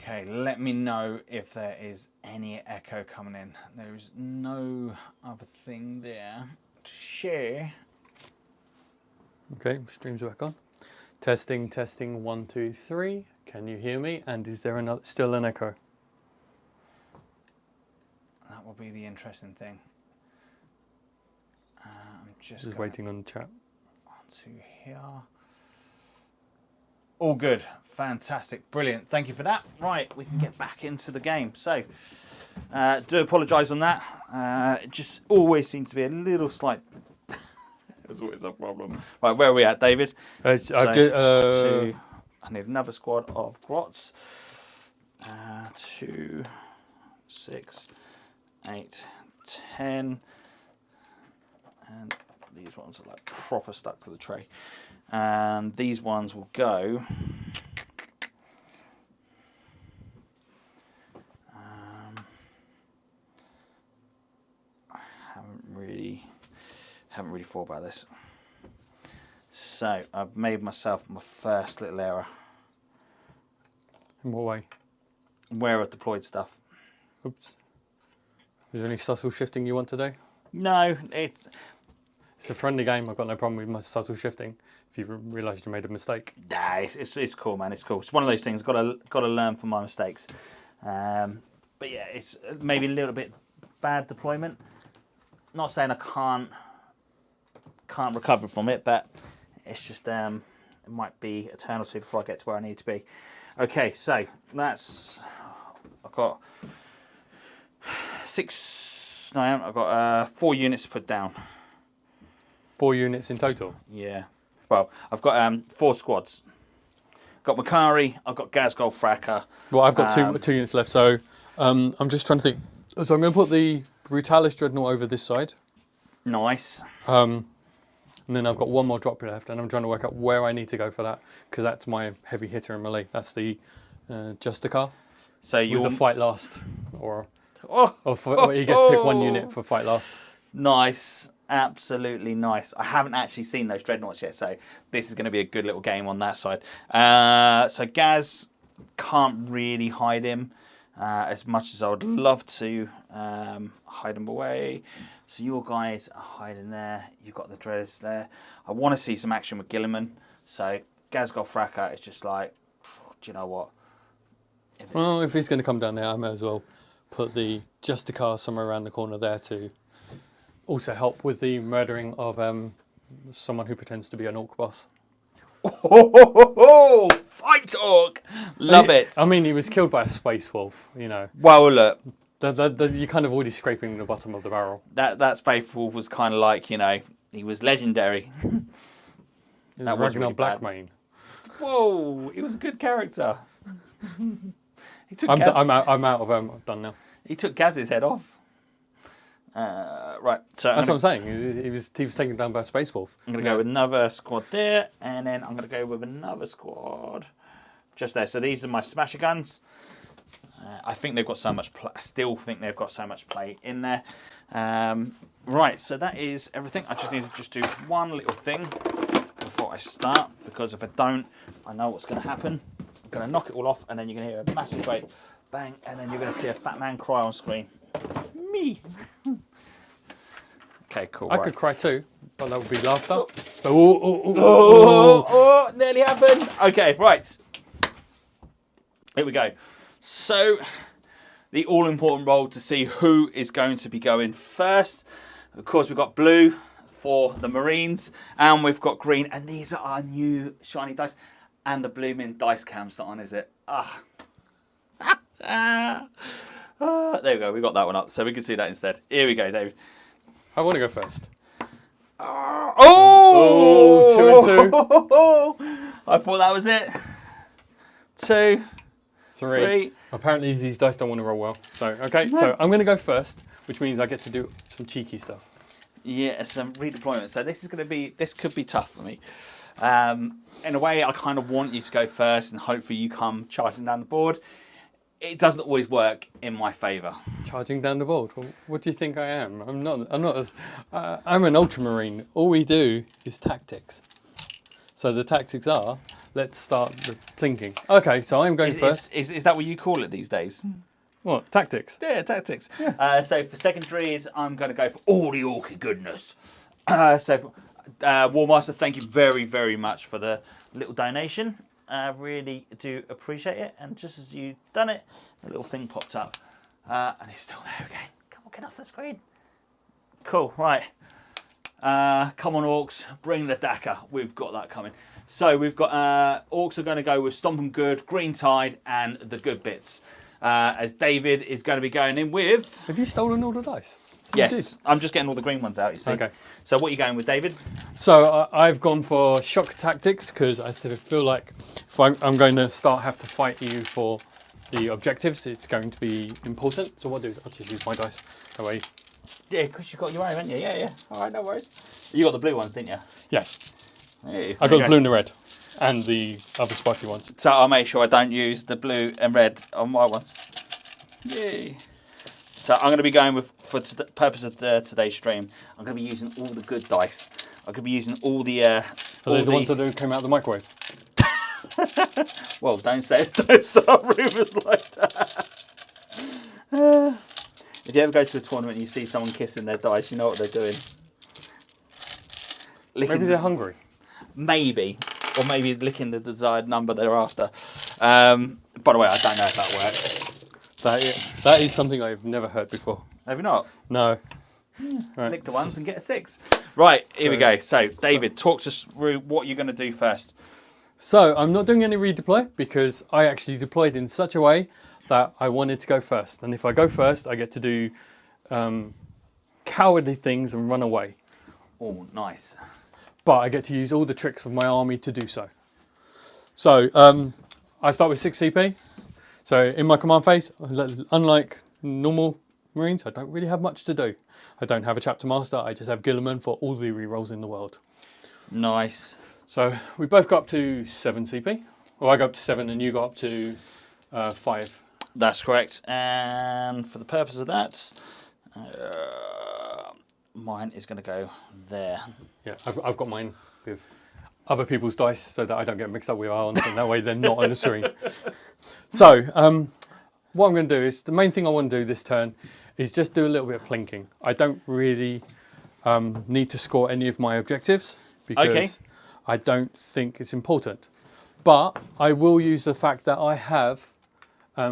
Okay, let me know if there is any echo coming in. There is no other thing there to share. Okay, stream's back on. Testing, testing, 1, 2, 3. Can you hear me? And is there another, still an echo? That will be the interesting thing. I'm Just waiting on the chat. To here. All good, fantastic, brilliant. Thank you for that. Right, we can get back into the game. So, do apologise on that. It just always seems to be a little slight. There's always a problem. Right, where are we at, David? I need another squad of grots. 2, 6, 8, 10. And these ones are like proper stuck to the tray. And these ones will go. I haven't really thought about this. So I've made myself my first little error. In what way? Where I've deployed stuff. Oops. Is there any subtle shifting you want to do? No, it's a friendly game. I've got no problem with my subtle shifting. If you realised you made a mistake. Nah, it's cool, man. It's cool. It's one of those things. Got to learn from my mistakes. But yeah, it's maybe a little bit bad deployment. Not saying I can't recover from it, but it's just it might be a turn or two before I get to where I need to be. Okay, so that's I've got 6. No, I haven't. I've got 4 units to put down. 4 units in total? Yeah. Well, I've got 4 squads. Got Makari, I've got Gazgol Fracker. Well, I've got two units left, so I'm just trying to think. So I'm going to put the Brutalis Dreadnought over this side. Nice. And then I've got 1 more drop left, and I'm trying to work out where I need to go for that, because that's my heavy hitter in melee. That's the Justicar. So you with the fight last, or he gets to pick 1 unit for fight last. Nice. Absolutely nice. I haven't actually seen those dreadnoughts yet, so this is going to be a good little game on that side. So Gaz, can't really hide him as much as I would love to hide him away. So your guys are hiding there. You've got the dreads there. I want to see some action with Gilliman. So Gazgol Fracker is just like, do you know what? If he's going to come down there, I may as well put the Justicar somewhere around the corner there to also help with the murdering of someone who pretends to be an Ork boss. Oh, fight Ork! Love it. I mean, he was killed by a space wolf, you know. Well, look. You're kind of already scraping the bottom of the barrel. That space wolf was kind of like, you know, he was legendary. That was Ragnar Blackmane. Whoa, he was a good character. I'm out of I'm done now. He took Gaz's head off. Right, so that's what I'm saying. He was taken down by a space wolf. I'm going to go with another squad there, and then I'm going to go with another squad just there. So these are my smasher guns. I think they've got so much. I still think they've got so much play in there. Right, so that is everything. I just need to do one little thing before I start, because if I don't, I know what's going to happen. I'm going to knock it all off, and then you're going to hear a massive great bang, and then you're going to see a fat man cry on screen. Me. Okay, cool. I could cry too, but that would be laughter. Nearly happened. Okay, right. Here we go. So, the all-important role to see who is going to be going first. Of course, we've got blue for the Marines, and we've got green, and these are our new shiny dice. And the blooming dice cam's not on, is it? There we go, we got that one up, so we can see that instead. Here we go, David. I want to go first. 2 and 2. I thought that was it. 2, 3. Apparently these dice don't want to roll well. So, okay, no. So I'm going to go first, which means I get to do some cheeky stuff. Yeah, some redeployment. So this could be tough for me. In a way, I kind of want you to go first, and hopefully you come charging down the board. It doesn't always work in my favour. Charging down the board? Well, what do you think I am? I'm an Ultramarine. All we do is tactics. So the tactics are, let's start the plinking. Okay, so I'm going first. Is that what you call it these days? What, tactics? Yeah, tactics. Yeah. So for secondaries, I'm going to go for all the orky goodness. Warmaster, thank you very, very much for the little donation. Really do appreciate it. And just as you've done it, a little thing popped up. And it's still there again. Come on, get off the screen. Cool, right. Come on, Orks, bring the Dakar. We've got that coming. So we've got Orks are going to go with Stomp 'em Good, Green Tide, and the good bits. As David is going to be going in with. Have you stolen all the dice? Yes, I'm just getting all the green ones out. You see. Okay. So what are you going with, David? So I've gone for shock tactics because I feel like if I'm going to have to fight you for the objectives, it's going to be important. So what I'll do? I'll just use my dice. That way. Yeah, because you got your own, haven't you? Yeah. All right, no worries. You got the blue ones, didn't you? Yes. Hey, I got the blue and the red, and the other spiky ones. So I'll make sure I don't use the blue and red on my ones. Yay. So I'm going to be going with, for the purpose of today's stream, I'm going to be using all the good dice. I'm going to be using all the... Are they the ones that came out of the microwave? Well, don't start rumours like that. If you ever go to a tournament and you see someone kissing their dice, you know what they're doing. Maybe they're hungry. Maybe. Or maybe licking the desired number they're after. By the way, I don't know if that works. That is something I've never heard before. Have you not? No. Right. Lick the ones and get a 6. Right, here we go. So, David, talk us through what you're going to do first. So, I'm not doing any redeploy because I actually deployed in such a way that I wanted to go first. And if I go first, I get to do cowardly things and run away. Oh, nice. But I get to use all the tricks of my army to do so. So, I start with 6 CP. So in my command phase, unlike normal Marines, I don't really have much to do. I don't have a chapter master, I just have Gilliman for all the rerolls in the world. Nice. So we both got up to 7 CP. Well, I got up to 7 and you got up to 5. That's correct. And for the purpose of that, mine is going to go there. Yeah, I've got mine with other people's dice so that I don't get mixed up with ours, and that way they're not on the screen. So, what I'm going to do is, the main thing I want to do this turn is just do a little bit of plinking. I don't really need to score any of my objectives because I don't think it's important. But I will use the fact that I have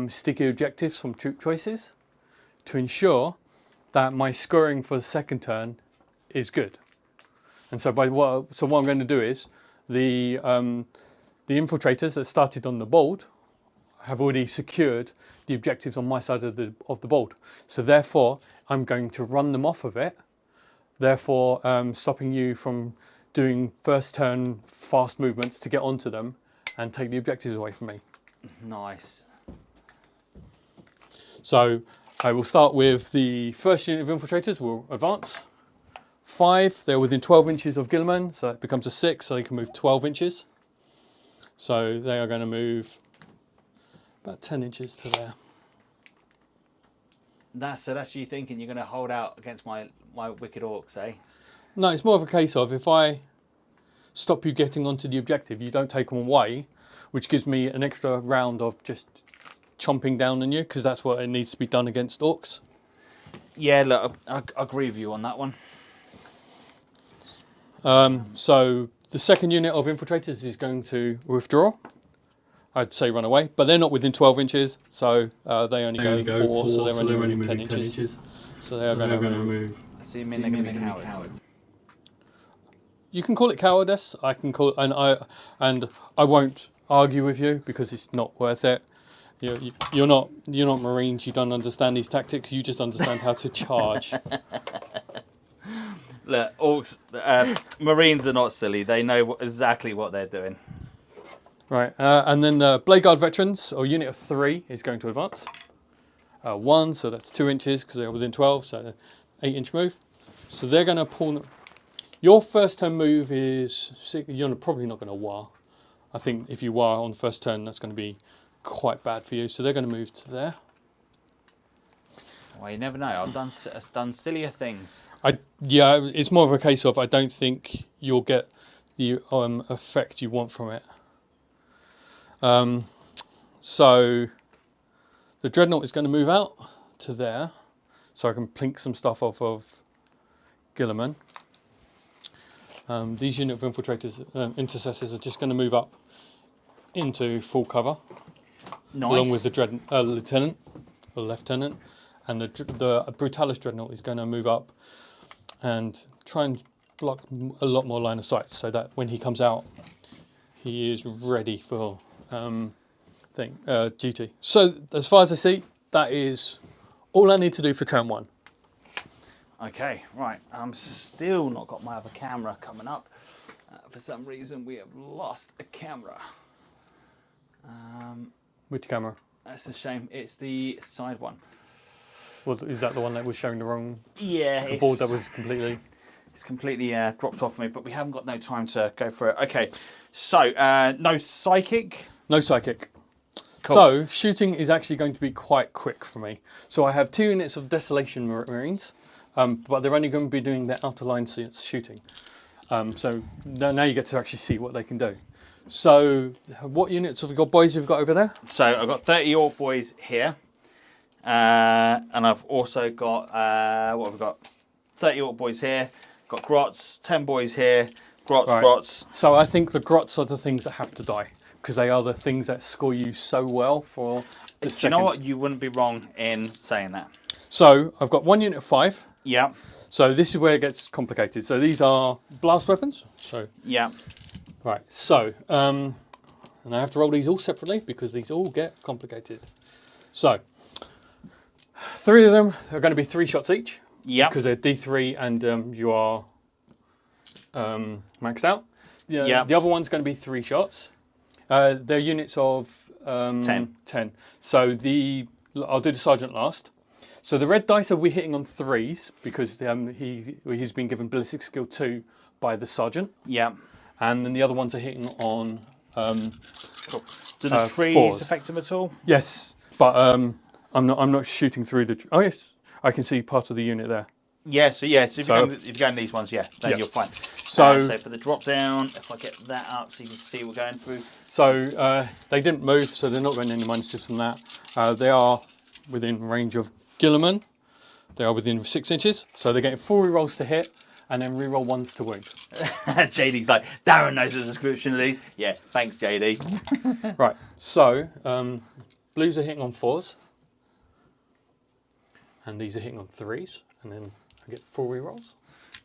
sticky objectives from troop choices to ensure that my scoring for the second turn is good. And so what I'm going to do is, the infiltrators that started on the board have already secured the objectives on my side of the board. So therefore, I'm going to run them off of it, therefore stopping you from doing first turn fast movements to get onto them and take the objectives away from me. Nice. So I will start with the first unit of infiltrators will advance. 5, they're within 12 inches of Gilliman, so it becomes a 6, so they can move 12 inches. So they are going to move about 10 inches to there. So that's you thinking you're going to hold out against my wicked Orks, eh? No, it's more of a case of if I stop you getting onto the objective, you don't take them away, which gives me an extra round of just chomping down on you, because that's what it needs to be done against Orks. Yeah, look, I agree with you on that one. So the second unit of infiltrators is going to withdraw. I'd say run away, but they're not within 12 inches, so they only go 4, so they're only moving 10 inches. So they are going to move. So you mean they're going to be cowards? You can call it cowardice. I can call it, and I won't argue with you because it's not worth it. You're not Marines. You don't understand these tactics. You just understand how to charge. Look, Orks, Marines are not silly. They know exactly what they're doing. Right, and then the Blade Guard Veterans, or unit of 3, is going to advance. 1, so that's 2 inches because they're within 12, so 8-inch move. So they're going to pull. Your first turn move is 6, you're probably not going to war. I think if you war on the first turn, that's going to be quite bad for you. So they're going to move to there. Well, you never know. I've done sillier things. Yeah, it's more of a case of I don't think you'll get the effect you want from it. So the dreadnought is going to move out to there, so I can plink some stuff off of Guilliman. These unit of infiltrators, intercessors are just going to move up into full cover, along with the lieutenant or lieutenant, and the Brutalis dreadnought is going to move up and try and block a lot more line of sight, so that when he comes out, he is ready for duty. So as far as I see, that is all I need to do for turn 1. Okay, right. I'm still not got my other camera coming up. For some reason, we have lost a camera. Which camera? That's a shame. It's the side one. Well, is that the one that was showing the wrong? Yeah, the board that was completely. It's completely dropped off me, but we haven't got no time to go through it. Okay, so no psychic. No psychic. Cool. So shooting is actually going to be quite quick for me. So I have 2 units of Desolation Marines, but they're only going to be doing their outer line shooting. So now you get to actually see what they can do. So what units have we got, boys, you've got over there? So I've got 30 Ork boys here. And I've also got, what have we got? 30 Ork boys here. Got Grots, 10 boys here. Grots, right. Grots. So I think the Grots are the things that have to die, because they are the things that score you so well for the second. You know what? You wouldn't be wrong in saying that. So I've got 1 unit of 5. Yeah. So this is where it gets complicated. So these are blast weapons. So yeah. Right. So and I have to roll these all separately because these all get complicated. So 3 of them are going to be 3 shots each. Yeah. Because they're D3 and you are maxed out. Yeah. The other one's going to be 3 shots. They're units of 10. So I'll do the sergeant last. So the red dice are we hitting on 3s because he's been given ballistic skill 2 by the sergeant. Yeah. And then the other ones are hitting on cool. Do the 3s 4s affect him at all? Yes, but I'm not shooting through the. Oh yes, I can see part of the unit there. Yeah. So if you're going these ones, then you're fine. So for the drop down, if I get that up so you can see what we're going through. So they didn't move, so they're not going any minuses from that. They are within range of Guilliman. They are within 6 inches, so they're getting 4 rerolls to hit and then reroll 1s to wound. JD's like, Darren knows the description of these. Yeah, thanks, JD. Right, so blues are hitting on 4s, and these are hitting on 3s, and then I get 4 rerolls.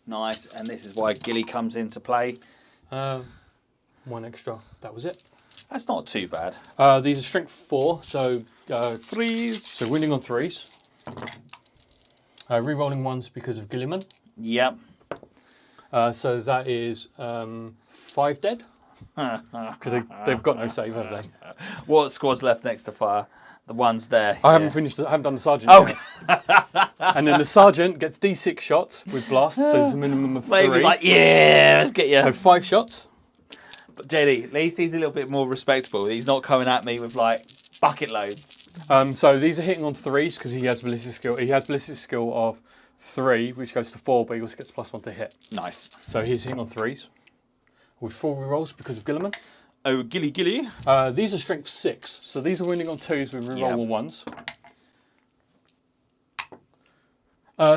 Nice, and this is why Gilly comes into play. 1 extra, that was it. That's not too bad. These are strength 4, so 3s. So winning on 3s. Rerolling 1s because of Guilliman. Yep. So that is 5 dead. Because they've got no save, have they? What squad's left next to fire? The ones there. I haven't finished. I haven't done the sergeant yet. And then the sergeant gets D6 shots with blast, so it's a minimum of 3. Maybe like, yeah, let's get you. So 5 shots. But JD, at least he's a little bit more respectable. He's not coming at me with like bucket loads. So these are hitting on 3s because he has ballistic skill. He has ballistic skill of 3, which goes to 4, but he also gets +1 to hit. Nice. So he's hitting on 3s with 4 rerolls because of Guilliman. Oh, Gilly. These are strength 6, so these are winning on 2s with reroll 1s.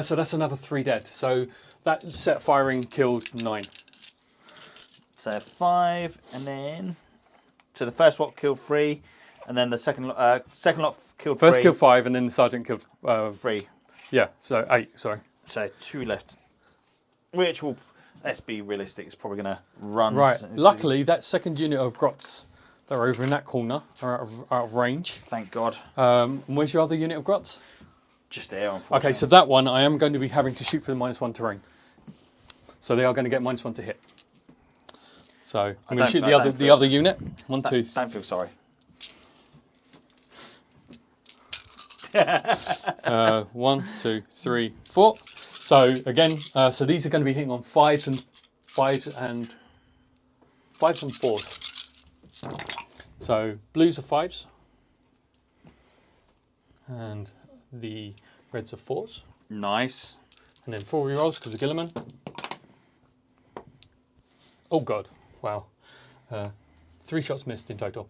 So that's another 3 dead. So that set firing killed 9. So 5, and then so the first lot killed 3, and then the second lot killed 3. First killed 5, and then the sergeant killed 3. Yeah, so 8. Sorry. So 2 left, which will, let's be realistic, it's probably going to run. Right. Luckily, that second unit of Grots that are over in that corner are out of range. Thank God. Where's your other unit of Grots? Just there, unfortunately. Okay, so that one I am going to be having to shoot for the -1 terrain. So they are going to get -1 to hit. So I'm going to shoot the other unit. 1, 2. Don't feel sorry. 1, 2, 3, 4. So again, so these are going to be hitting on 5s and 4s. So blues are 5s, and the reds are 4s. Nice. And then 4 rerolls because of Guilliman. Oh God! Wow. 3 shots missed in total.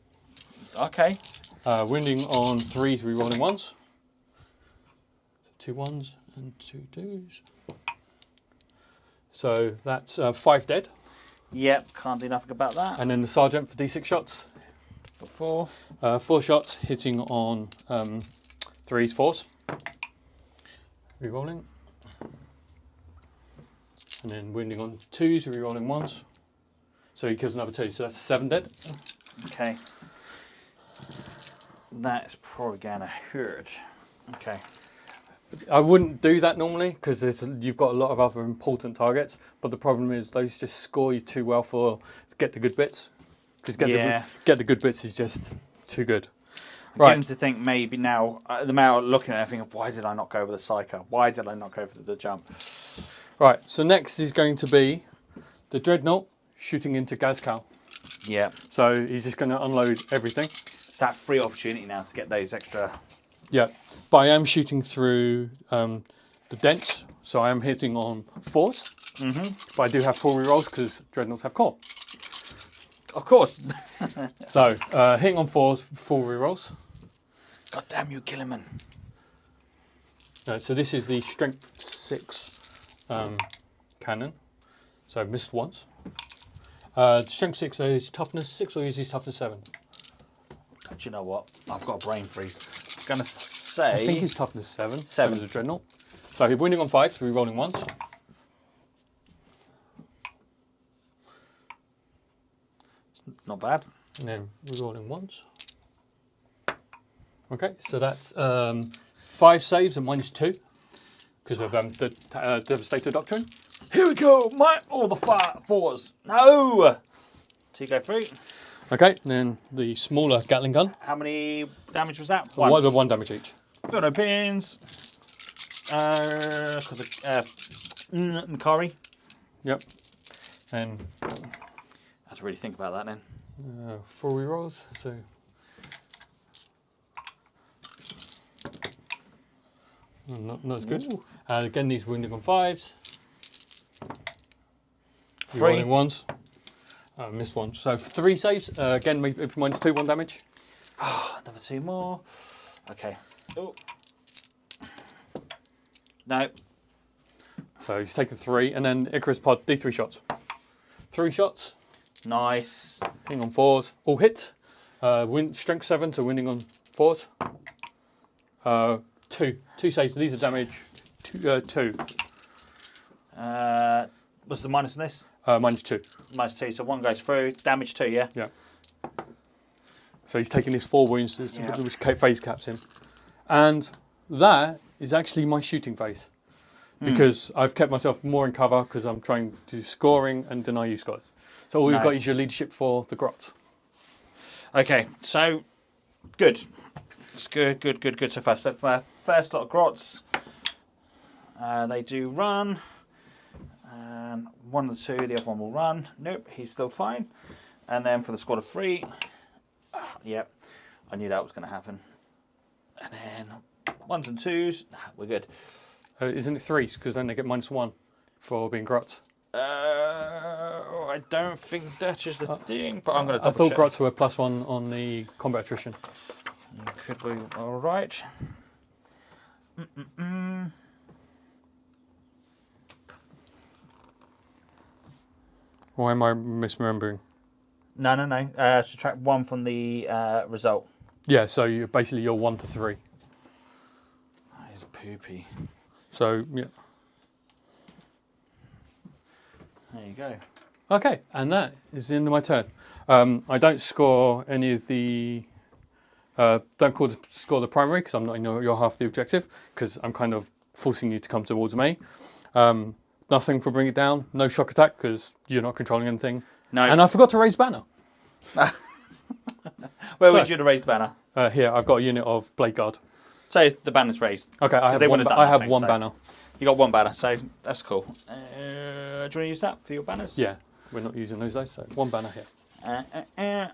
Okay. Winding on 3 rerolling 1s. 2 1s and 2 2s. So that's 5 dead. Yep, can't do nothing about that. And then the sergeant for d6 shots. For 4. 4 shots hitting on 3s, 4s. Rerolling. And then winding on 2s, rerolling 1s. So he kills another 2, so that's 7 dead. Okay. That's probably gonna hurt. Okay. I wouldn't do that normally because you've got a lot of other important targets, but the problem is those just score you too well for get the good bits. Because get the good bits is just too good. I'm Right. beginning to think maybe now, the more looking at it, I think, why did I not go for the psycho? Why did I not go for the jump? Right, so next is going to be the Dreadnought shooting into Gazcal. Yeah. So he's just going to unload everything. It's that free opportunity now to get those extra. Yeah, but I am shooting through the dents, so I am hitting on 4s. But I do have 4 rerolls because Dreadnoughts have core. Of course. So hitting on 4s, 4 rerolls. God damn you, Killerman. So this is the Strength 6 cannon. So I missed once. Strength 6 is Toughness 6 or is his Toughness 7? Do you know what? I've got a brain freeze. I'm going to say... I think he's Toughness 7. 7. Is a Dreadnought. So he's winning on 5, re-rolling once. Not bad. And then re-rolling once. Okay, so that's 5 saves and -2 because of the Devastator Doctrine. Here we go. All the 4s. No. 2 go through. Okay, then the smaller Gatling gun. How many damage was that? 1. 1 damage each. Got no pins. Because of Makari. Yep. And I have to really think about that then. 4 rerolls, so. Not as good. Again, these wounding on 5s. 3. Rolling 1s. Missed 1. So 3 saves. Again, -2, 1 damage. Another 2 more. Okay. Oh. No. So he's taken 3, and then Icarus Pod, D3 shots. 3 shots. Nice. Hitting on 4s. All hit. Strength 7, so winning on 4s. 2 saves. These are damage. 2. What's the minus on this? -2. -2. So 1 goes through. Damage 2, yeah? Yeah. So he's taking his 4 wounds, which phase caps him. And that is actually my shooting phase. Because I've kept myself more in cover because I'm trying to do scoring and deny you scores. So all you've got is your leadership for the Grot. Okay, so good. It's good so far. So first lot of Grots, they do run. 1 of the 2, the other one will run. Nope, he's still fine. And then for the squad of 3, yep, I knew that was going to happen. And then 1s and 2s, we're good. Isn't it 3s? Because then they get -1 for being Grots. I don't think that is the thing, but I'm going to. I thought Grots were +1 on the combat attrition. You could be all right. Why am I misremembering? No. Subtract 1 from the result. Yeah, so you're 1 to 3. That is poopy. So, yeah. There you go. Okay, and that is the end of my turn. I don't score any of the... don't score the primary because I'm not in your half of the objective because I'm kind of forcing you to come towards me. Nothing for bring it down. No shock attack because you're not controlling anything. No. And I forgot to raise banner. Where would you have raised the banner? Here, I've got a unit of Blade Guard. So the banner's raised. Okay, I have one banner. You got 1 banner, so that's cool. Do you want to use that for your banners? Yeah, we're not using those days, so 1 banner here.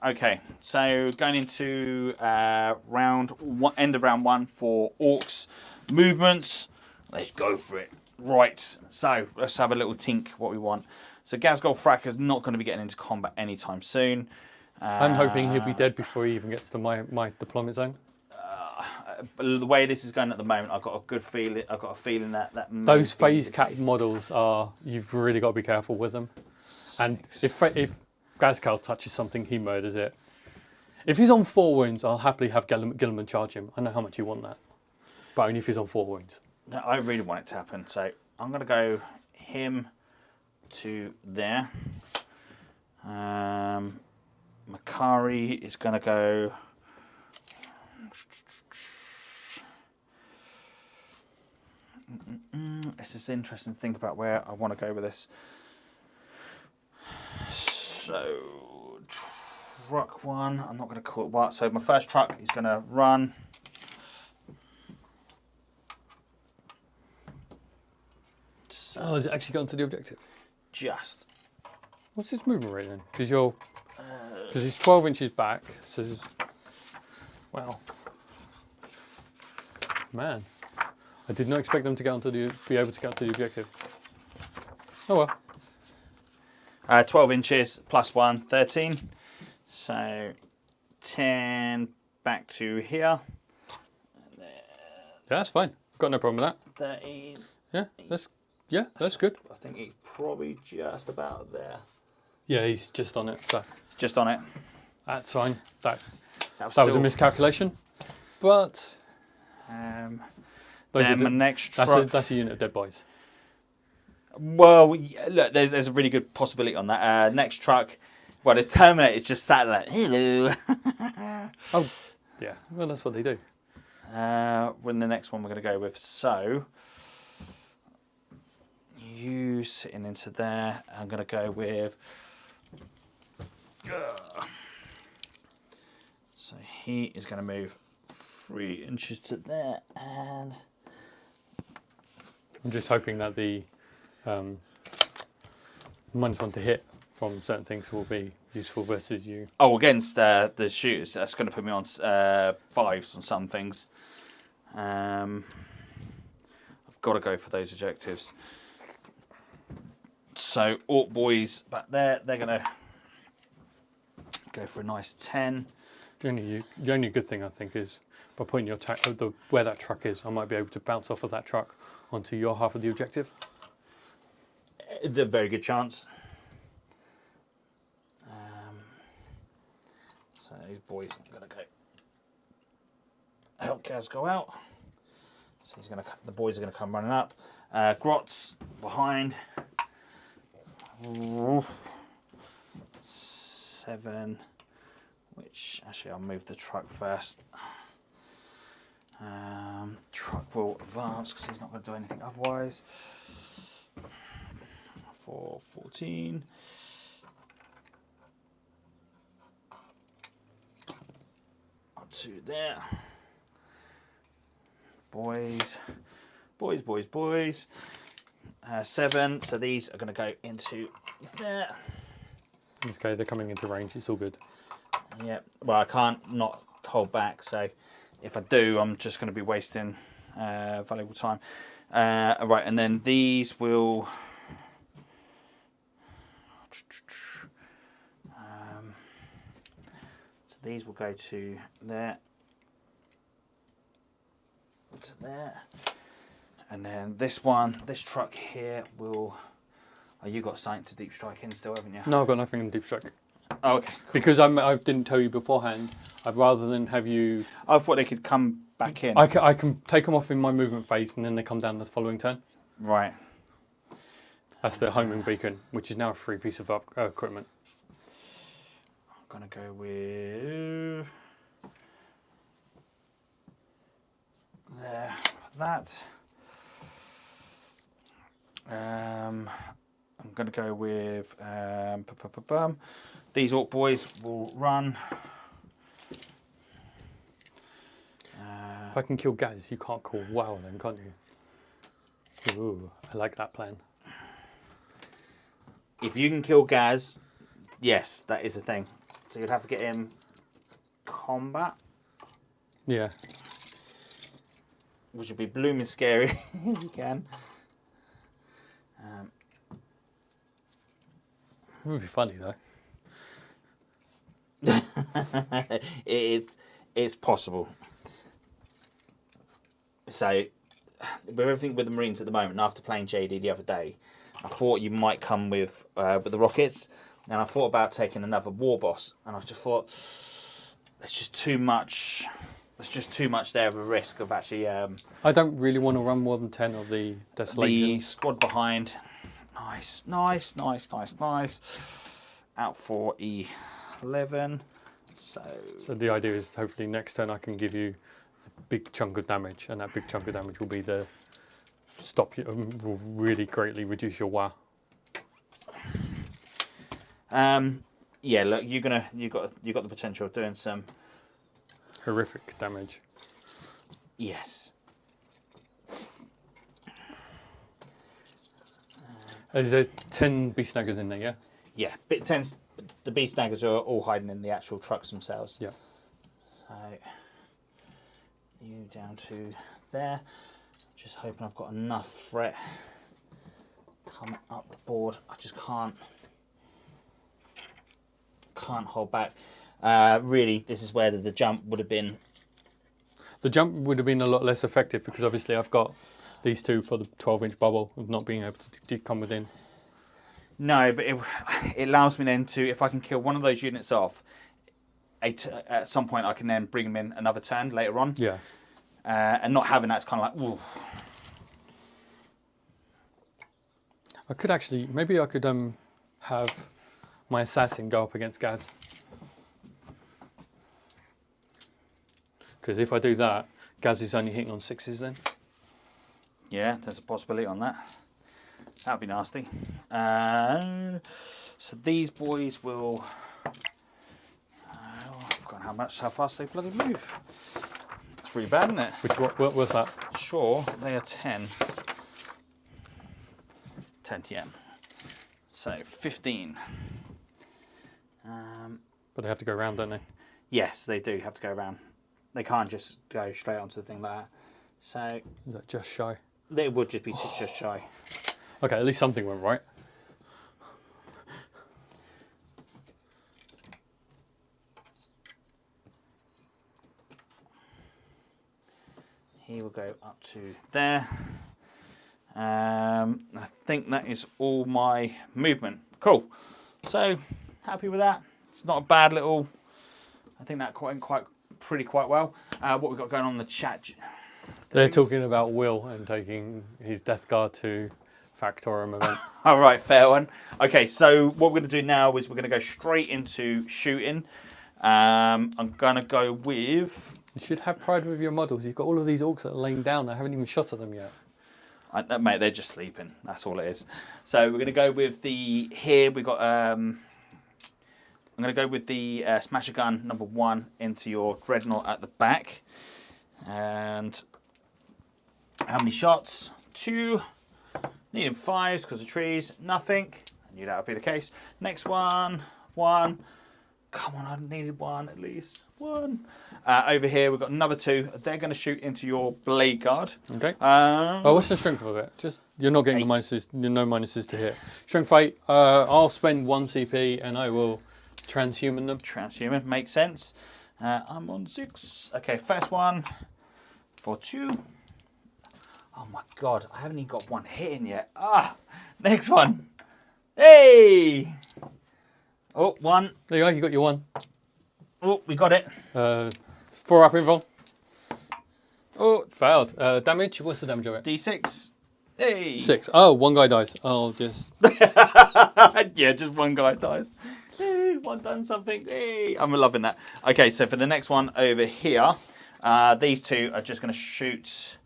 Okay, so going into end of round 1 for Orks movements. Let's go for it. Right, so let's have a little tink what we want. So Gazgol Fracker's not going to be getting into combat anytime soon. I'm hoping he'll be dead before he even gets to my deployment zone. But the way this is going at the moment, I've got a good feeling. I've got a feeling that may Those be phase the cap case. models are, you've really got to be careful with them. And if Gazcal touches something, he murders it. If he's on 4 wounds, I'll happily have Gilliman charge him. I know how much you want that, but only if he's on 4 wounds. No, I really want it to happen, so I'm going to go him to there. Makari is going to go. It's just interesting to think about where I want to go with this. So, truck 1, I'm not going to call it what. So my first truck is going to run. So Oh, has it actually gotten to the objective? just. What's his movement rate then? Because he's 12 inches back, so wow. Man, I did not expect them to be able to get onto the objective. Oh well. 12 inches plus 1, 13. So 10 back to here. Yeah, that's fine. Got no problem with that. 13. Yeah, that's good. I think he's probably just about there. Yeah, he's just on it. So Just on it. that's fine. That was still, a miscalculation, but those are then my next truck. that's a unit of dead boys. Well, yeah, look, there's a really good possibility on that. Next truck, well, the Terminator's just sat like, hello. Oh, yeah. Well, that's what they do. When the next one we're going to go with. So, you sitting into there. I'm going to go with. So he is going to move 3 inches to there, and I'm just hoping that the -1 to hit from certain things will be useful versus you. oh, against the shooters, that's going to put me on 5s on some things. I've got to go for those objectives. So Ork boys back there, they're going to go for a nice 10. The only good thing I think is by putting your where that truck is, I might be able to bounce off of that truck onto your half of the objective. A very good chance. So these boys are going to go help Kaz go out. So the boys are going to come running up. Grot's behind. 7. Which actually I'll move the truck first. Truck will advance because he's not going to do anything otherwise. 4, 14. Up to there. Boys. 7. So these are going to go into there. Okay, they're coming into range. It's all good. Yeah. Well, I can't not hold back. So if I do, I'm just going to be wasting valuable time. Right, and then these will. So these will go to there. To there. And then this truck here will. Oh, you got something to deep strike in still, haven't you? No, I've got nothing in deep strike. Oh, okay. Because I didn't tell you beforehand. I'd rather than have you. I thought they could come back in. I can take them off in my movement phase, and then they come down the following turn. Right. That's the homing beacon, which is now a free piece of equipment. I'm gonna go with there. That. I'm going to go with these Ork boys will run. If I can kill Gaz, you can't call wow then, can't you? Ooh, I like that plan. If you can kill Gaz, yes, that is a thing. So you'd have to get him combat. Yeah. Which would be blooming scary if you can. It would be funny though. It's possible. So, with everything with the Marines at the moment, and after playing JD the other day, I thought you might come with the rockets, and I thought about taking another war boss, and I just thought it's just too much. There's just too much there of a risk of actually. I don't really want to run more than 10 of the Desolation. The squad behind. Nice, nice, nice, nice, nice. Out for E11. So the idea is hopefully next turn I can give you a big chunk of damage, and that big chunk of damage will be the stop you, will really greatly reduce your WA. Yeah, look, you got the potential of doing some horrific damage. Yes. Is there 10 beast snaggers in there? Yeah. Yeah, but it tends the beast snaggers are all hiding in the actual trucks themselves. Yeah. So you down to there. Just hoping I've got enough threat come up the board. I just can't hold back. Really, this is where the jump would have been. The jump would have been a lot less effective because obviously I've got these two for the 12-inch bubble of not being able to come within. No, but it allows me then to, if I can kill one of those units off, at some point I can then bring them in another turn later on. Yeah. And not having that's kind of like, ooh. I could actually, maybe I could have my assassin go up against Gaz. Because if I do that, Gaz is only hitting on 6s then. Yeah, there's a possibility on that. That would be nasty. So these boys will... I've forgotten how fast they bloody move. It's really bad, isn't it? What was that? Sure, they are 10. 10 TM. So 15. But they have to go around, don't they? Yes, they do have to go around. They can't just go straight onto the thing like that. So... Is that just shy? They would just be just shy. Okay, at least something went right. He will go up to there. I think that is all my movement. Cool. So happy with that. It's not a bad little. I think that went quite well. What we've got going on in the chat. They're talking about Will and taking his Death Guard to Factorum event. All right, fair one. Okay, so what we're going to do now is we're going to go straight into shooting. I'm going to go with... You should have pride with your models. You've got all of these orcs that are laying down. I haven't even shot at them yet. Mate, they're just sleeping. That's all it is. So we're going to go with the... Here we've got... I'm going to go with the Smasher Gun number 1 into your Dreadnought at the back. And how many shots? 2. Needing 5s because of trees. Nothing. I knew that would be the case. Next one. 1. Come on, I needed 1 at least. 1. Over here we've got another 2. They're going to shoot into your Blade Guard. Okay. Well, what's the strength of it? Just you're not getting 8. the minuses. No minuses to hit. Strength 8. I'll spend 1 CP and I will transhuman them. Transhuman makes sense. I'm on 6. Okay, first one for 2. Oh my god, I haven't even got 1 hitting yet. Next one. Hey! Oh, 1. There you go, you got your 1. Oh, we got it. 4 up invul. Oh, Failed. Damage, what's the damage of it? D6. Hey! 6. Oh, 1 guy dies. I'll just... Yeah, just 1 guy dies. Hey, 1 done something. Hey, I'm loving that. Okay, so for the next one over here, these 2 are just going to shoot...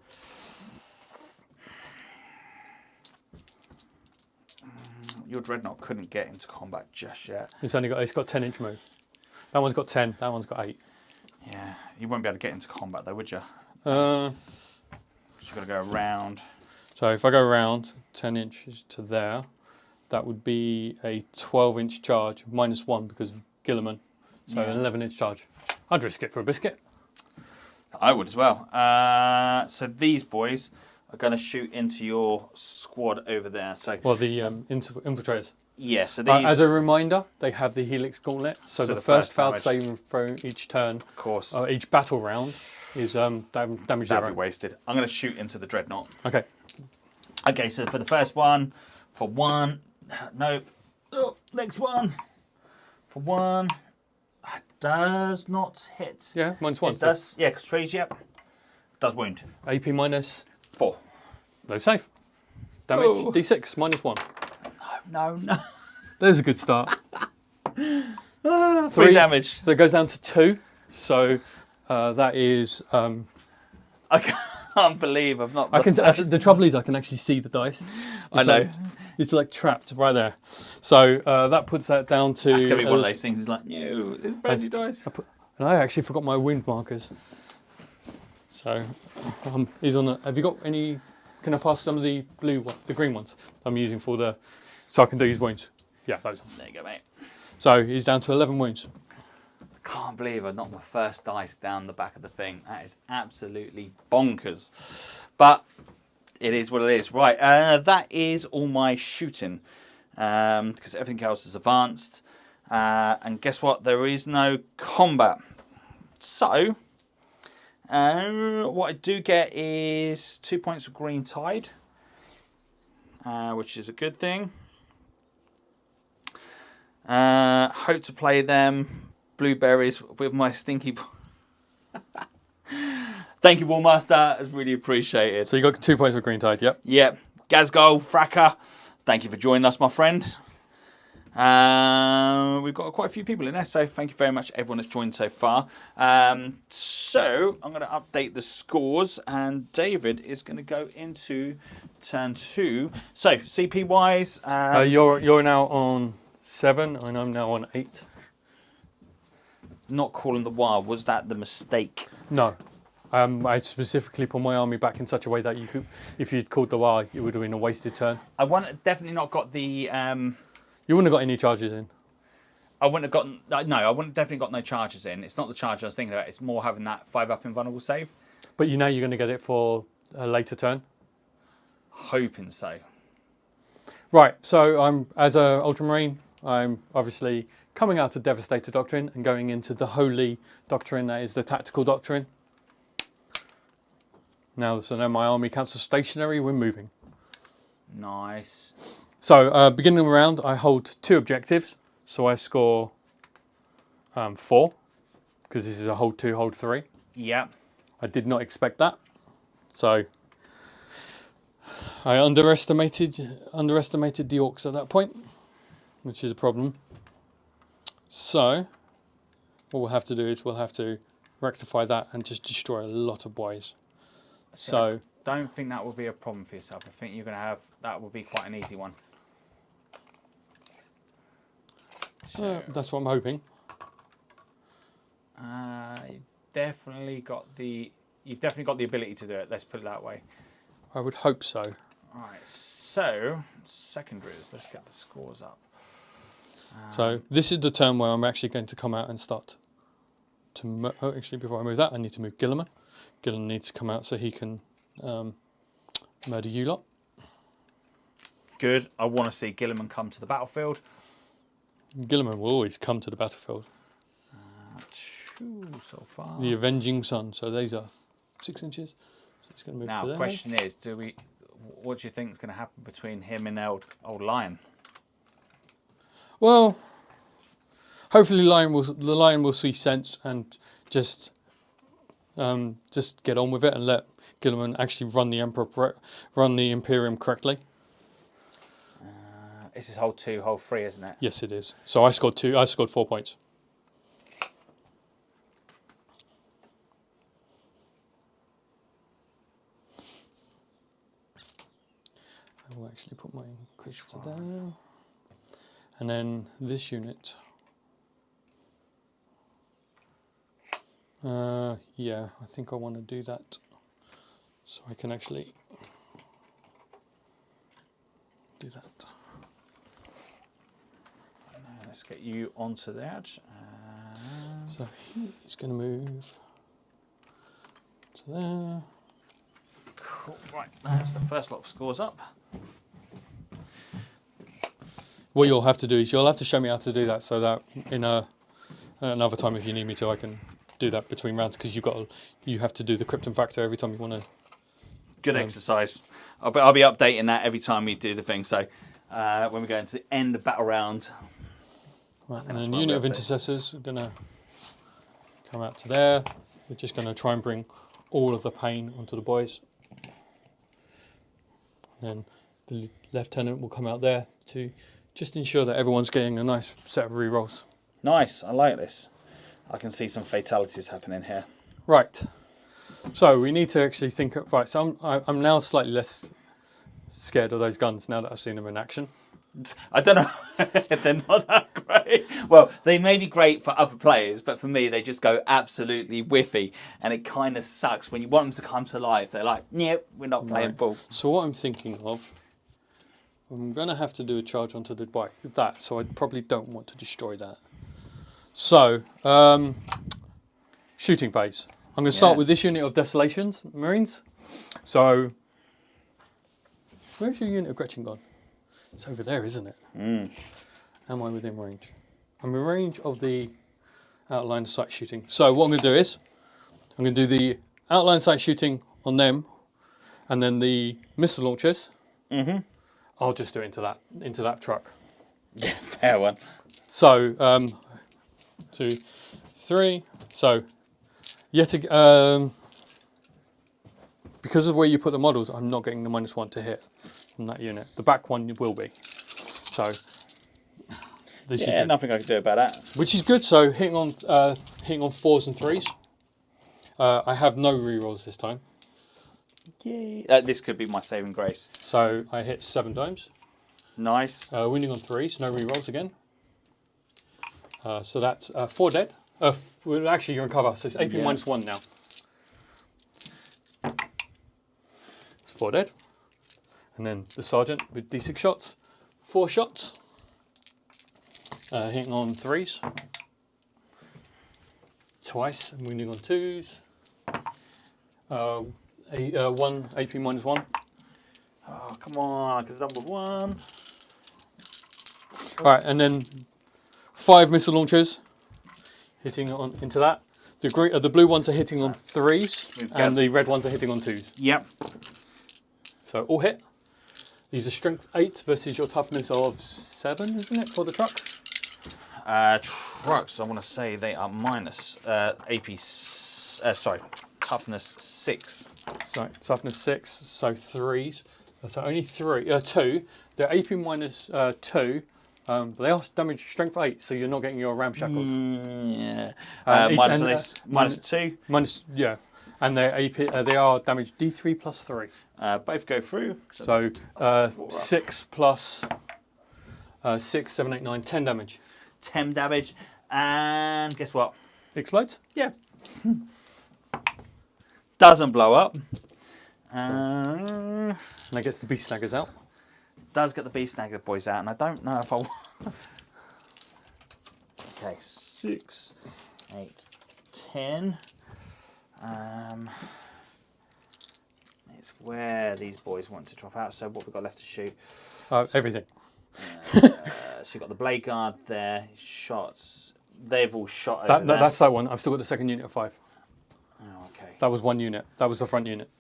Your Dreadnought couldn't get into combat just yet. It's got 10-inch move. That one's got 10, that one's got 8. Yeah, you won't be able to get into combat though, would you? Uh, You've got to go around. So if I go around 10 inches to there, that would be a 12-inch charge, -1 because of Gilliman. So Yeah. an 11-inch charge. I'd risk it for a biscuit. I would as well. So these boys are going to shoot into your squad over there. So Well, the infiltrators. Yeah, so these... As a reminder, they have the Helix Gauntlet, so the first failed damage. saving throw each turn, Of course. each battle round, is damage That'd 0. be wasted. I'm going to shoot into the Dreadnought. Okay. Okay, so for the first one, for 1, nope. Oh, next one, for 1, does not hit. Yeah, -1. It does, yeah, because trees, yep. Does wound. AP minus 4. no save. Damage Oh. D6 -1. No. There's a good start. 3 damage. So it goes down to 2. So that is. I can't believe I've not. I can actually. The trouble is, I can actually see the dice. I know. It's like trapped right there. So that puts that down to. That's gonna be one of those things. It's like, no, it's brand new dice. And I actually forgot my wound markers. So he's on. Have you got any? Can I pass some of the the green ones I'm using for the, so I can do his wounds? Yeah, those ones. There you go, mate. So he's down to 11 wounds. Can't believe I knocked my first dice down the back of the thing. That is absolutely bonkers. But it is what it is. Right, that is all my shooting. Because everything else is advanced. And guess what? There is no combat. So, what I do get is 2 points of green tide. Which is a good thing. Hope to play them blueberries with my stinky. Thank you, Wallmaster. It's really appreciated. So you got 2 points of green tide. Yep. Yep. Gazgol, Fracker, thank you for joining us, my friend. We've got quite a few people in there, so thank you very much, everyone that's joined so far. So I'm going to update the scores, and David is going to go into turn 2. So CP wise, You're now on 7, and I'm now on 8. not calling the wild. Was that the mistake? No. I specifically put my army back in such a way that you could, if you'd called the wild, it would have been a wasted turn. I definitely not got the. You wouldn't have got any charges in. I wouldn't have gotten. No, I wouldn't definitely got no charges in. It's not the charge I was thinking about. It's more having that 5-up invulnerable save. But you know you're going to get it for a later turn. Hoping so. Right. So I'm as a Ultramarine. I'm obviously coming out of Devastator Doctrine and going into the Holy Doctrine, that is the Tactical Doctrine. Now, so now my army counts as stationary, we're moving. Nice. So, beginning of the round, I hold 2 objectives. So I score 4, because this is a hold 2, hold 3. Yeah. I did not expect that. So, I underestimated the Orks at that point, which is a problem. So, what we'll have to do is we'll have to rectify that and just destroy a lot of boys. So, I don't think that will be a problem for yourself. I think you're going to have, that will be quite an easy one. So, that's what I'm hoping. You've definitely got the ability to do it. Let's put it that way. I would hope so. All right. So secondaries. Let's get the scores up. So this is the turn where I'm actually going to come out and start to. Actually, before I move that, I need to move Gilliman. Gilliman needs to come out so he can murder you lot. Good. I want to see Gilliman come to the battlefield. Gilliman will always come to the battlefield. 2 so far. The Avenging Sun. So these are 6 inches. So it's going to move Now, to the there. question is, what do you think is going to happen between him and old Lion? Well, hopefully the lion will see sense and just get on with it and let Gilliman actually run the Imperium correctly. This is hold 2, hold 3, isn't it? Yes, it is. So I scored 2. I scored 4 points. I will actually put my quiz to there. And then this unit. Yeah, I think I want to do that. So I can actually do that. Let's get you onto that. So he's going to move to there. Cool. Right, that's the first lot of scores up. what you'll have to do is you'll have to show me how to do that, so that in another time, if you need me to, I can do that between rounds, because you have to do the Krypton factor every time you want to. Good exercise. I'll be updating that every time we do the thing. So when we go into the end of battle round. Right, and then unit of intercessors are going to come out to there. We're just going to try and bring all of the pain onto the boys. And then the lieutenant will come out there to just ensure that everyone's getting a nice set of rerolls. Nice, I like this. I can see some fatalities happening here. Right, so we need to actually think of, right, so I'm now slightly less scared of those guns now that I've seen them in action. I don't know, they're not that great. Well, they may be great for other players, but for me, they just go absolutely whiffy, and it kind of sucks. When you want them to come to life, they're like, nope, we're not playing ball. So what I'm thinking of, I'm going to have to do a charge onto the bike with that, so I probably don't want to destroy that. So, shooting phase. I'm going to start with this unit of Desolations, Marines. So, where's your unit of Gretchen gone? It's over there, isn't it? Am I within range? I'm in range of the outline sight shooting. So what I'm going to do is, I'm going to do the outline sight shooting on them, and then the missile launchers. I'll just do it into that truck. Yeah, fair one. So 2, 3. So because of where you put the models, I'm not getting the -1 to hit on that unit. The back one will be. So this is good. Nothing I can do about that. Which is good. So hitting on 4s and 3s. I have no rerolls this time. Yay. This could be my saving grace. So I hit 7 times. Nice. Winning on 3s, no rerolls again. So that's 4 dead. Well, actually, you're in cover, so it's AP -1 now. It's 4 dead. And then the sergeant with D6 shots. 4 shots. Hitting on 3s. Twice, and winning on 2s. 1 AP -1. Oh, come on, I could have done with 1. All right, and then 5 missile launchers hitting into that. The blue ones are hitting on 3s, and the red ones are hitting on 2s. Yep. So all hit. These are strength 8 versus your toughness of 7, isn't it, for the truck? Trucks, I want to say they are minus toughness 6. So toughness 6, so 3s. So only 2. They're AP -2. But they are damage strength 8, so you're not getting your ramshackled. Yeah. -2. Yeah. And they're AP. They are damage D3 plus 3. Both go through. So 6 plus 6, 7, 8, 9, 10 damage. 10 damage, and guess what? Explodes? Yeah. Doesn't blow up. And that gets the beast snaggers out. Does get the beast snagger boys out, and I don't know if I. Okay, 6, 8, 10. It's where these boys want to drop out. So what we've got left to shoot? Everything. So you've got the blade guard there. Shots. They've all shot over there. That's that one. I've still got the second unit of 5. Oh, okay. That was 1 unit. That was the front unit.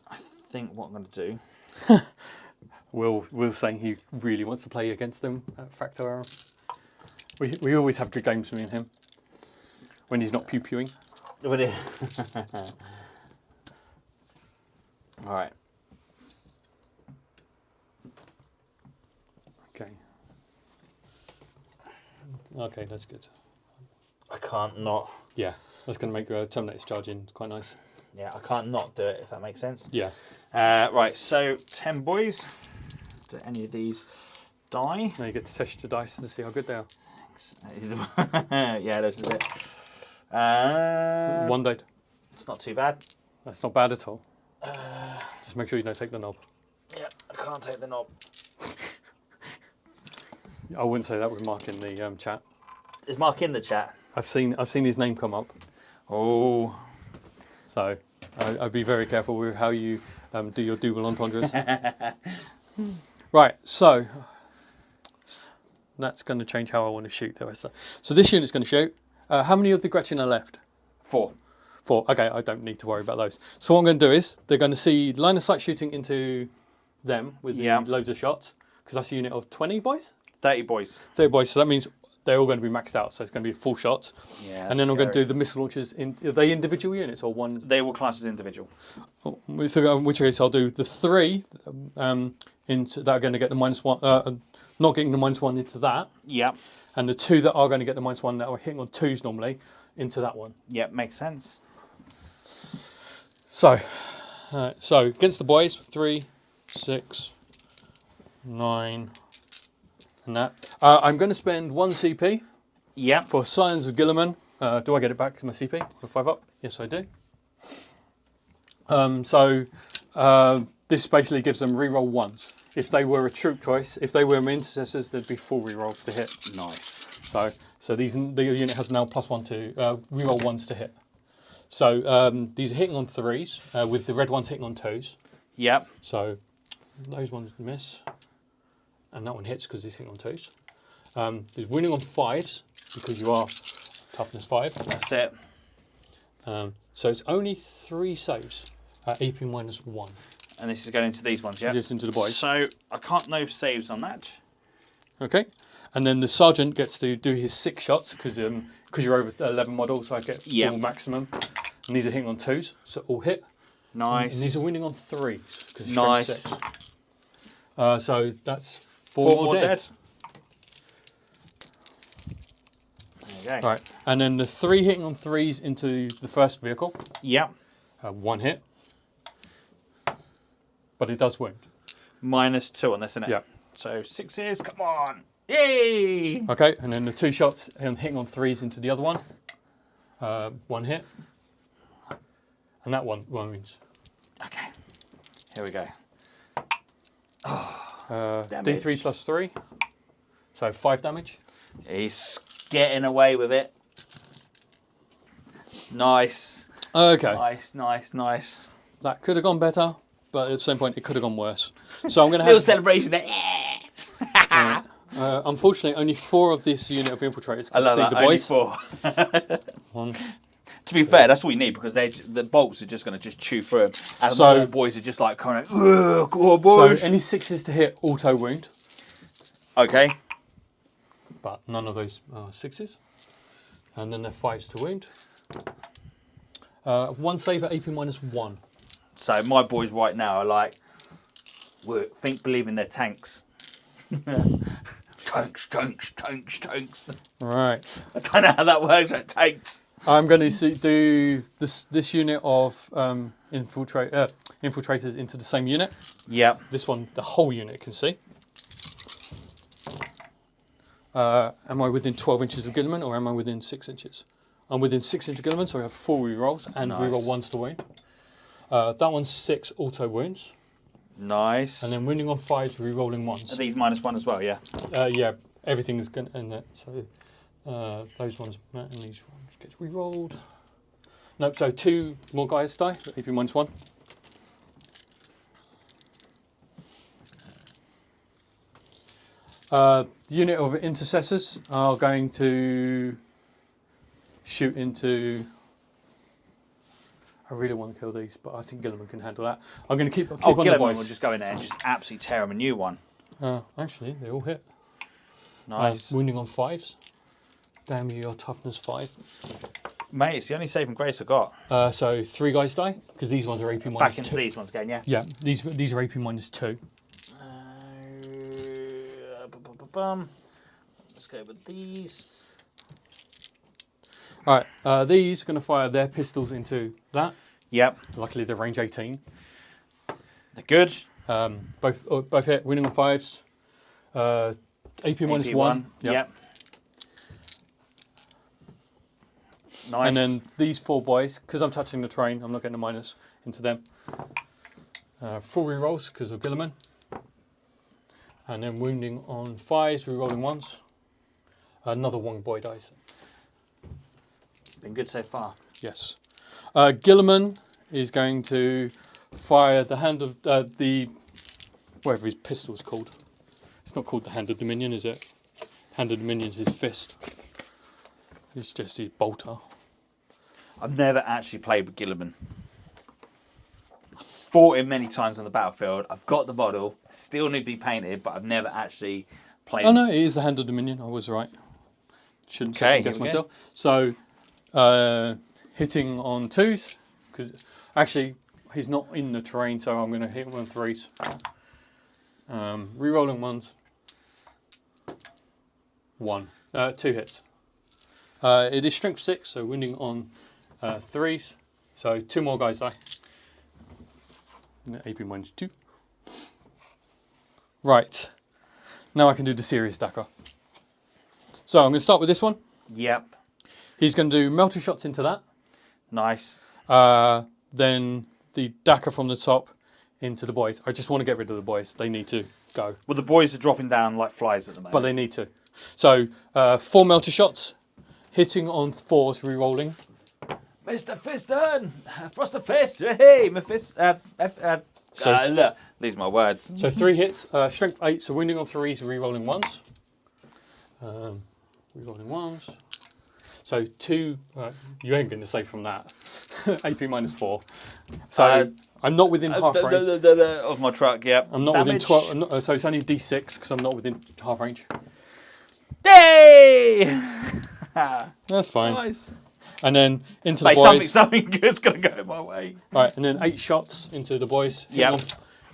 I think what I'm going to do. Will's saying he really wants to play against them at Factor Arrow. We always have good games, me and him, when he's not pew-pewing. All right. Okay. Okay, that's good. I can't not. Yeah, that's going to make Terminator's charge in quite nice. Yeah, I can't not do it, if that makes sense. Yeah. Right, so 10 boys. Do any of these die? Now you get to test your dice to see how good they are. Thanks. Yeah, this is it. 1 died. It's not too bad. That's not bad at all. Just make sure you don't take the knob. Yeah, I can't take the knob. I wouldn't say that with Mark in the chat. Is Mark in the chat? I've seen his name come up. Oh. So I'd be very careful with how you do your double entendres. Right, so that's going to change how I want to shoot the rest. So this unit's going to shoot. How many of the Gretchen are left? 4. 4. Okay, I don't need to worry about those. So what I'm going to do is they're going to see line of sight shooting into them with loads of shots, because that's a unit of 20 boys. 30 boys. 30 boys. So that means they're all going to be maxed out. So it's going to be full shots. Yeah. And then I'm going to do the missile launchers. Are they individual units or one? They will class as individual. In which case I'll do the 3 into that are going to get the -1. Not getting the -1 into that. Yeah. And the 2 that are going to get the -1 that are hitting on 2s normally into that one. Yeah, makes sense. So, so against the boys, 3, 6, 9, and that. I'm going to spend 1 CP. Yeah. For Scions of Guilliman. Do I get it back to my CP with 5 up? Yes, I do. This basically gives them reroll 1s. If they were a troop choice, if they were intercessors, there'd be 4 rerolls to hit. Nice. So the unit has now +1 to reroll 1s to hit. So these are hitting on 3s, with the red ones hitting on 2s. Yep. So those ones miss, and that one hits because he's hitting on 2s. There's winning on 5s because you are toughness 5. That's it. So it's only 3 saves at AP -1. And this is going into these ones, yeah? Just into the boys. So I can't no saves on that. Okay. And then the sergeant gets to do his 6 shots because you're over 11 models, so I get full maximum. And these are hitting on 2s, so all hit. Nice. And these are winning on 3s. Nice. 6. So that's 4 more dead. There you go. Right. And then the 3 hitting on 3s into the first vehicle. Yep. 1 hit. But it does wound. -2 on this, isn't it? Yeah. So 6s, come on. Yay! Okay, and then the 2 shots and hitting on 3s into the other one. 1 hit. And that one wounds. Okay. Here we go. D3 +3. So 5 damage. He's getting away with it. Nice. Okay. Nice. That could have gone better, but at the same point, it could have gone worse. So I'm going to Little have... celebration there. unfortunately, only 4 of this unit of infiltrators I can love see that. the boys. Only 4. 1. To be fair, that's all you need because the bolts are just going to just chew through them. And So- the boys are just like kind of, go on, boys. So any 6s to hit auto wound, Okay. but none of those are 6s. And then they're 5s to wound. 1 save at AP -1. So my boys right now are like, believe in their tanks. tanks. Right. I don't know how that works, like tanks. I'm going to do this unit of infiltrators into the same unit. Yep. This one, the whole unit can see. Am I within 12 inches of Guilliman or am I within 6 inches? I'm within 6 inches of Guilliman, so I have 4 rerolls and reroll 1s to wound. That one's 6 auto wounds. Nice. And then wounding on 5s, rerolling 1s. Are these -1 as well, yeah? Yeah, everything is going to end it. So those ones and these ones get rerolled. Nope, so 2 more guys die, AP -1. Unit of intercessors are going to shoot into... I really want to kill these, but I think Guilliman can handle that. I'm going to keep on the Guilliman boys. will just go in there and just absolutely tear him a new one. Actually, they all hit. Nice. Wounding on 5s. Damn you, your toughness 5. Mate, it's the only saving grace I got. So 3 guys die, because these ones are AP -2. Back into these ones again, yeah? Yeah, these are AP -2. Let's go with these. All right, these are going to fire their pistols into that. Yep. Luckily, they're range 18. They're good. Both hit, winning on 5s. AP -1. Yep. Nice. And then these 4 boys, because I'm touching the train, I'm not getting a minus into them. 4 rerolls because of Guilliman. And then wounding on 5s, rerolling 1s. Another 1 boy dies. Been good so far. Yes. Guilliman is going to fire the hand of the whatever his pistol's called. It's not called the Hand of Dominion, is it? Hand of Dominion is his fist. It's just his bolter. I've never actually played with Gilliman. Fought him many times on the battlefield. I've got the model, still need to be painted, but I've never actually played. Oh no, it is the Hand of Dominion. I was right. Shouldn't second guess myself. So, hitting on 2s, because actually he's not in the terrain, so I'm going to hit him on 3s. Rerolling 1s. 1. 2 hits. It is strength 6, so winning on 3s. So 2 more guys die. And the AP minus 2. Right. Now I can do the serious Dakar. So I'm going to start with this one. Yep. He's going to do melter shots into that. Nice. Then the Dakar from the top into the boys. I just want to get rid of the boys. They need to go. Well, the boys are dropping down like flies at the moment. But they need to. So 4 melter shots. Hitting on 4s, re-rolling. Mr. Fiston! Frost the Fist! Hey, Mephisto! Look, these are my words. So 3 hits, strength 8, so winning on 3s, re-rolling 1s. Re-rolling 1s. So 2, you ain't going to save from that. AP minus 4. So I'm not within half range. Of my truck, yep. I'm not within 12, so it's only D6 because I'm not within half range. Yay! That's fine. Nice. And then into the boys. Something good's going to go my way. Right, and then 8 shots into the boys. Yep.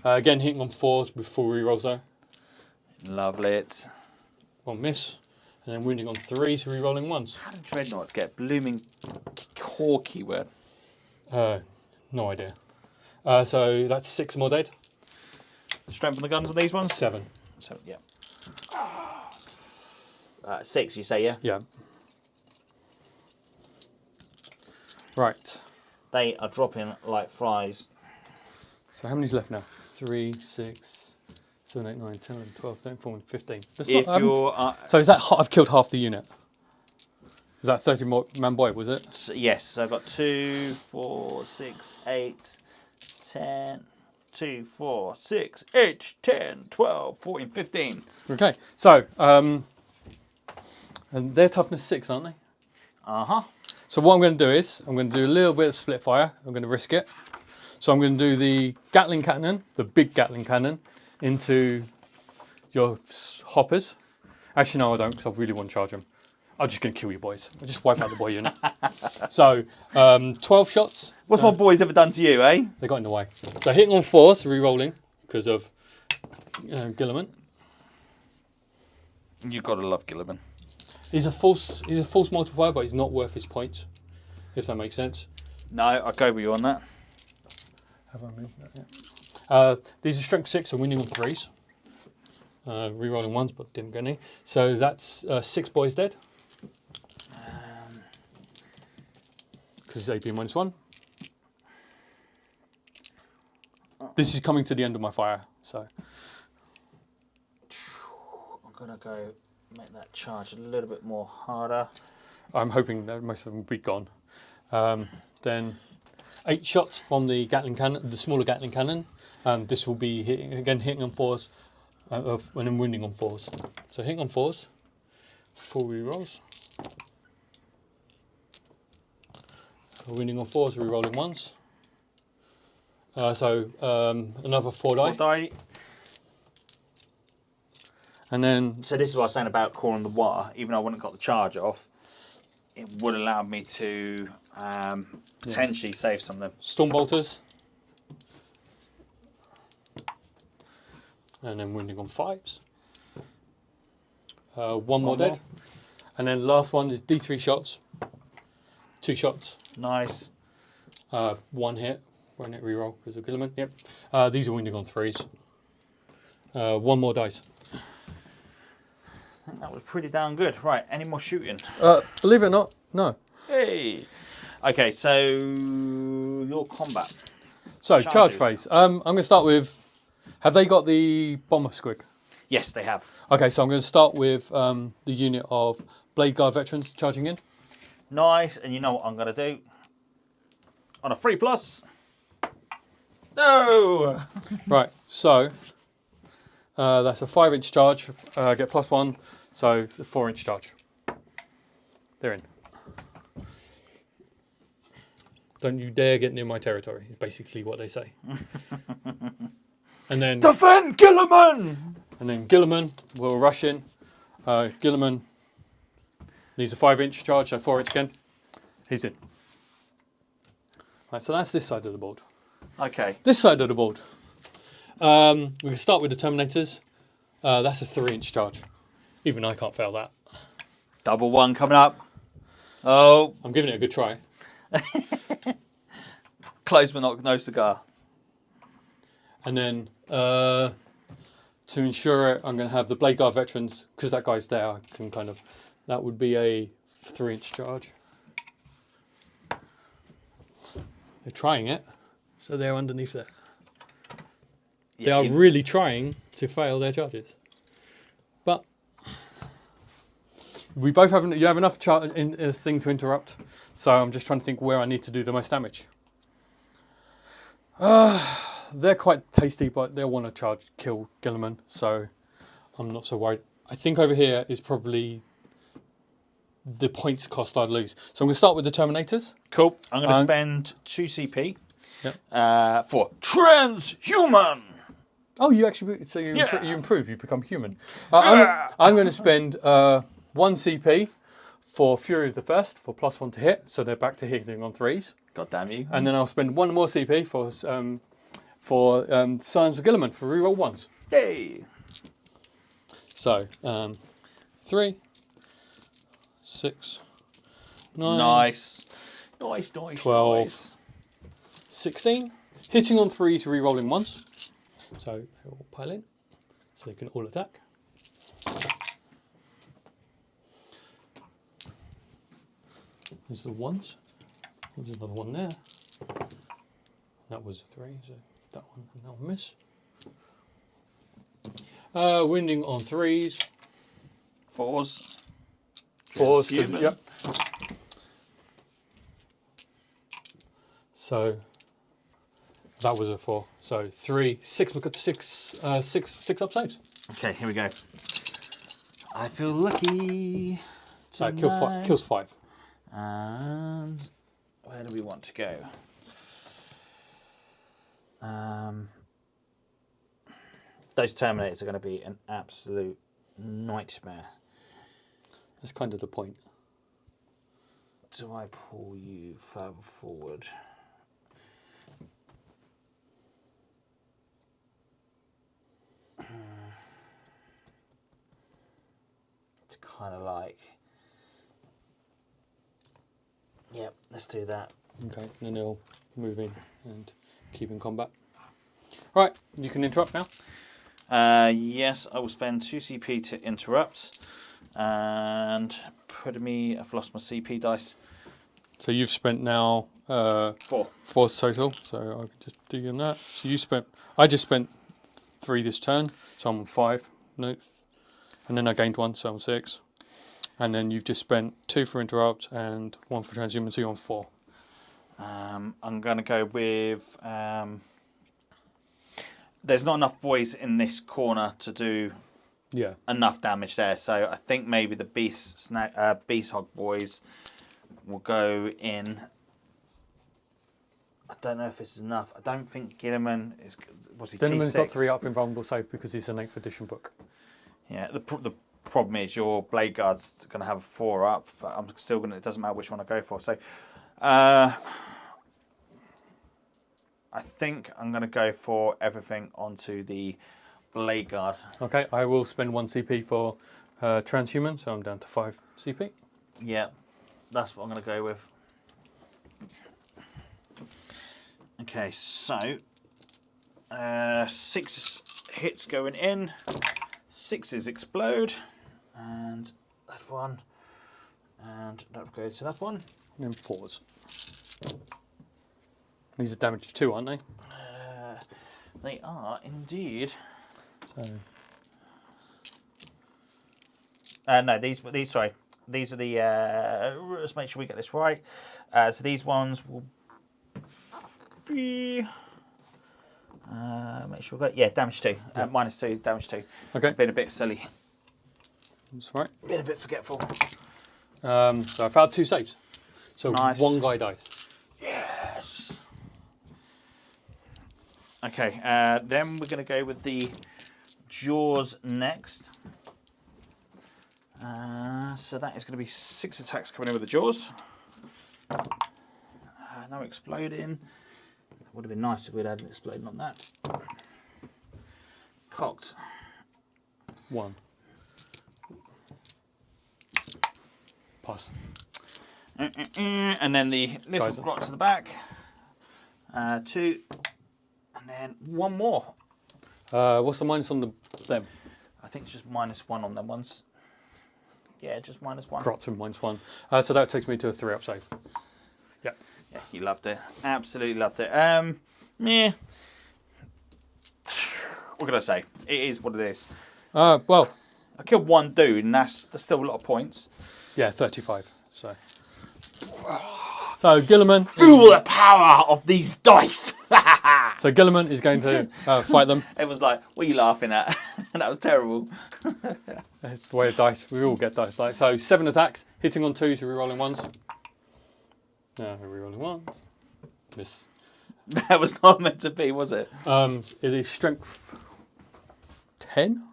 Again, hitting on 4s with full rerolls though. Lovely it. 1 miss. And then winning on 3s, rerolling 1s. How did Dreadnoughts get blooming core keyword? No idea. So that's 6 more dead. Strength on the guns on these ones? 7. 7, yeah. 6, you say, yeah? Yeah. Right. They are dropping like flies. So how many's left now? 3, 6, 7, 8, 9, 10, 11, 12, 13, 14, 15. So is that I've killed half the unit? Is that 30 more man boy, was it? So, yes, so I've got 2, 4, 6, 8, 10, 2, 4, 6, 8, 10, 12, 14, 15. Okay, so, and they're toughness 6, aren't they? Uh-huh. So what I'm going to do is, I'm going to do a little bit of split fire. I'm going to risk it. So I'm going to do the Gatling cannon, the big Gatling cannon, into your hoppers. Actually, no, I don't, because I really want to charge them. I'm just going to kill you boys. I'll just wipe out the boy unit. So, 12 shots. What's my boys ever done to you, eh? They got in the way. So hitting on 4s, re-rolling, because of Gilliman. You've got to love Gilliman. He's a false multiplier, but he's not worth his points, if that makes sense. No, I'll go with you on that. Have I moved that yet? These are strength 6, so winning on 3s. Re-rolling 1s, but didn't get any. So that's 6 boys dead. Because it's AP minus 1. This is coming to the end of my fire, so. I'm going to go make that charge a little bit more harder. I'm hoping that most of them will be gone. Then 8 shots from the Gatling cannon, the smaller Gatling cannon. This will be hitting on 4s, and then wounding on 4s. So hitting on 4s, 4 rerolls. Wounding on 4s, rerolling 1s. Another 4 die. 4 die. And then. So this is what I was saying about calling the water. Even though I wouldn't got the charge off, it would allow me to potentially save some of them. Storm bolters. And then wounding on 5s. 1 more dead. And then last one is D3 shots. 2 shots. Nice. 1 hit. 1 hit reroll because of Gilliman. Yep. These are wounding on 3s. 1 more dice. I think that was pretty damn good. Right, any more shooting? Believe it or not, no. Hey. Okay, so your combat. So charge phase. I'm going to start with. Have they got the bomber squig? Yes, they have. Okay, so I'm going to start with the unit of Blade Guard veterans charging in. Nice, and you know what I'm going to do? On a 3+, No! Right, so that's a 5-inch charge. Get +1, so 4-inch charge. They're in. Don't you dare get near my territory, is basically what they say. And then Defend Gilliman! And then Gilliman will rush in. Gilliman needs a 5-inch charge, so 4-inch again. He's in. Right, so that's this side of the board. Okay. This side of the board. We can start with the Terminators. That's a 3-inch charge. Even I can't fail that. Double one coming up. Oh. I'm giving it a good try. Close but not no cigar. And then to ensure it, I'm going to have the Blade Guard veterans, because that guy's there, I can kind of, that would be a 3-inch charge. They're trying it, so they're underneath there. Yeah, they are really trying to fail their charges. But we both have, you have enough thing to interrupt, so I'm just trying to think where I need to do the most damage. They're quite tasty, but they'll want to kill Gilliman, so I'm not so worried. I think over here is probably the points cost I'd lose. So I'm going to start with the Terminators. Cool. I'm going to spend 2 CP Yep. For Transhuman. Oh, you actually, so you improve, you become human. I'm going to spend 1 CP for Fury of the First for +1 to hit, so they're back to hitting on 3s. God damn you. And then I'll spend 1 more CP for Scions of Gilliman for reroll 1s. Yay! So, 3, 6, 9, Nice. 12, nice. 16. Hitting on 3s, re-rolling 1s. So they all pile in, so they can all attack. There's the 1s. There's another one there. That was a 3, so that one and that one miss. Winding on 3s. 4s. 4s, yep. So that was a 4. So 3, 6. We've got 6 up saves. Okay, here we go. I feel lucky. Kills 5. And where do we want to go? Those Terminators are going to be an absolute nightmare. That's kind of the point. Do I pull you further forward? It's kind of like, yep, let's do that. Okay, then they'll move in and keep in combat. Right, you can interrupt now. Yes, I will spend 2 CP to interrupt. And pardon me, I've lost my CP dice. So you've spent now 4 total. So I could just do you on that. So I just spent 3 this turn, so I'm on 5 notes, and then I gained 1, so I'm 6. And then you've just spent 2 for interrupt and 1 for transhuman, so you're on 4. I'm going to go with. There's not enough boys in this corner to do enough damage there, so I think maybe the beast hog boys will go in. I don't know if this is enough. I don't think Gilliman is. Was he Gilliman's T6? got 3 up invulnerable save because he's an 8th edition book. Yeah, the problem is your Blade Guard's going to have a 4 up, but I'm still going to. It doesn't matter which one I go for. So, I think I'm going to go for everything onto the Blade Guard. Okay, I will spend 1 CP for transhuman, so I'm down to 5 CP. Yeah, that's what I'm going to go with. Okay, so 6 hits going in, 6s explode, and that one, and that goes to that one. And then 4s. These are damage 2, aren't they? They are indeed. So no, these sorry, these are the. Let's make sure we get this right. So these ones will be Make sure we got damage 2. -2, damage 2. Okay. Been a bit silly. That's right. Been a bit forgetful. So I failed 2 saves. So Nice. 1 guy dies. Yes. Okay, then we're going to go with the Jaws next. So that is going to be 6 attacks coming in with the Jaws. No exploding. That would have been nice if we'd had an exploding on that. Cocked. 1. Pass. And then the little rocks to the back. 2. And then 1 more. What's the minus on them? I think it's just -1 on them ones. Yeah, just -1. Grot and -1. So that takes me to a 3-up save. Yep. Yeah, you loved it. Absolutely loved it. Yeah. What can I say? It is what it is. Well, I killed 1 dude, and that's still a lot of points. yeah, 35. So Gilliman. Feel the power of these dice. So Gilliman is going to fight them. Everyone's like, "What are you laughing at?" That was terrible. That's the way of dice. We all get dice like so. 7 attacks, hitting on 2s, rerolling 1s. Rerolling 1s. Miss. That was not meant to be, was it? It is strength 10.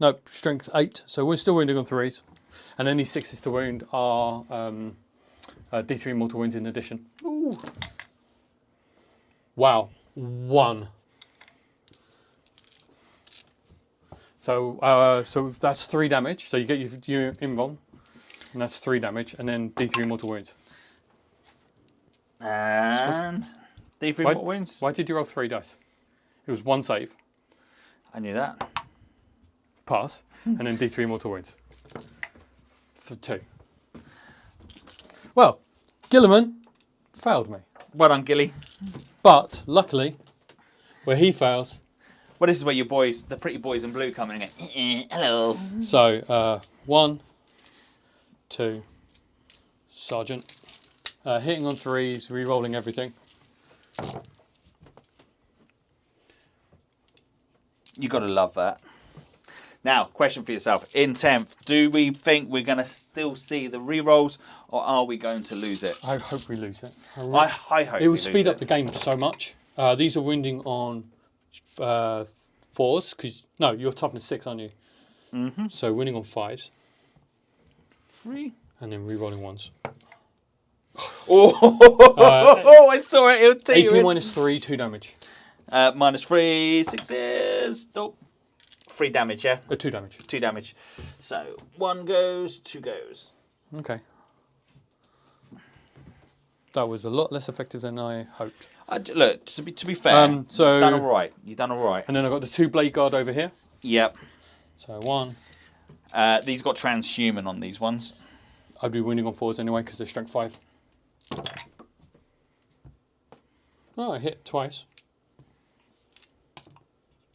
No, strength 8. So we're still wounding on 3s, and any 6s to wound are D3 mortal wounds in addition. Ooh. Wow, 1. So that's 3 damage. So you get your invuln, and that's 3 damage, and then D3 mortal wounds. And D3 mortal wounds. Why did you roll 3 dice? It was 1 save, I knew that. pass, and then D3 mortal wounds. For 2. Well, Gilliman failed me. Well done, Gilly. But luckily, where he fails. Well, this is where your boys, the pretty boys in blue, come in and go, hello. So 1, 2, Sergeant. Hitting on 3s, re-rolling everything. You got to love that. Now, question for yourself. In 10th, do we think we're going to still see the re-rolls, or are we going to lose it? I hope we lose it. I hope it will speed up the game so much. These are wounding on 4s, because no, you're toughness 6, aren't you? Mm-hmm. So winning on 5s. 3. And then re-rolling 1s. Oh, I saw it. It was AP minus 3, 2 damage. -3, 6s. Nope. 3 damage, yeah? 2 damage. 2 damage. So 1 goes, 2 goes. Okay. That was a lot less effective than I hoped. Look, to be fair, so you've done all right. You've done all right. And then I've got the 2 blade guard over here. Yep. So 1. These got transhuman on these ones. I'd be winning on 4s anyway because they're strength 5. Oh, I hit twice.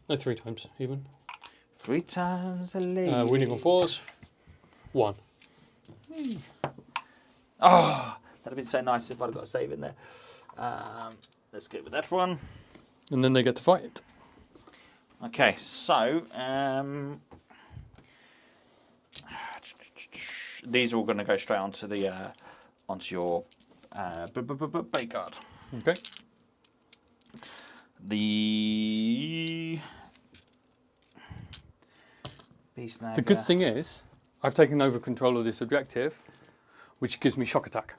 No, 3 times even. 3 times the lady. Winning on 4s. 1. Oh, that'd have been so nice if I'd have got a save in there. Let's go with that one. And then they get to fight it. Okay, so these are all going to go straight onto the onto your blade guard. Okay. The The good thing is, I've taken over control of this objective, which gives me shock attack.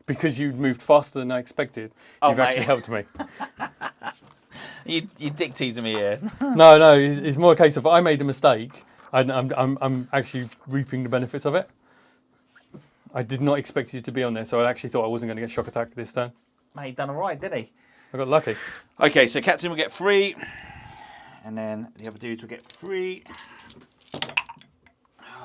Because you moved faster than I expected, you've actually helped me. you dick teasing me here. No, it's more a case of I made a mistake. I'm actually reaping the benefits of it. I did not expect you to be on there, so I actually thought I wasn't going to get shock attack this turn. Mate, he done all right, didn't he? I got lucky. Okay, so Captain will get 3, and then the other dudes will get 3.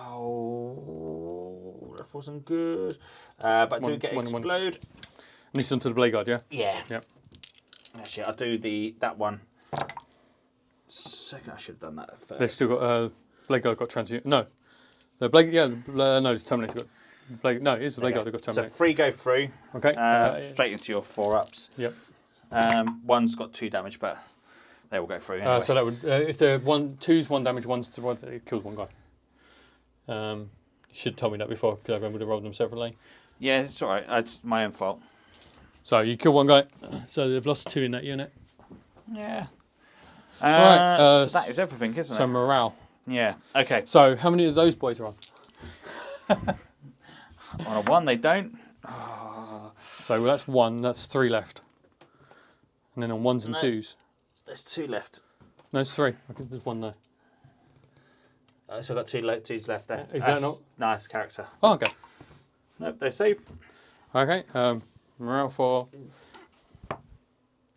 Oh, that wasn't good. But I do get explode. And this is onto the blade guard, yeah? Yeah. Yep. Actually, I'll do that one. Second, I should have done that first. They've still got blade guard got transmute. No, the blade. Yeah, no, the Terminator got. Blade, no, it is the blade guard that got terminated. So 3 go through. Okay. Straight into your 4-ups. Yep. 1's got 2 damage, but they will go through anyway. So that would, if they're 2's 1 damage, 1's 2, it kills one guy. You should tell me that before, because I would have rolled them separately. Yeah, it's all right. It's my own fault. So you kill one guy, so they've lost 2 in that unit. Yeah. Right, so that is everything, isn't it? So morale. Yeah. Okay. So how many of those boys are on? On a 1, they don't. So that's 1. That's 3 left. And then on 1s and 2s. There's 2 left. No, it's 3. I think there's 1 there. So I've got 2s left there. Is that not? Nice character. Oh, okay. Nope, they're safe. Okay. Morale 4.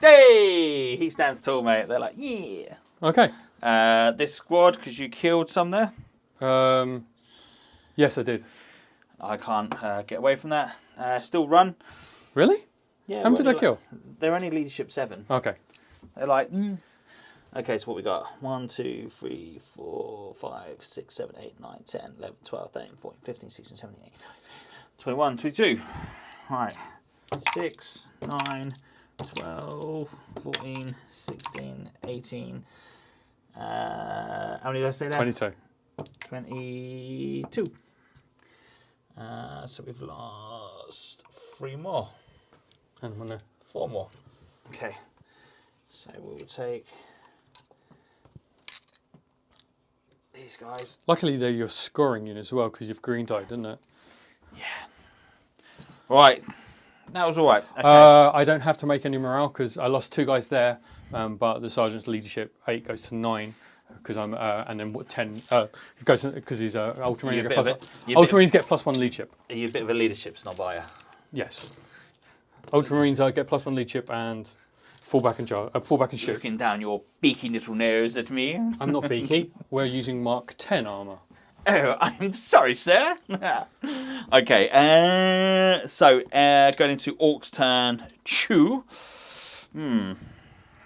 Hey! He stands tall, mate. They're like, yeah. Okay. This squad, because you killed some there. Yes, I did. I can't get away from that. Still run. Really? Yeah. How many did I kill? They're only leadership 7. Okay. They're like, Okay, so what we got? 1, 2, 3, 4, 5, 6, 7, 8, 9, 10, 11, 12, 13, 14, 15, 16, 17, 18, 21, 22. Right. 6, 9, 12, 14, 16, 18. How many did I say there? 22. 22. So we've lost 3 more. And 1 there. 4 more. Okay. So we'll take these guys. Luckily, they're your scoring unit as well, because you've green died, didn't it? Yeah. Right. That was all right. Okay. I don't have to make any morale because I lost 2 guys there, but the sergeant's leadership 8 goes to 9 because I'm and then 10 goes because he's Ultramarine. Ultramarines get +1 leadership. Are you a bit of a leadership snob, are you? Yes. Ultramarines get +1 leadership and fall back and shoot. Looking down your beaky little nose at me. I'm not beaky. We're using Mark 10 armor. Oh, I'm sorry, sir. Okay, so going into Orks turn 2.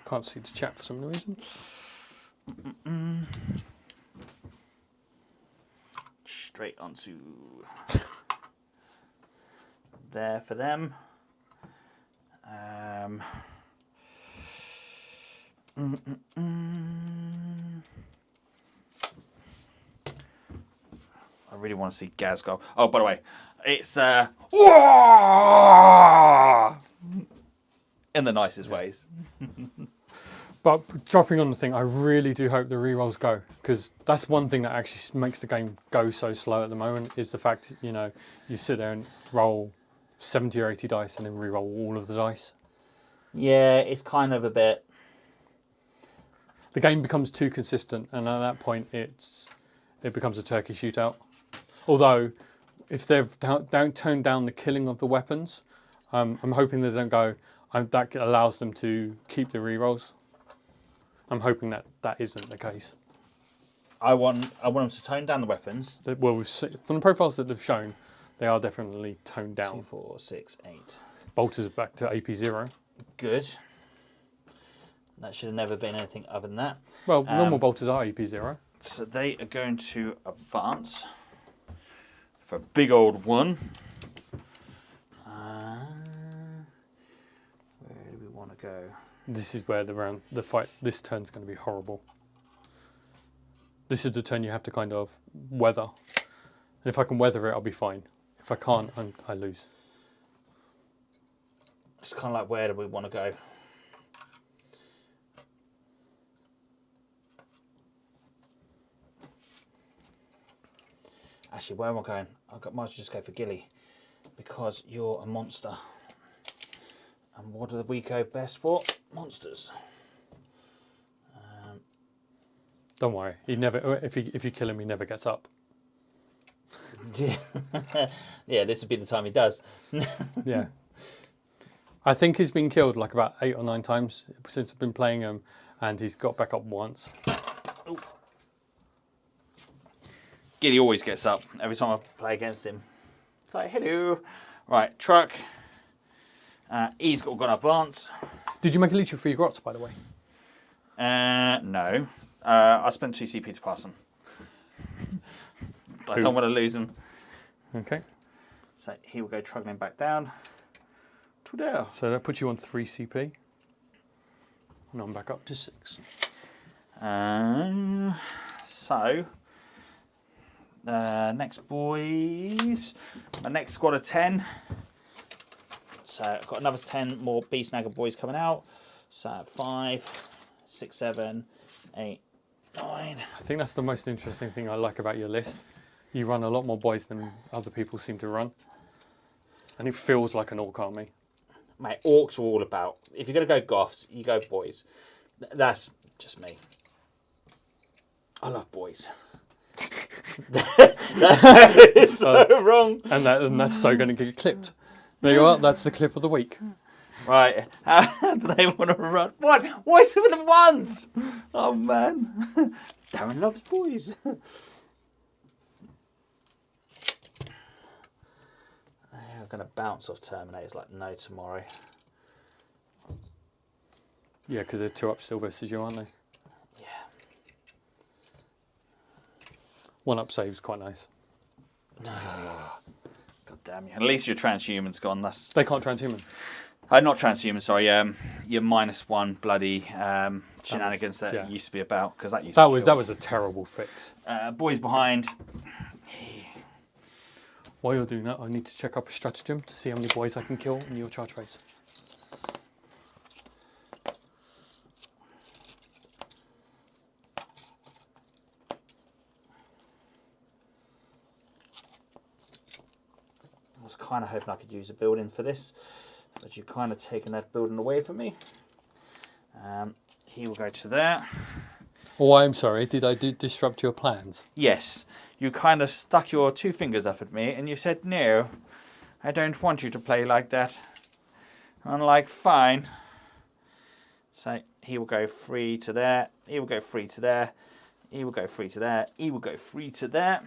Can't see the chat for some reason. Straight onto there for them. I really want to see Gaz go. Oh, by the way, it's in the nicest ways. But dropping on the thing, I really do hope the rerolls go, because that's one thing that actually makes the game go so slow at the moment, is the fact, you know, you sit there and roll 70 or 80 dice and then reroll all of the dice. Yeah, it's kind of a bit... The game becomes too consistent, and at that point it becomes a turkey shootout. Although, if they've don't toned down the killing of the weapons, I'm hoping they don't go, that allows them to keep the rerolls. I'm hoping that isn't the case. I want them to tone down the weapons. Well, from the profiles that they've shown, they are definitely toned down. 2, 4, 6, 8. Bolters are back to AP 0. Good. That should have never been anything other than that. Well, normal bolters are AP 0. So they are going to advance for a big old 1. Where do we want to go? This is where the fight. This turn's going to be horrible. This is the turn you have to kind of weather. And if I can weather it, I'll be fine. If I can't, I lose. It's kind of like, where do we want to go? Actually, where am I going? Might as well just go for Gilly, because you're a monster. And what do we go best for? Monsters. Don't worry. He never. If you kill him, he never gets up. Yeah, yeah. This would be the time he does. Yeah. I think he's been killed like about 8 or 9 times since I've been playing him, and he's got back up once. Ooh. Gilly always gets up every time I play against him. It's like, hello. Right, truck. He's got to advance. Did you make a leech for your grots, by the way? No. I spent 2 CP to pass him. I don't want to lose him. Okay. So he will go truggling back down to there. So that puts you on 3 CP. And I'm back up to 6. So, next boys, my next squad of 10. So I've got another 10 more Beast Snagger boys coming out. So 5, 6, 7, 8, 9. I think that's the most interesting thing I like about your list. You run a lot more boys than other people seem to run. And it feels like an orc army. Mate, orcs are all about, if you're going to go goths, you go boys. That's just me. I love boys. That's so wrong. And that's so going to get clipped. There you are, that's the clip of the week. Right, how do they want to run? What? Why some of the ones? Oh man. Darren loves boys. I'm going to bounce off Terminators like no tomorrow. Yeah, because they're 2 up still versus you, aren't they? Yeah. 1 up save's quite nice. God damn you. At least your transhuman's gone. That's They can't transhuman. not transhuman, sorry. Your -1 bloody shenanigans that used to be about, because that used That to was kill. that was a terrible fix. Boys behind. While you're doing that, I need to check up a stratagem to see how many boys I can kill in your charge phase. I was kind of hoping I could use a building for this, but you've kind of taken that building away from me. He will go to there. Oh, I'm sorry. Did I disrupt your plans? Yes, you kind of stuck your 2 fingers up at me and you said, no, I don't want you to play like that. I'm like, fine. So he will go 3 to there. He will go 3 to there. He will go 3 to there. He will go 3 to there.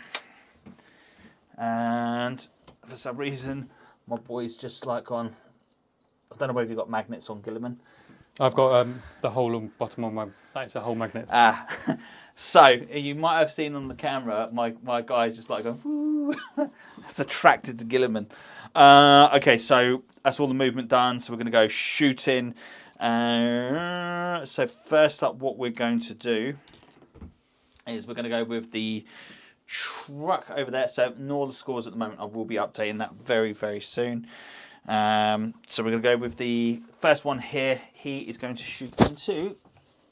And for some reason, my boy's just like on. I don't know whether you've got magnets on Gilliman. I've got the hole on bottom of my. That's a whole magnet. So you might have seen on the camera, my guy's just like going, woo. That's attracted to Gilliman. Okay, so that's all the movement done. So we're going to go shooting. So first up, what we're going to do is we're going to go with the truck over there. So ignore the scores at the moment. I will be updating that very, very soon. So we're going to go with the first one here. He is going to shoot into,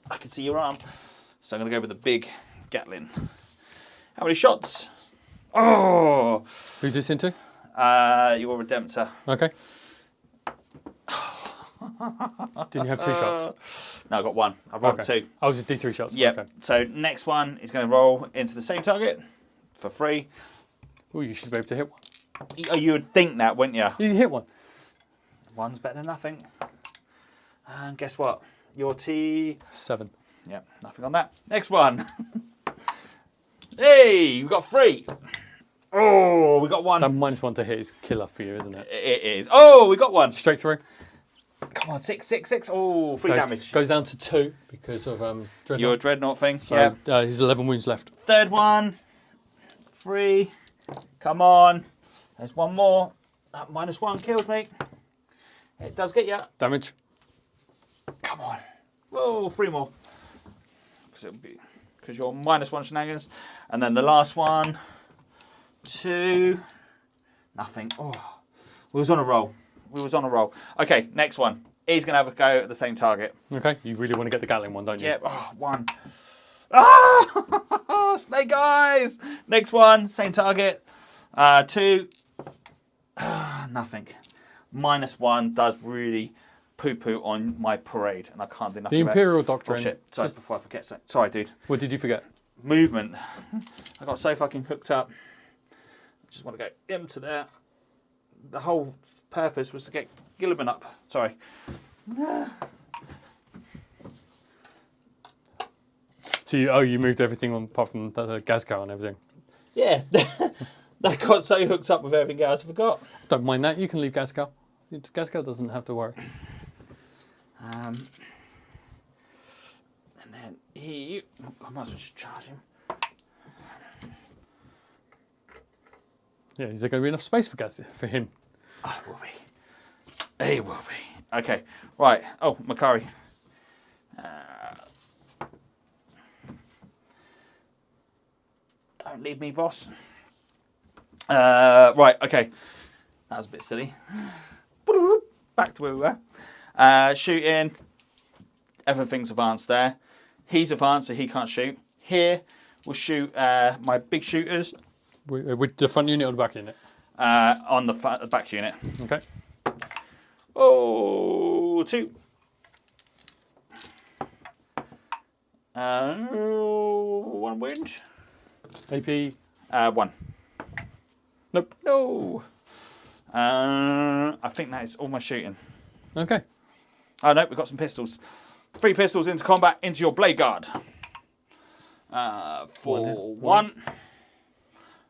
I can see your arm. So I'm going to go with the big Gatling. How many shots? Oh! Who's this into? Your Redemptor. Okay. Didn't you have 2 shots? No, I got 1. I've rolled 2. I was just D3 shots. Yep. Okay. So next one is going to roll into the same target for 3. Oh, you should be able to hit 1. You would think that, wouldn't you? You hit 1. 1's better than nothing. And guess what? Your T... 7. Yep, nothing on that. Next one. Hey, we got 3. Oh, we got 1. That -1 to hit is killer for you, isn't it? It is. Oh, we got 1. Straight through. Come on, 6, 6, 6. Oh, 3 damage. Goes down to 2 because of Dreadnought. Your Dreadnought thing. So yeah. he's 11 wounds left. Third one. 3. Come on. There's 1 more. That -1 kills me. It does get you. Damage. Come on. Whoa, 3 more. Because you're -1 shenanigans. And then the last one. 2. Nothing. Oh, we was on a roll. Okay, next one. He's going to have a go at the same target. Okay, you really want to get the Gatling one, don't you? Yep. Oh, 1. Ah! Snake eyes! Next one, same target. 2. Nothing. -1 does really poo-poo on my parade, and I can't do nothing The about Imperial it. Doctrine. Oh, shit. Sorry, before I forget. Sorry, dude. What did you forget? Movement. I got so fucking hooked up. I just want to go into there. The whole purpose was to get Gilliman up. Sorry. So you moved everything on apart from the gas car and everything. Yeah. That got so hooked up with everything else, I forgot. Don't mind that. You can leave gas car. Gas car doesn't have to worry. And then I might as well just charge him. Yeah, is there going to be enough space for him? Oh, it will be. It will be. Okay, right. Oh, Makari. Don't leave me, boss. Right, okay. That was a bit silly. Back to where we were. Shooting. Everything's advanced there. He's advanced, so he can't shoot. Here, we'll shoot my big shooters. With the front unit or the back unit? On the back unit. Okay. Oh, 2. One wound. AP? 1. Nope. No. I think that is all my shooting. Okay. Oh, no, we've got some pistols. 3 pistols into combat, into your blade guard. For 1.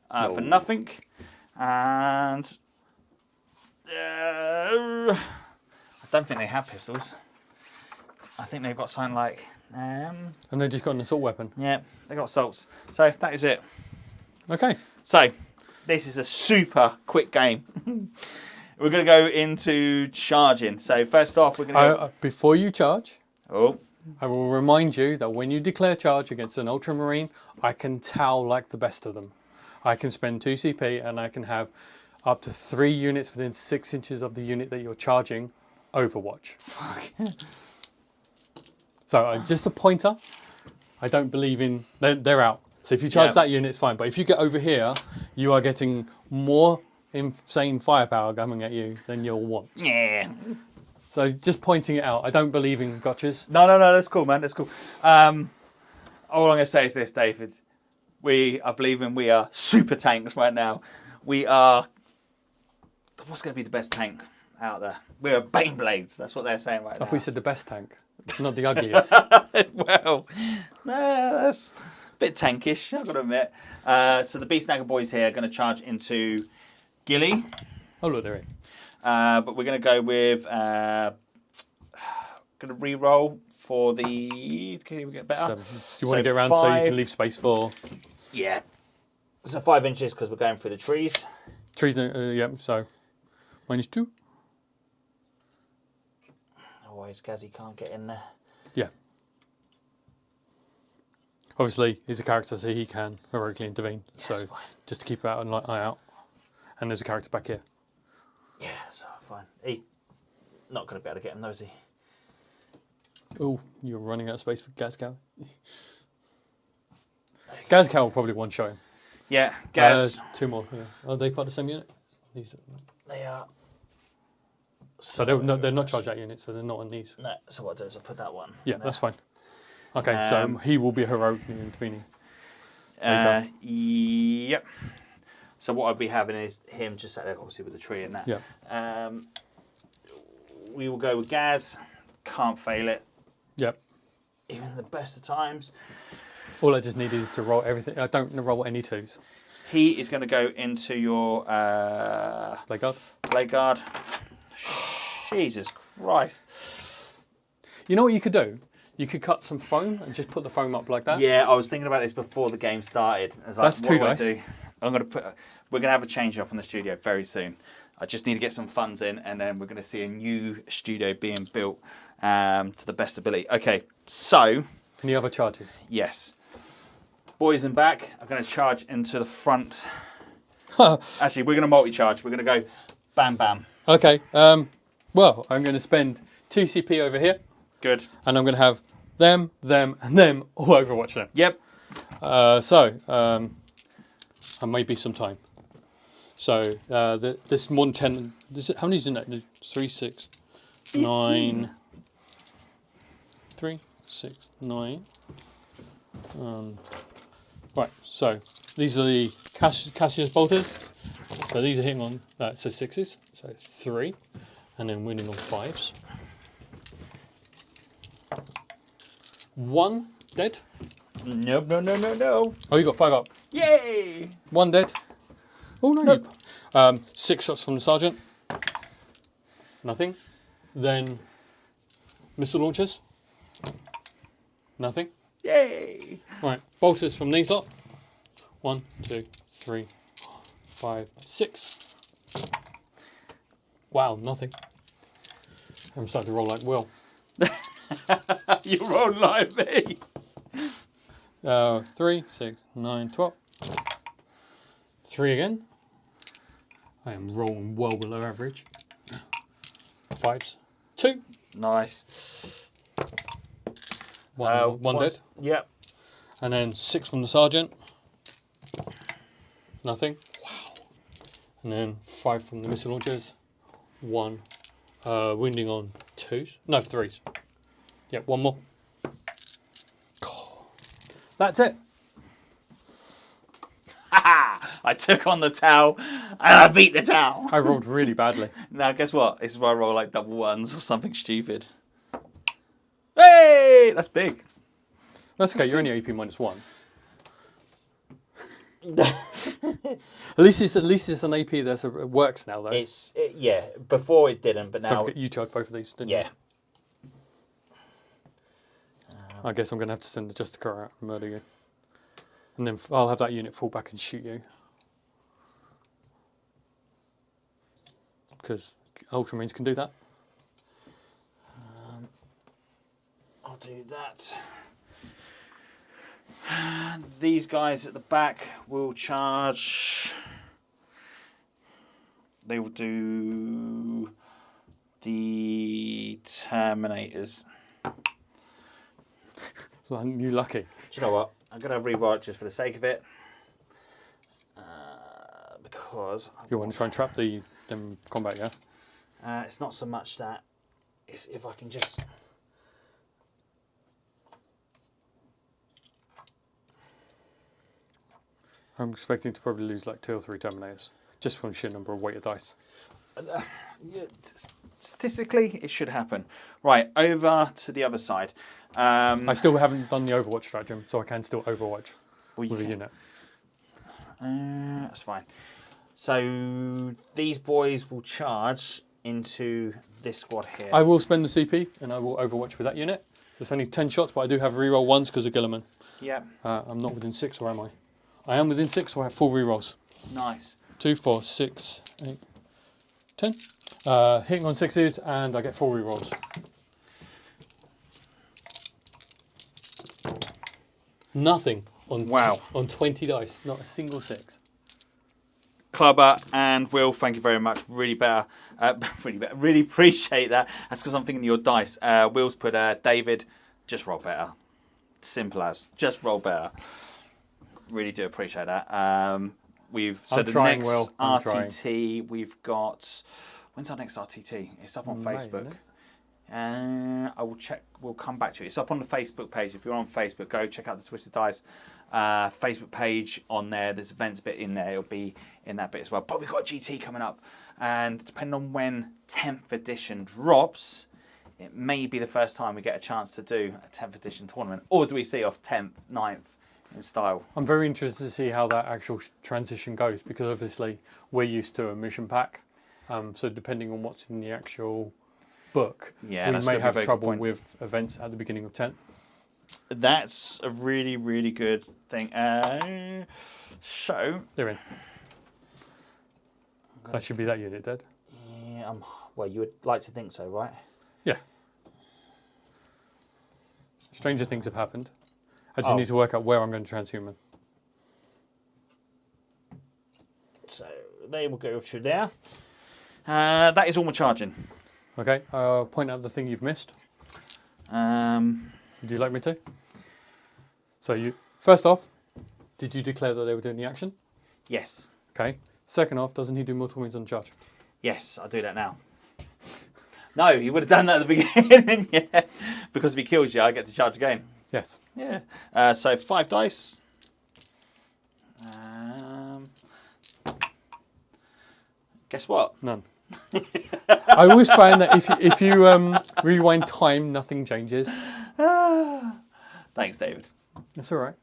For nothing. And... I don't think they have pistols. I think they've got something like... and they just got an assault weapon? Yeah, they got assaults. So, that is it. Okay. So, this is a super quick game. We're going to go into charging. So, first off, we're going to... Before you charge... Oh. I will remind you that when you declare charge against an Ultramarine, I can towel like the best of them. I can spend 2 CP and I can have up to 3 units within 6 inches of the unit that you're charging Overwatch. Fuck. So just a pointer. I don't believe in... They're out. So if you charge that unit, it's fine. But if you get over here, you are getting more insane firepower coming at you than you'll want. Yeah. So just pointing it out. I don't believe in gotchas. No, that's cool, man. That's cool. All I'm going to say is this, David. I believe we are super tanks right now. We are... What's going to be the best tank out there? We're Bane Blades. That's what they're saying right now. If we said the best tank, not the ugliest. Well, that's a bit tankish, I've got to admit. So the Beast Snagger boys here are going to charge into Gilly. Oh, look, they're in. But we're going to go with... going to re-roll for the... Okay, we get better. So you want to get around 5, so you can leave space for... Yeah. So 5 inches because we're going through the trees. Trees, yeah, so -2. Otherwise, Gazzy can't get in there. Yeah. Obviously, he's a character, so he can heroically intervene. Yeah, so just to keep an eye out. And there's a character back here. Yeah, so fine. Not going to be able to get him, though, is he? Oh, you're running out of space for Gazcow. Gazcow will probably one-shot him. Yeah, Gaz. 2 more. Yeah. Are they part of the same unit? They are. So they're not charged that unit, so they're not on these. No, so what I'll do is I'll put that one. Yeah, that's fine. Okay, so he will be heroically intervening. Yep. So what I'll be having is him just sat there, obviously, with the tree and that. Yeah. We will go with Gaz. Can't fail it. Yep. Even the best of times. All I just need is to roll everything. I don't roll any 2s. He is going to go into your... Blade guard. Blade guard. Jesus Christ. You know what you could do? You could cut some foam and just put the foam up like that. Yeah, I was thinking about this before the game started. That's 2 dice. I'm going to put... We're going to have a change up on the studio very soon. I just need to get some funds in, and then we're going to see a new studio being built to the best ability. Okay, so... Any other charges? Yes. Boys in back are going to charge into the front. Actually, we're going to multi-charge. We're going to go bam, bam. Okay. Well, I'm going to spend 2 CP over here. Good. And I'm going to have them, and them all Overwatch them. Yep. I may be some time. So this 110. How many is in that? 3, 6, 9. 3, 6, 9. Right. So these are the Cassius bolters. So these are hitting on. It says 6s. So 3, and then winning on 5s. 1 dead. Nope, no. Oh, you got 5 up. Yay! 1 dead. Oh no. 6 shots from the sergeant. Nothing. Then missile launchers. Nothing. Yay! Right, bolters from these lot. 1, 2, 3, 4, 5, 6. Wow, nothing. I'm starting to roll like Will. You roll like me. 3, 6, 9, 12. 3 again. I am rolling well below average. 5s. 2. Nice. One dead. Yep. And then 6 from the sergeant. Nothing. Wow. And then 5 from the missile launchers. 1. Wounding on 2s. No, 3s. Yep, 1 more. That's it. I took on the towel and I beat the towel. I rolled really badly. Now, guess what? This is why I roll like double ones or something stupid. Hey! That's big. That's okay, you're only AP -1. At least it's an AP that works now, though. Yeah, before it didn't, but Don't now... forget you charged both of these, didn't you? Yeah. I guess I'm going to have to send the Justicar out and murder you. And then I'll have that unit fall back and shoot you. Because Ultramarines can do that. I'll do that. These guys at the back will charge. They will do the Terminators. So you lucky. Do you know what? I'm going to rewrite just for the sake of it. Because... You want to try and trap them combat, yeah? It's not so much that. It's if I can just... I'm expecting to probably lose like 2 or 3 Terminators. Just from sheer number of weighted dice. Yeah, statistically, it should happen. Right, over to the other side. I still haven't done the Overwatch stratagem, so I can still Overwatch with a unit. That's fine. So these boys will charge into this squad here. I will spend the CP and I will Overwatch with that unit. There's only 10 shots, but I do have reroll 1s because of Gilliman. Yep. I'm not within 6, or am I? I am within 6, so I have full rerolls. Nice. 2, 4, 6, 8, 10. Hitting on 6s, and I get 4 rerolls. Nothing on on 20 dice, not a single 6. Clubber and Will, thank you very much. Really better. Really appreciate that. That's because I'm thinking of your dice. Will's put David, just roll better. Simple as. Just roll better. Really do appreciate that. The next RTT we've got. When's our next RTT? It's up on Facebook. I will check. We'll come back to it. It's up on the Facebook page. If you're on Facebook, go check out the Twisted Dice Facebook page on there. There's events bit in there. It'll be in that bit as well. But we've got a GT coming up, and depending on when 10th edition drops, it may be the first time we get a chance to do a 10th edition tournament, or do we see off 10th, 9th in style? I'm very interested to see how that actual transition goes, because obviously we're used to a mission pack. So depending on what's in the actual book, we may have trouble with events at the beginning of 10th. That's a really, really good thing. So they're in. That should be that unit dead. Yeah, well, you would like to think so, right? Yeah. Stranger things have happened. I just need to work out where I'm going to transhuman. So they will go through there. That is all my charging. Okay, I'll point out the thing you've missed. Would you like me to? So first off, did you declare that they were doing the action? Yes. Okay. Second off, doesn't he do multiple means on charge? Yes, I'll do that now. No, he would have done that at the beginning. Yeah. Because if he kills you, I get to charge again. Yes. Yeah. So 5 dice. Guess what? None. I always find that if you rewind time, nothing changes. Thanks, David. That's all right.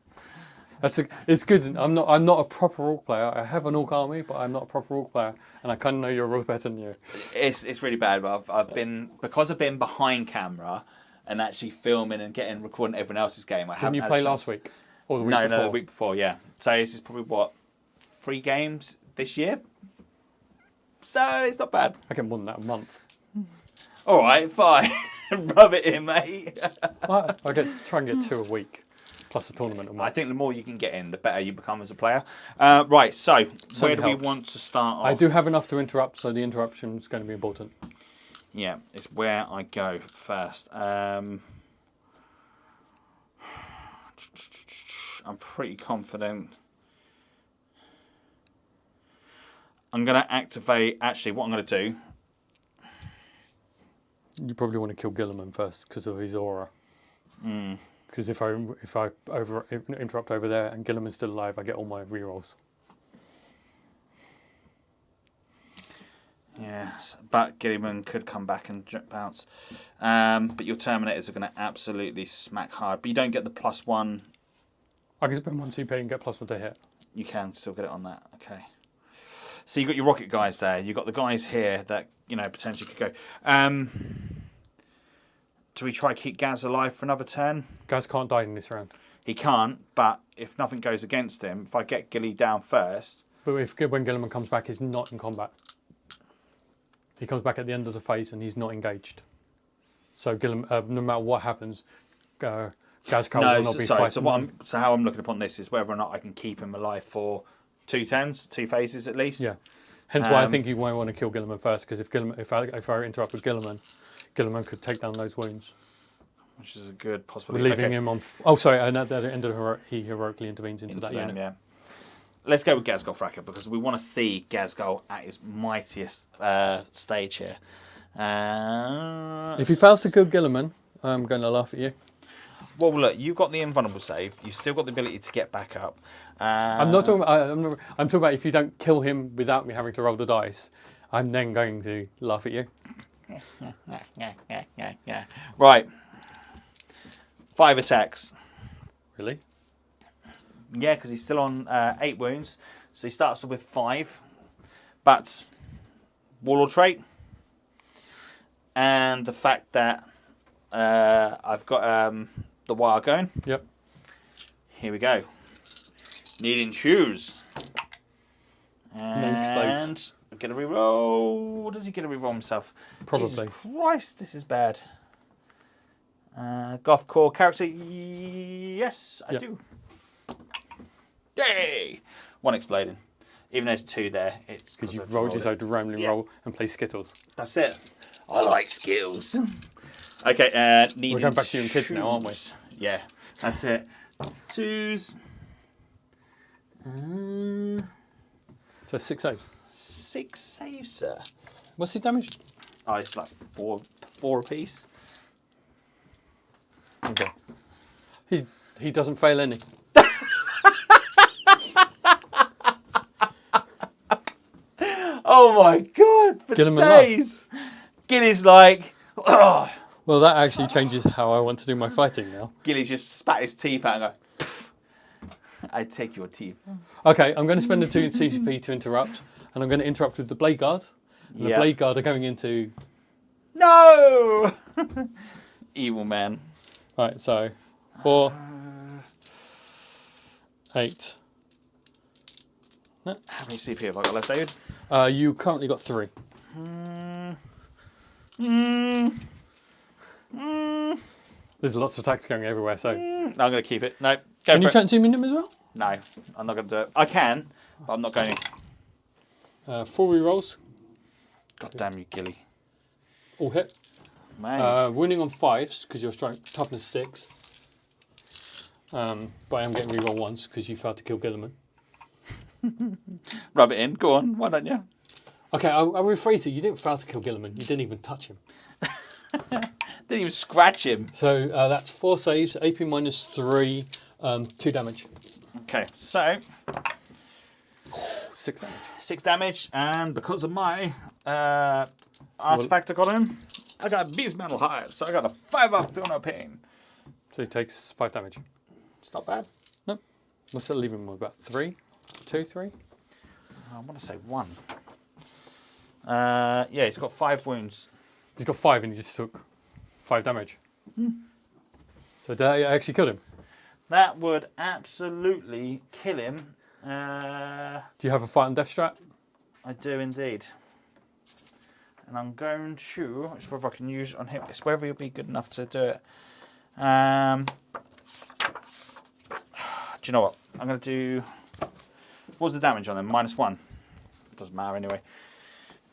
It's good. I'm not a proper Ork player. I have an Ork army, but I'm not a proper Ork player, and I kind of know your rules better than you. It's really bad, but I've been behind camera and actually filming and recording everyone else's game. Didn't you play last week or the week before? No, the week before. Yeah. So this is probably 3 games this year. So it's not bad. I get more than that a month. All right, fine. Rub it in, mate. I try and get 2 a week, plus a tournament a month. I think the more you can get in, the better you become as a player. Right, so where do we want to start off? I do have enough to interrupt, so the interruption is going to be important. Yeah, it's where I go first. I'm pretty confident. I'm going to activate... Actually, what I'm going to do... You probably want to kill Gilliman first because of his aura. Because if I interrupt over there and Gilliman's still alive, I get all my rerolls. Yes, but Gilliman could come back and bounce. But your Terminators are going to absolutely smack hard. But you don't get the +1. I can spend 1 CP and get +1 to hit. You can still get it on that. Okay. So you've got your rocket guys there. You've got the guys here that, potentially could go. Do we try to keep Gaz alive for another turn? Gaz can't die in this round. He can't, but if nothing goes against him, if I get Gilly down first... But when Gilliman comes back, he's not in combat. He comes back at the end of the phase and he's not engaged. So Gilliman, no matter what happens, Gaz will not be fighting. So how I'm looking upon this is whether or not I can keep him alive for 2 turns, 2 phases at least. Yeah. Hence why I think you might want to kill Gilliman first, because if I interrupt with Gilliman could take down those wounds. Which is a good possibility. We're leaving him on... and at the end of he heroically intervenes into that unit. Yeah. Let's go with Gazgol Fracker, because we want to see Gazgol at his mightiest stage here. If he fails to kill Gilliman, I'm going to laugh at you. Well, look, you've got the invulnerable save. You've still got the ability to get back up. I'm not talking about... I'm talking about if you don't kill him without me having to roll the dice, I'm then going to laugh at you. Right. 5 attacks. Really? Yeah, because he's still on 8 wounds. So he starts with 5. But Warlord trait. And the fact that I've got the wire going. Yep. Here we go. Needing shoes. And explodes. Get a reroll. Does he get a reroll himself? Probably. Jesus Christ, this is bad. Goth core character. Yes, I do. Yay! 1 exploding. Even though there's 2 there, it's because you've rolled his own rambling roll and play Skittles. That's it. I like skills. Okay, we're going back to you and kids now, aren't we? Yeah, that's it. 2s. So 6 saves. 6 saves, sir. What's his damage? Oh, it's like 4 apiece. Okay. He doesn't fail any. Oh my god! For days. Gilly's like, oh. Well, that actually changes how I want to do my fighting now. Gilly's just spat his teeth out and go, I take your teeth. Okay, I'm going to spend the 2 CCP to interrupt, and I'm going to interrupt with the Blade Guard. And the Blade Guard are going into... No! Evil man. Right, so 4, 8. No. How many CP have I got left, David? You currently got 3. There's lots of attacks going everywhere, so... No, I'm going to keep it. No, Can you transmute him as well? No, I'm not going to do it. I can, but I'm not going to. 4 rerolls. God damn you, Gilly. All hit. Man. Winning on 5s, because your strength toughness 6. But I am getting reroll 1s, because you failed to kill Gilliman. Rub it in. Go on. Why don't you? Okay, I'll rephrase it. You didn't fail to kill Gilliman. You didn't even touch him. Didn't even scratch him. So that's 4 saves, AP minus 3, 2 damage. Okay, so 6 damage. 6 damage, and because of my artifact I got him, I got beast metal hide, so I got a 5-up, feel no pain. So he takes 5 damage. It's not bad. Nope. What's that leave him with? About 3? 2, 3? I want to say 1. Yeah, he's got 5 wounds. He's got 5 and he just took 5 damage. So did I actually kill him? That would absolutely kill him. Do you have a fight and death strat? I do indeed. And I'm going to, it's whether I can use on him, it's whether he'll be good enough to do it. Do you know what? I'm going to do, what's the damage on them? -1. Doesn't matter anyway.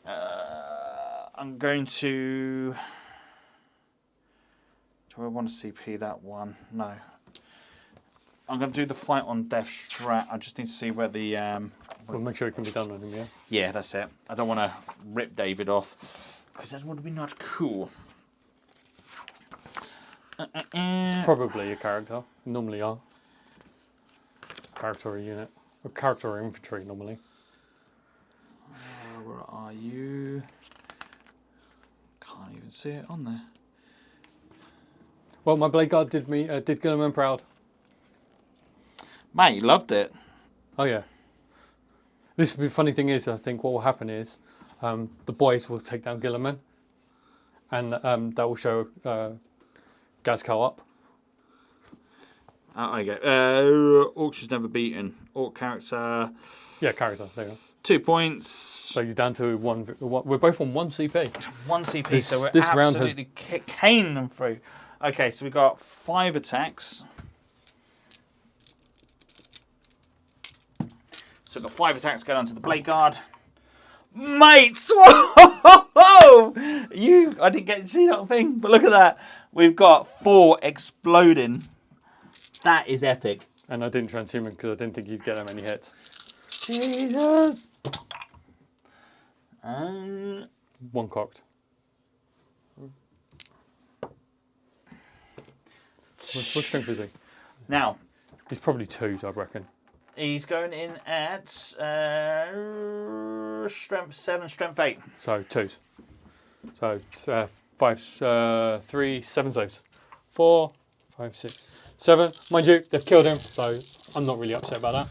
I'm going to, do I want to CP that one? No. I'm going to do the fight on death strat. I just need to see where the... We'll make sure it can be done on him, yeah? Yeah, that's it. I don't want to rip David off, because that would be not cool. It's probably a character. Normally are. Character or unit. Or character or infantry, normally. Where are you? Can't even see it on there. Well, my Blade Guard did Gilliman proud. Mate, you loved it. Oh yeah. The funny thing is, I think what will happen is the boys will take down Gilliman, and that will show Gazcal up. I go. Orks is never beaten. Ork character. Yeah, character. There you go. 2 points. So you're down to one. We're both on 1 CP. 1 CP. This- So we're this round absolutely caning them through. Okay, so we got 5 attacks. So we've got 5 attacks going on to the Blade Guard. Mates! Whoa! I didn't get to see that thing, but look at that. We've got 4 exploding. That is epic. And I didn't transhuman because I didn't think you'd get that many hits. Jesus! 1 cocked. What strength is he? Now, He's probably 2s, I reckon. he's going in at strength 7, strength 8. So 2s. So 5, 3, 7 saves. 4, 5, 6, 7. Mind you, they've killed him, so I'm not really upset about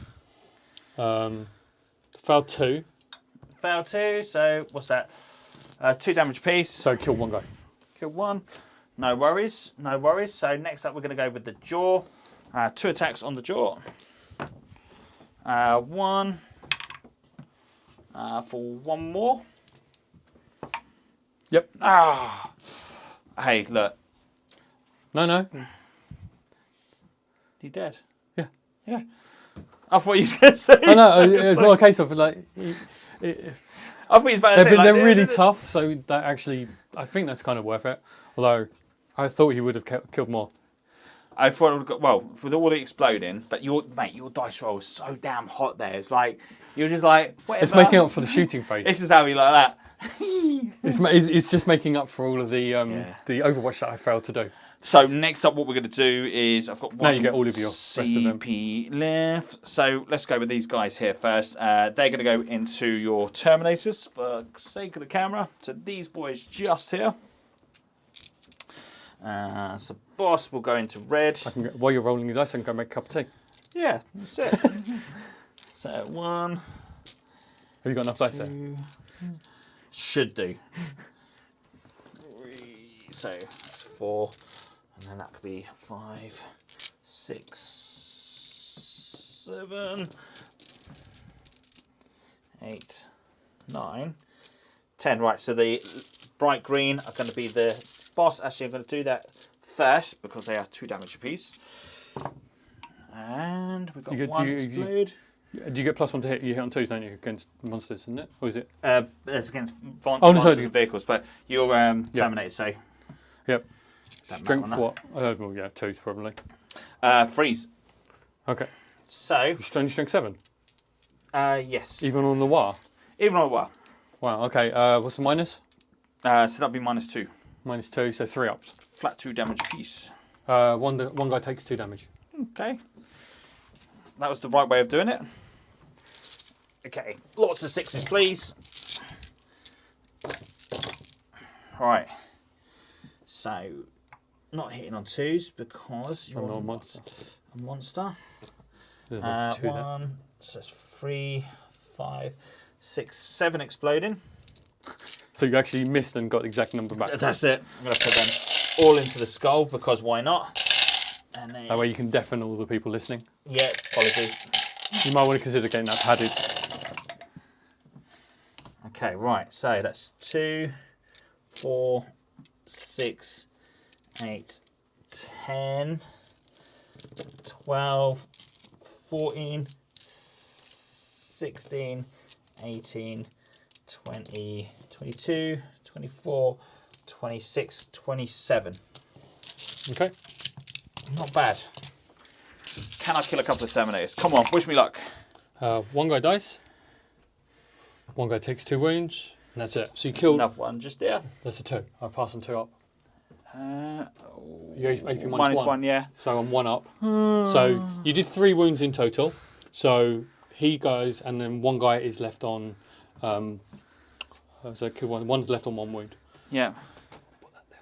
that. Failed 2. Fail 2, so what's that? 2 damage apiece. So kill 1 guy. Kill 1. No worries, no worries. So next up we're going to go with the jaw. 2 attacks on the jaw. 1 for 1 more. Yep. Ah. Hey, look. No. He dead. Yeah. Yeah. I thought you were going to say. No, it's more a case of like. I thought he was about to say, They're really tough, so that actually, I think that's kind of worth it. Although, I thought he would have killed more. I thought it would have got, well, with all the exploding, but your dice roll was so damn hot there. It's like, you're just like, whatever. It's making up for the shooting phase. This is how we like that. It's just making up for all of the Overwatch that I failed to do. So next up, what we're going to do is I've got 1 Now you get all of your rest of them. CP left. So let's go with these guys here first. They're going to go into your Terminators for sake of the camera. So these boys just here. So boss will go into red. While you're rolling your dice, I can go make a cup of tea. Yeah, that's it. So 1. Have you got enough dice there? Should do. 3. So that's 4. And then that could be 5, 6, 7, 8, 9, 10. Right, so the bright green are going to be the boss. Actually, I'm going to do that first because they are 2 damage apiece. And we've got 1 explode. Do you get +1 to hit? You hit on 2s, don't you, against monsters, isn't it? Or is it? It's against monsters and vehicles, but you're Terminator, so. Yep. Strength matter. what? Well, yeah, 2s probably. Freeze. Okay. So. Strength 7? Yes. Even on the wire? Even on the wire. Wow, okay. What's the minus? So that'll be -2. -2, so 3 ups. Flat 2 damage apiece. One guy takes 2 damage. Okay. That was the right way of doing it. Okay. Lots of 6s, please. Right. So, not hitting on 2s because you're not a monster. A monster. There's no 2 there. 1, so it's 3, 5, 6, 7 exploding. So you actually missed and got the exact number back. That's it. I'm going to put them all into the skull because why not? And then, That way you can deafen all the people listening. yeah, apologies. You might want to consider getting that padded. Okay, right. So that's 2, 4, 6, 8, 10, 12, 14, 16, 18, 20, 22, 24, 26, 27. Okay. Not bad. Can I kill a couple of Terminators? Come on, wish me luck. One guy dies. One guy takes 2 wounds, and that's it. So you There's killed. another one just there. That's a 2. I'll pass on 2 up. You AP minus minus 1. yeah. So I'm 1 up. So you did 3 wounds in total. So he goes, and then one guy is left on. So kill one. One's left on 1 wound. Yeah. Put that there.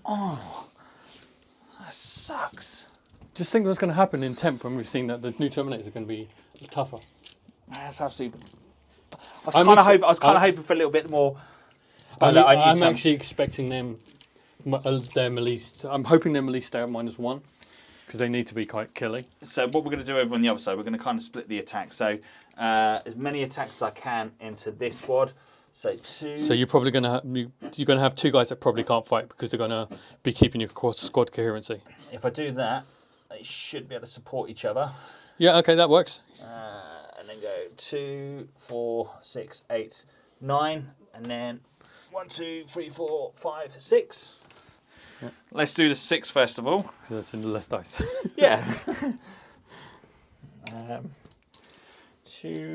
Oh, that sucks. Just think what's going to happen in 10th when we've seen that the new Terminators are going to be tougher. That's absolutely. I was kind of hoping for a little bit more. I'm actually expecting them. Them at least. I'm hoping them at least stay at -1 because they need to be quite killy. So what we're going to do over on the other side, we're going to kind of split the attack. So as many attacks as I can into this squad. So 2. So you're probably going to have you're going to have 2 guys that probably can't fight because they're going to be keeping your squad coherency. If I do that, they should be able to support each other. Yeah. Okay, that works. And then go 2, 4, 6, 8, 9, and then 1, 2, 3, 4, 5, 6. Yeah. Let's do the 6 first of all. Because that's in the less dice. Yeah. 2,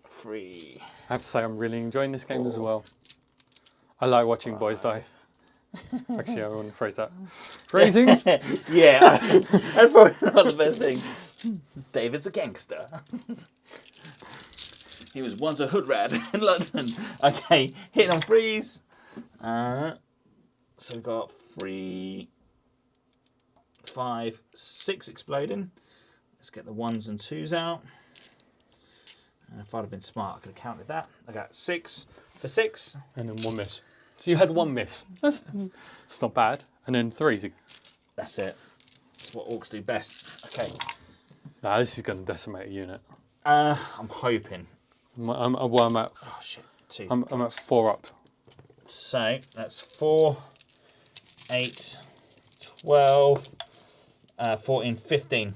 3. I have to say I'm really enjoying this game as well. I like watching boys die. Actually, I wouldn't phrase that. Phrasing? Yeah, that's probably not the best thing. David's a gangster. He was once a hood rat in London. Okay, hitting on 3s. So we've got 3, 5, 6 exploding. Let's get the 1s and 2s out. And if I'd have been smart, I could have counted that. I got 6 for 6. And then 1 miss. So you had 1 miss. That's not bad. And then 3's. That's it. That's what Orks do best. Okay. Nah, this is going to decimate a unit. I'm hoping. I'm at. Oh shit. 2. I'm at 4 up. So that's 4, 8, 12, 14, 15.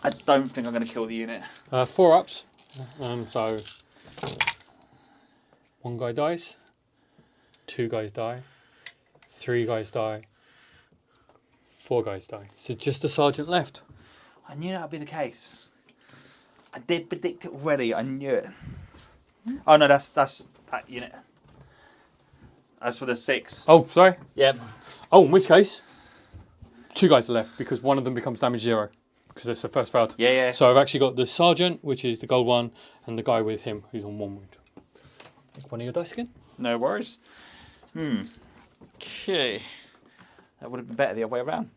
I don't think I'm going to kill the unit. 4 ups. So 1 guy dies. 2 guys die. 3 guys die. 4 guys die. So just a sergeant left. I knew that would be the case. I did predict it already. I knew it. Oh no, that's that unit. As for the 6. Oh, sorry. Yep. Oh, in which case, 2 guys are left because one of them becomes damage 0 because it's the first failed. Yeah, yeah. So I've actually got the sergeant, which is the gold one, and the guy with him who's on 1 wound. Take one of your dice again. No worries. Okay. That would have been better the other way around.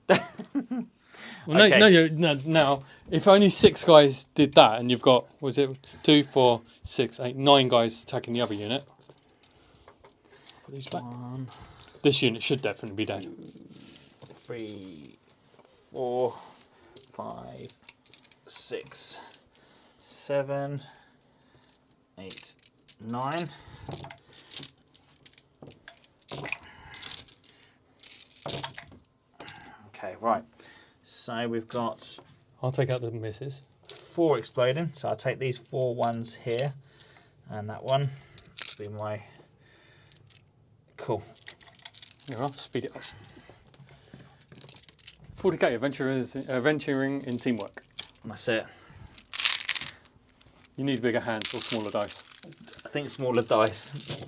Well, Okay. no, now, if only 6 guys did that, and you've got, was it 2, 4, 6, 8, 9 guys attacking the other unit. Put these back. 1, This unit should definitely be dead. 3, 4, 5, 6, 7, 8, 9. Okay, right. So we've got I'll take out the misses. 4 exploding. So I'll take these 4 ones here, and that one will be my cool. Yeah, I'll speed it up. 40k adventuring in teamwork. And that's it. You need bigger hands or smaller dice. I think smaller dice.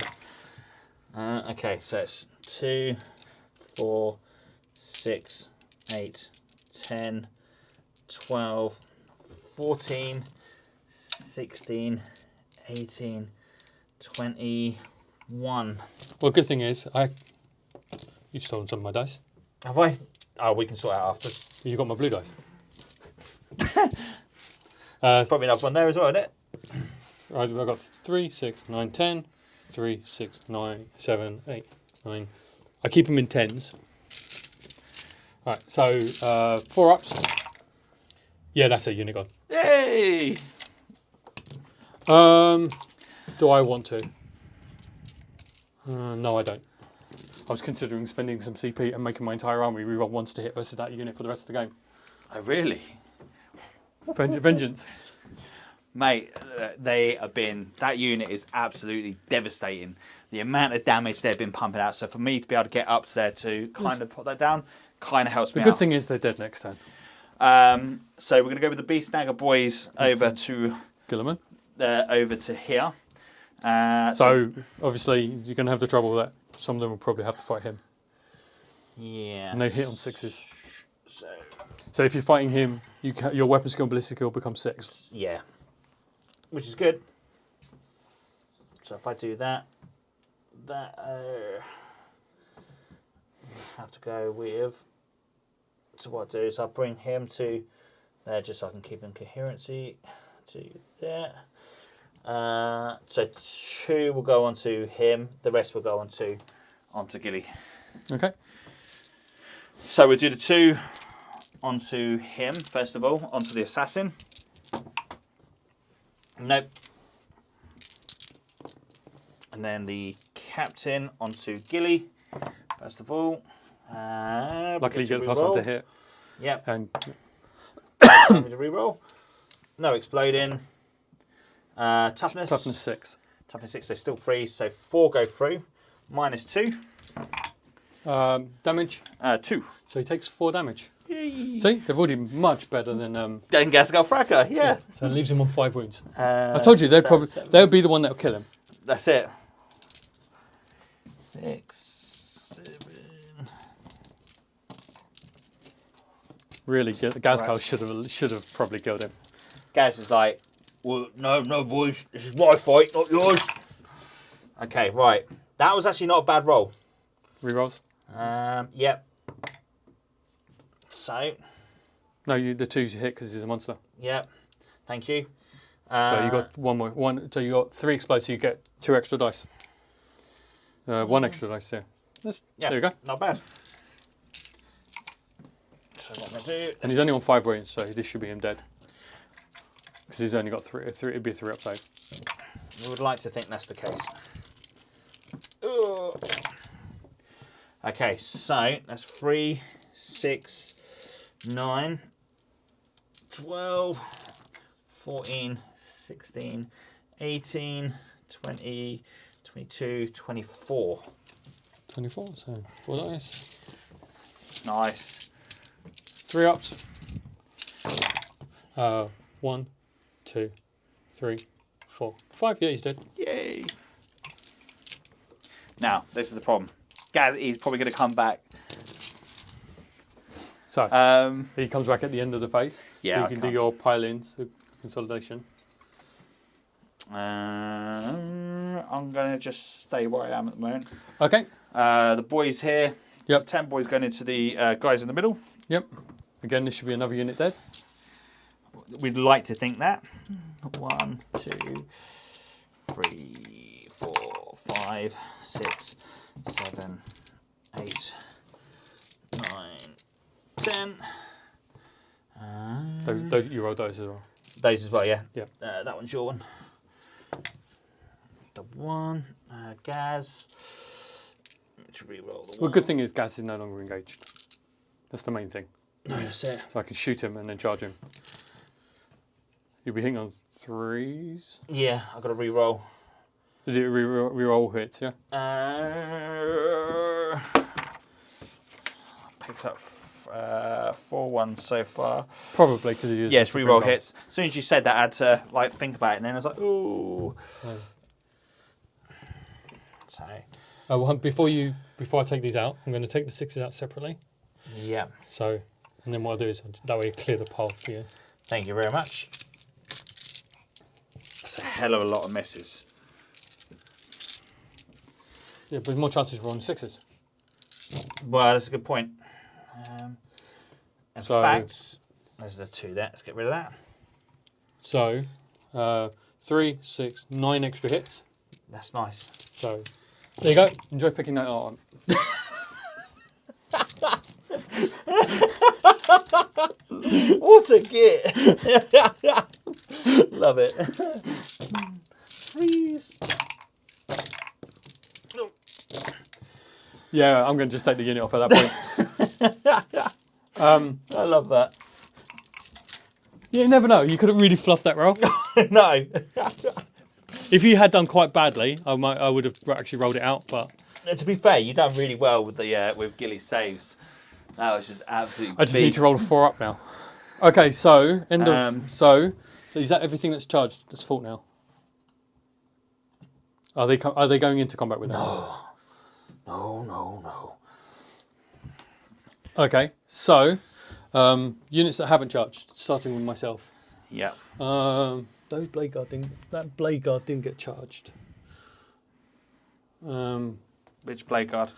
Okay, so it's 2, 4, 6, 8, 10, 12, 14, 16, 18, 21. Well, good thing is, you've stolen some of my dice. Have I? Oh, we can sort it out after. You got my blue dice. Probably enough one there as well, isn't it? I've got 3, 6, 9, 10. 3, 6, 9, 7, 8, 9. I keep them in 10s. Right, so 4 ups. Yeah, that's a unit gone. Yay! Do I want to? No, I don't. I was considering spending some CP and making my entire army reroll once to hit versus that unit for the rest of the game. Oh, really? Vengeance. Mate, that unit is absolutely devastating. The amount of damage they've been pumping out. So for me to be able to get up to there to kind of put that down, kind of helps me out. The good thing is they're dead next turn. So we're going to go with the Beast Snagger boys over to Gilliman. over to here. So obviously you're going to have the trouble that some of them will probably have to fight him. Yeah. And they hit on 6s. So if you're fighting him, your weapon skill and ballistic skill become 6. Yeah. Which is good. So if I do that, have to go with. So what I do is I'll bring him to there just so I can keep him coherency to there. So 2 will go onto him. The rest will go onto Gilly. Okay. So we'll do the 2 onto him first of all, onto the assassin. Nope. And then the captain onto Gilly first of all. Luckily you get the +1 to hit. Yep. And to reroll. No exploding. Toughness. Toughness 6. Toughness 6, so still 3, so 4 go through. -2. Damage. 2. So he takes 4 damage. Yay. See, they've already much better than Then Gasgal Fracker, yeah. So it leaves him on 5 wounds. I told you they would be the one that would kill him. That's it. 6, 7. Really, Gascal should have probably killed him. Gaz is like, well, no, boys, this is my fight, not yours. Okay, right. That was actually not a bad roll. Rerolls? Yep. So. No, the 2s you hit because he's a monster. Yep. Thank you. So you got one. So you got 3 explodes. So you get 2 extra dice. 1 extra dice. Yeah. There you go. Not bad. So what I'm gonna do? And he's only on 5 wounds, so this should be him dead. Because he's only got 3. It'd be a 3 up save. We would like to think that's the case. Ugh. Okay, so that's 3, 6, 9, 12, 14, 16, 18, 20, 22, 24. 24, so 4 dice. Nice. 3 ups. 1, 2, 3, 4, 5. Yeah, he's dead. Yay. Now, this is the problem. Gaz, he's probably going to come back. So, he comes back at the end of the phase. Yeah, so you can do your pile-ins, the consolidation. I'm going to just stay where I am at the moment. Okay. The boys here. Yep. 10 boys going into the guys in the middle. Yep. Again, this should be another unit dead. We'd like to think that. 1, 2, 3, 4, 5, 6, 7, 8, 9, 10. Those, you rolled those as well. Those as well, yeah. Yeah. That one's your one. The 1, Gaz. Let's reroll the 1. Well, good thing is Gaz is no longer engaged. That's the main thing. No, that's it. So I can shoot him and then charge him. You'll be hitting on 3s. Yeah, I've got to reroll. Is it reroll hits, yeah? Picked up 4 ones so far. Probably because he is. Yes, reroll hits. As soon as you said that, I had to like think about it, and then I was like, ooh. Oh. So. Before I take these out, I'm going to take the 6s out separately. Yeah. So, and then what I'll do is that way clear the path for you. Thank you very much. That's a hell of a lot of misses. Yeah, but there's more chances for on 6s. Well, that's a good point. In fact, there's the 2 there. Let's get rid of that. So, 3, 6, 9 extra hits. That's nice. So, there you go. Enjoy picking that out. What a git! Love it. Yeah, I'm going to just take the unit off at that point. I love that. Yeah, you never know. You could have really fluffed that roll. No. If you had done quite badly, I would have actually rolled it out. But To be fair, you've done really well with the with Gilly's saves. That was just absolutely. I just need to roll a 4 up now. Okay, so so is that everything that's charged? That's full now. Are they going into combat with that? No. Okay, so units that haven't charged, starting with myself. Yeah. That blade guard didn't get charged. Which blade guard?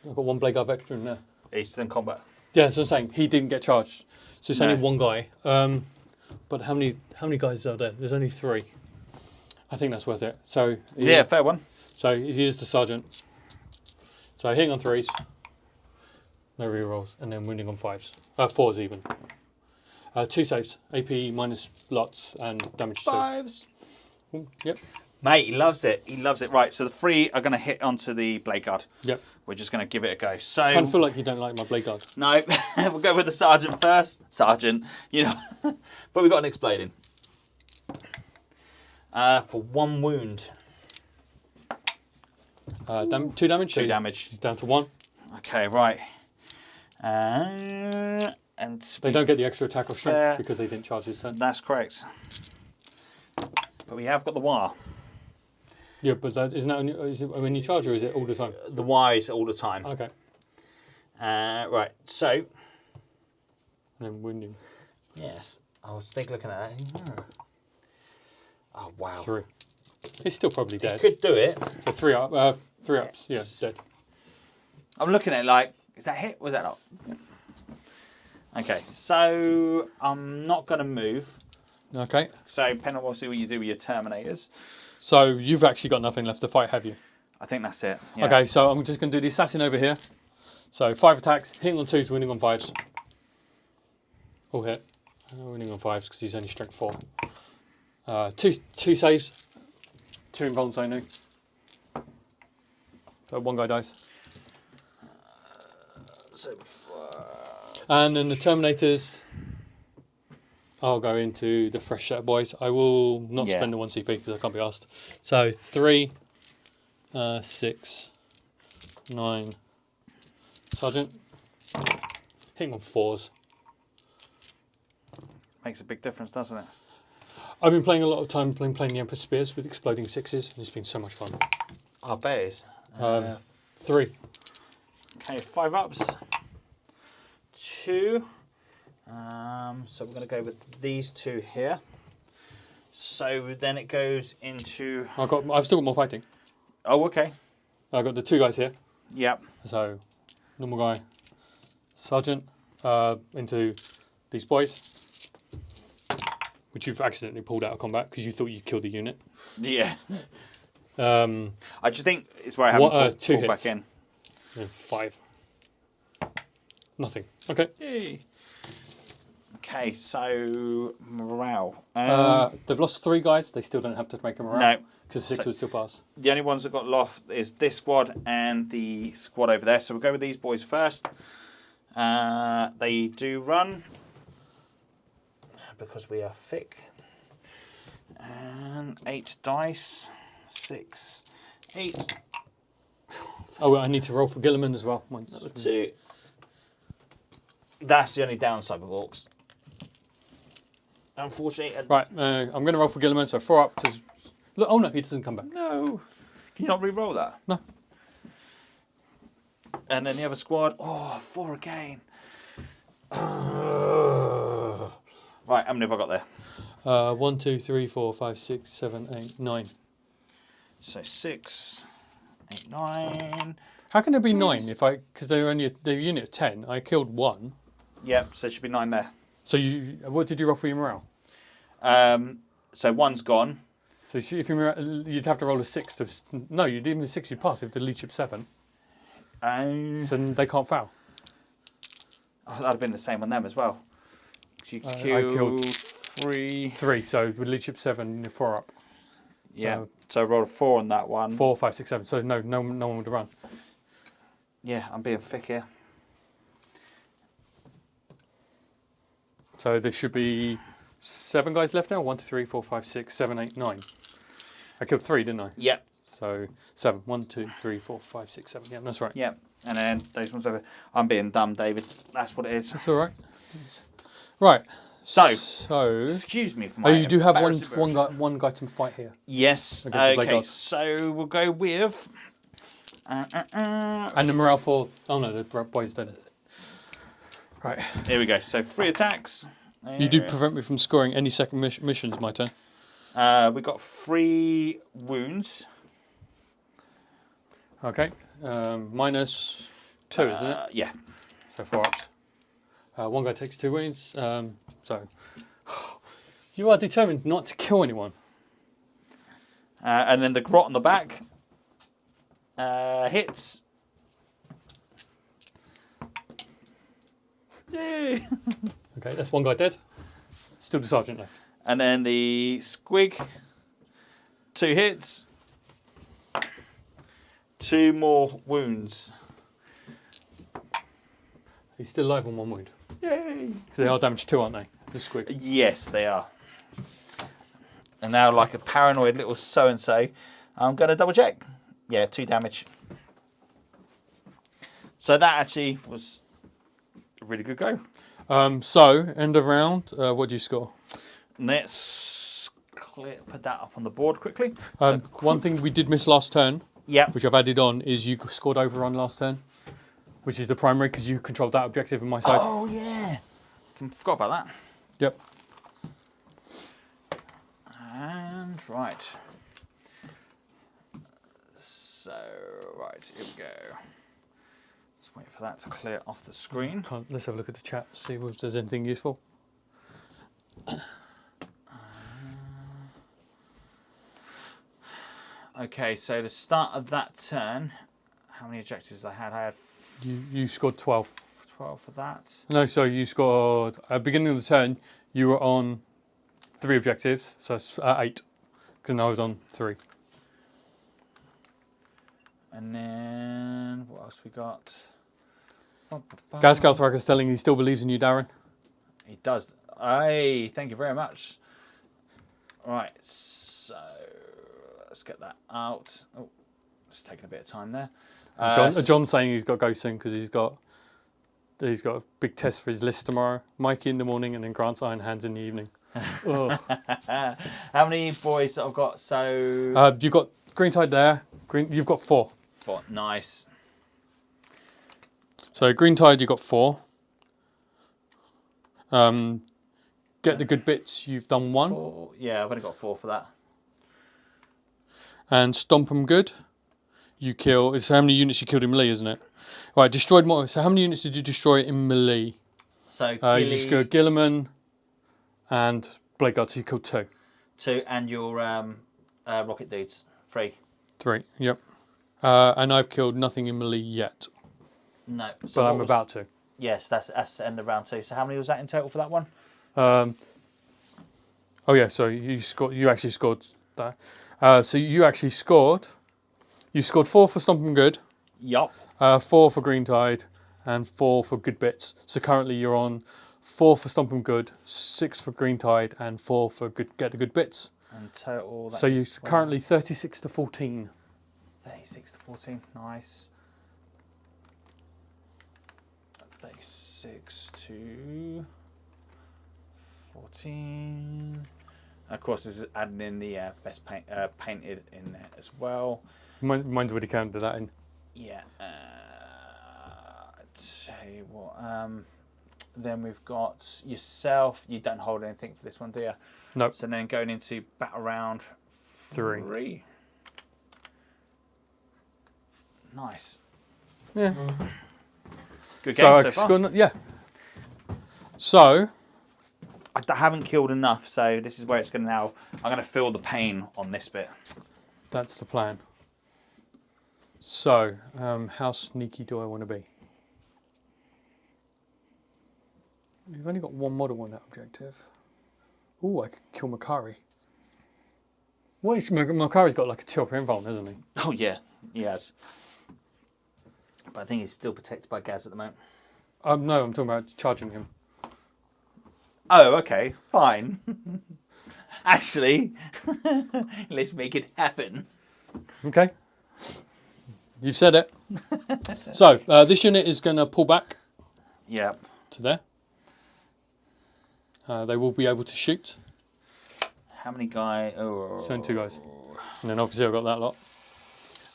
I've got one blade guard extra in there. He's still in combat. Yeah, so I'm saying he didn't get charged. So it's only No. one guy. But how many guys are there? There's only 3. I think that's worth it. So Yeah, fair one. So if you use the sergeant. So hitting on 3s, no rerolls, and then wounding on 5s. 4s even. 2 saves, AP minus lots, and damage 2. 5s. Ooh, yep. Mate, he loves it. He loves it. Right, so the 3 are going to hit onto the blade guard. Yep. We're just going to give it a go. So I kind of feel like you don't like my blade guard. no, we'll go with the sergeant first. Sergeant, you know, but we've got an exploding. For 1 wound. 2 damage. 2 damage. He's down to 1. Okay, right. And They don't get the extra attack or strength because they didn't charge his turn. That's correct. But we have got the wire. Yeah, but isn't that is it when you charge, or is it all the time? The wire is all the time. Okay. Right, so. And then wounding. Yes, I was looking at that. Oh, wow. 3. He's still probably dead. Could do it. So 3 up. 3 ups. Yeah, dead. I'm looking at it like, is that hit? Was that not? Okay, so I'm not going to move. Okay. So, depending on what you do with your Terminators. So you've actually got nothing left to fight, have you? I think that's it. Yeah. Okay, so I'm just going to do the assassin over here. So 5 attacks, hitting on 2s, winning on 5s. All hit. Winning on 5s because he's only strength 4. 2 saves, 2 invulns only. So 1 guy dies. And then the Terminators, I'll go into the fresh set of boys. I will not spend the 1 CP because I can't be asked. So 3, 6, 9. Sergeant. Hitting on 4s. Makes a big difference, doesn't it? I've been playing a lot of time playing the Emperor Spears with exploding 6s, and it's been so much fun. I bet it is. 3. Okay, 5 ups. 2. So we're going to go with these 2 here. So then it goes into. I've still got more fighting. Oh, okay. I've got the 2 guys here. Yep. So normal guy, sergeant, into these boys, which you've accidentally pulled out of combat because you thought you'd killed the unit. Yeah. I just think it's where I haven't pulled back in. And 5. Nothing. Okay. Yay. Okay, so morale. They've lost 3 guys. They still don't have to make a morale. No. Because the 6 would still pass. The only ones that got lost is this squad and the squad over there. So we'll go with these boys first. They do run because we are thick. And 8 dice. 6, 8. Oh, well, I need to roll for Gilliman as well. Number 2. That's the only downside with Orks. Unfortunately. Right, I'm going to roll for Gilliman, so 4 up to. Look, oh no, he doesn't come back. No. Can you not re-roll that? No. And then the other squad. Oh, 4 again. Right, how many have I got there? 1, 2, 3, 4, 5, 6, 7, 8, 9. So 6, 8, 9. How can there be 9 if because they're only a unit of 10? I killed 1. Yep, so there should be 9 there. So what did you roll for your morale? So 1's gone. So if you'd have to roll a 6 to. No, even a 6 you'd pass if the leadership 7. So they can't foul. Oh, that'd have been the same on them as well. You killed 3. 3, so with leadership 7, you're 4 up. Yeah, so I rolled a 4 on that one. 4, 5, 6, 7. So no one would have run. Yeah, I'm being thick here. So there should be 7 guys left now. 1, 2, 3, 4, 5, 6, 7, 8, 9. I killed 3, didn't I? Yep. So 7. 1, 2, 3, 4, 5, 6, 7. Yeah, that's right. Yep. And then those ones over. I'm being dumb, David. That's what it is. That's all right. Right. So excuse me for my. Oh, you do have embarrassing one guy to fight here. Yes. Okay. So we'll go with. And the morale for. Oh no, the boy's dead. Right. Here we go. So 3 attacks. You do prevent me from scoring any second missions. My turn. We got 3 wounds. Okay. -2, isn't it? Yeah. So 4 ups. One guy takes 2 wounds. So you are determined not to kill anyone. And then the grot on the back hits. Yay! Okay, that's 1 guy dead. Still the sergeant left. And then the squig, 2 hits, 2 more wounds. He's still alive on 1 wound. Yay! Because they are damaged too, aren't they? The squig. Yes, they are. And now, like a paranoid little so-and-so, I'm going to double check. Yeah, 2 damage. So that actually was a really good go. So, end of round, what do you score? Let's put that up on the board quickly. One thing we did miss last turn, Yeah. which I've added on, is you scored overrun last turn, which is the primary because you controlled that objective on my side. Oh, yeah. Forgot about that. Yep. And right. So, right, here we go. Let's wait for that to clear off the screen. Let's have a look at the chat, see if there's anything useful. Okay, so the start of that turn, how many objectives I had? You scored 12. 12 for that. No, sorry, you scored, at the beginning of the turn, you were on 3 objectives, so that's 8, because I was on 3. And then, what else we got? Gaz Galthraker's telling he still believes in you, Darren. He does. Hey, thank you very much. Right, so let's get that out. Oh, it's taking a bit of time there. John's saying he's got to go soon because he's got a big test for his list tomorrow. Mikey in the morning and then Grant's Iron Hands in the evening. How many boys I've got? So you've got Green Tide there. You've got 4. 4. Nice. So Green Tide, you've got 4. Get the good bits, you've done 1. 4. Yeah, I've only got 4 for that. And Stomp 'em Good, you kill. It's how many units you killed in melee, isn't it? Right, destroyed more. So how many units did you destroy in melee? So you just go Gilliman and Blade Guards, so you killed 2. 2, and your rocket dudes, 3. 3, yep. And I've killed nothing in melee yet. No. So but I'm about to. Yes, that's the end of round 2. So how many was that in total for that one? Oh yeah, so you actually scored that. So you actually scored. You scored 4 for Stomp 'em Good. Yup. 4 for Green Tide, and 4 for Good Bits. So currently you're on 4 for Stomp 'em Good, 6 for Green Tide, and 4 for Get the Good Bits. And total. So you're currently 36 to 14. 36 to 14. Nice. 36 to 14. Of course, this is adding in the best painted in there as well. Mine's already counted that in. Yeah. Tell you what. Then we've got yourself. You don't hold anything for this one, do you? No. So then going into battle round 3. Nice. Yeah. Good game so far. Yeah. So I haven't killed enough, so this is where it's going to now. I'm going to feel the pain on this bit. That's the plan. So, how sneaky do I want to be? We've only got 1 model on that objective. Ooh, I could kill Makari. Makari's got like a 2 upper invuln, hasn't he? Oh yeah, he has. But I think he's still protected by Gaz at the moment. No, I'm talking about charging him. Oh, okay, fine. Actually, let's make it happen. Okay. You've said it. So, this unit is going to pull back. Yep. To there. They will be able to shoot. How many guys? Oh. It's only 2 guys. And then obviously I've got that lot.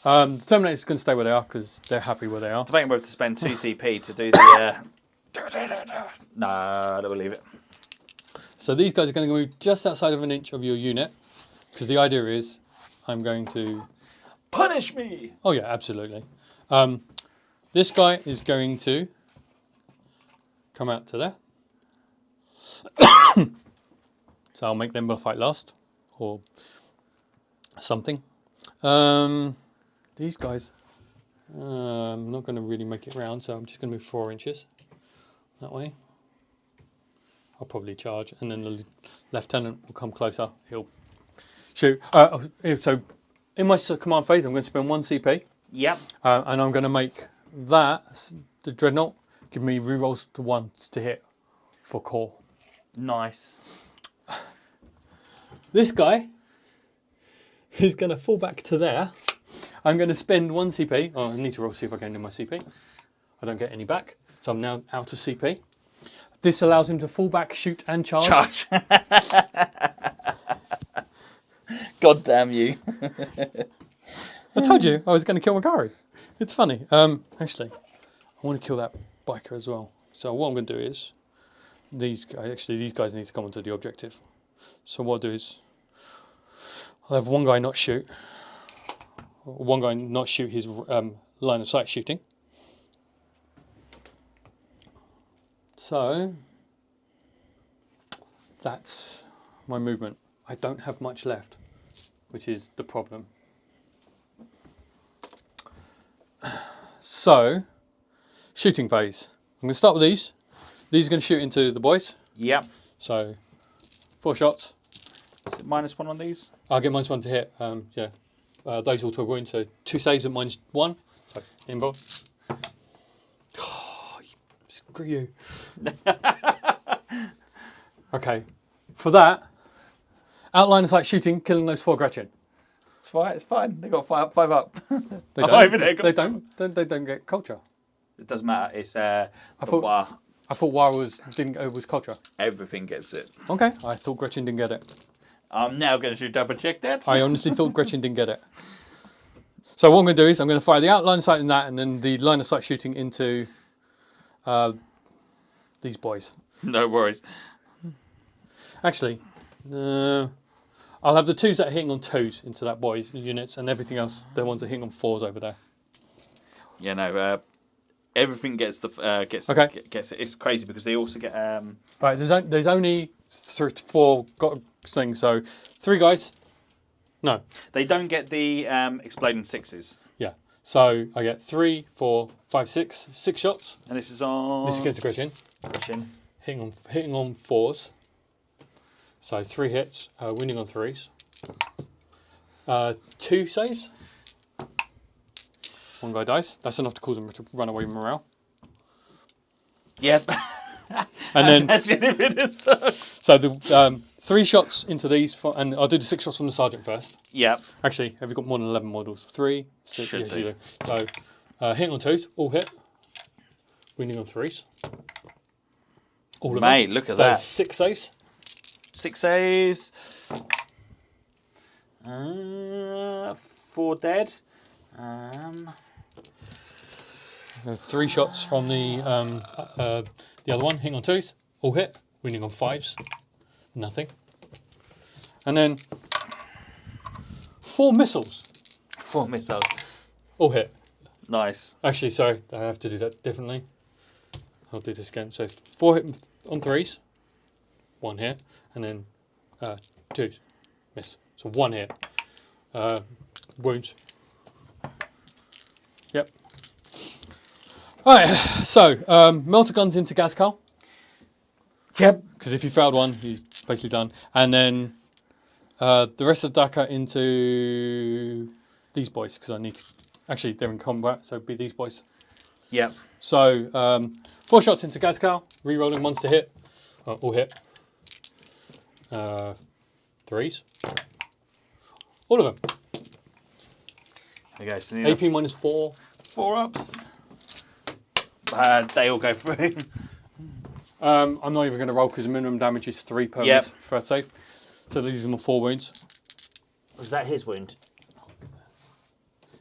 The Terminator's going to stay where they are because they're happy where they are. Debating whether to spend 2 CP to do the... No, I don't believe it. So these guys are going to move just outside of an inch of your unit because the idea is I'm going to... Punish me! Oh yeah, absolutely. This guy is going to come out to there. So I'll make them fight last or something. These guys, I'm not going to really make it round, so I'm just going to move 4 inches that way. I'll probably charge, and then the lieutenant will come closer. He'll shoot. So in my command phase, I'm going to spend 1 CP. Yep. And I'm going to make that, the Dreadnought, give me rerolls to 1s to hit for core. Nice. This guy is going to fall back to there. I'm going to spend 1 CP. Oh, I need to roll see if I can do my CP. I don't get any back, so I'm now out of CP. This allows him to fall back, shoot, and charge. Charge. God damn you. I told you I was going to kill Makari. It's funny. Actually, I want to kill that biker as well. So what I'm going to do is, these guys need to come onto the objective. So what I'll do is, I'll have 1 guy not shoot. 1 guy not shoot his line of sight shooting. So that's my movement. I don't have much left, which is the problem. So, shooting phase. I'm going to start with these. These are going to shoot into the boys. Yep. So, 4 shots. Is it -1 on these? I'll get -1 to hit. Yeah. Those all to a wound, so 2 saves at -1. So, involved. Oh, screw you. Okay. For that, outline is like shooting, killing those 4 Gretchen. It's fine. It's fine. They got 5 up. They don't. They don't get culture. It doesn't matter. It's I thought War was culture. Everything gets it. Okay. I thought Gretchen didn't get it. I'm now going to double check that. I honestly thought Gretchen didn't get it. So what I'm going to do is I'm going to fire the outline of sight in that, and then the line of sight shooting into these boys. No worries. Actually, I'll have the 2s that are hitting on 2s into that boys units, and everything else, the ones that are hitting on 4s over there. Yeah, no. Everything gets the gets it. It's crazy because they also get. Right, there's only 4 things, so 3 guys. No, they don't get the exploding 6s. Yeah, so I get 3, 4, 5, 6 shots. And this is on. This is against the Gretchen. Hitting on 4s. So 3 hits, winning on 3s. 2 saves. 1 guy dies. That's enough to cause them to run away with morale. Yep. And then that's the only bit that sucks. So the 3 shots into these, and I'll do the 6 shots from the sergeant first. Yep. Actually, have you got more than 11 models? 3, 6. Should yes, do. you do. So hitting on 2s, all hit. Winning on 3s. All of them. Mate, look at that. 6 saves. 6 saves. 4 dead. 3 shots from the other one, hitting on 2s, all hit, winning on 5s, nothing. And then 4 missiles. 4 missiles. All hit. Nice. Actually, sorry, I have to do that differently. I'll do this again. So 4 hit on 3s, 1 hit, and then 2s, miss. So 1 hit. Wounds. Yep. Alright, so melter guns into Gazcal. Yep. Because if you failed one, he's basically done. And then the rest of the Dakar into these boys, because I need to. Actually, they're in combat, so it'd be these boys. Yep. So 4 shots into Gazkal, re-rolling ones to hit, all hit. 3s, all of them. There you go. So AP -4. 4 ups. They all go through. I'm not even going to roll because the minimum damage is 3 per miss first save. So these are my 4 wounds. Was that his wound?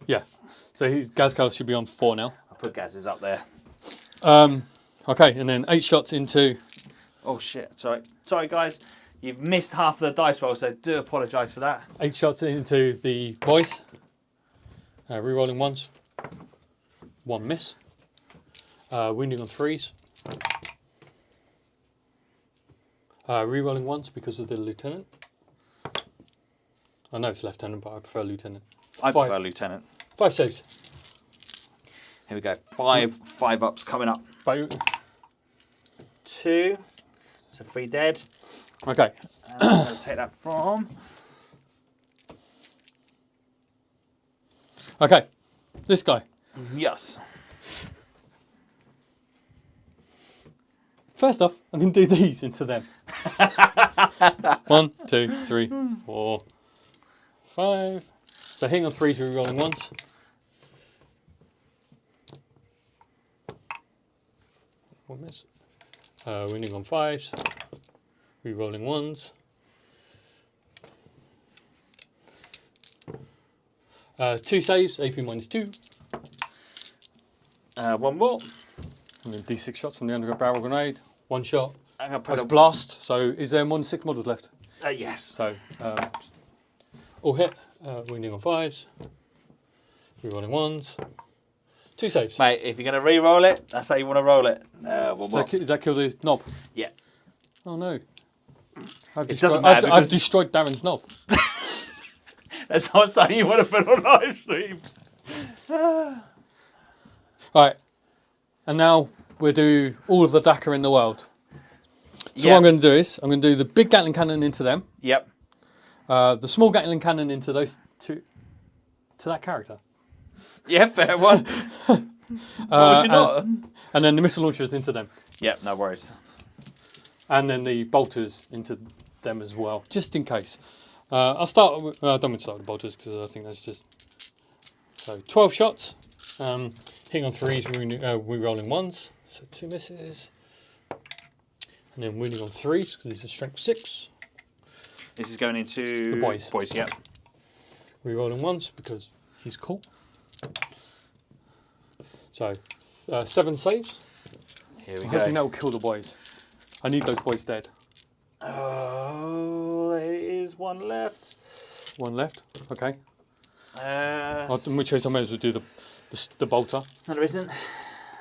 Yeah. So Gazkal should be on 4 now. I'll put Gaz's up there. Okay, and then 8 shots into... Oh shit, sorry guys. You've missed half of the dice roll, so do apologise for that. 8 shots into the boys. Re-rolling ones. 1 miss. Wounding on 3s. Re-rolling ones because of the lieutenant. I know it's lieutenant, but I prefer lieutenant. I prefer lieutenant. 5 saves. Here we go. 5 ups coming up. 2. So 3 dead. Okay. And I'm going to take that from. Okay. This guy. Yes. First off, I'm going to do these into them. 1, 2, 3, 4, 5. So hitting on 3s, re-rolling ones. One miss. Winning on 5s. Re-rolling ones. 2 saves, AP -2. 1 more. And then D6 shots from the underground barrel grenade. 1 shot. I'm going to That's put blast. So is there more than 6 models left? yes. So all hit. Wounding on 5s. Re-rolling ones. 2 saves. Mate, if you're going to re-roll it, that's how you want to roll it. 1 more. Did that kill the knob? Yeah. Oh no. I've doesn't matter I've because- destroyed Darren's knob. That's not something you want to put on live stream. Right. And now we'll do all of the DACA in the world. So what I'm going to do is, I'm going to do the big Gatling cannon into them. Yep. The small Gatling cannon into those two, to that character. Yeah, fair one. Why would you not? And then the missile launchers into them. Yep, no worries. And then the bolters into them as well, just in case. I'll start with, I don't want to start with the bolters because I think that's just... So 12 shots, hitting on 3s, re-rolling 1s, so 2 misses. And then wounding on 3s because these are strength 6. This is going into... The boys. Boys, yep. Re-rolling 1s because he's cool. So 7 saves. Here we I'm go. hoping that will kill the boys. I need those boys dead. Oh, there is 1 left. 1 left, okay. No, In which case I may as well do the bolter. there isn't.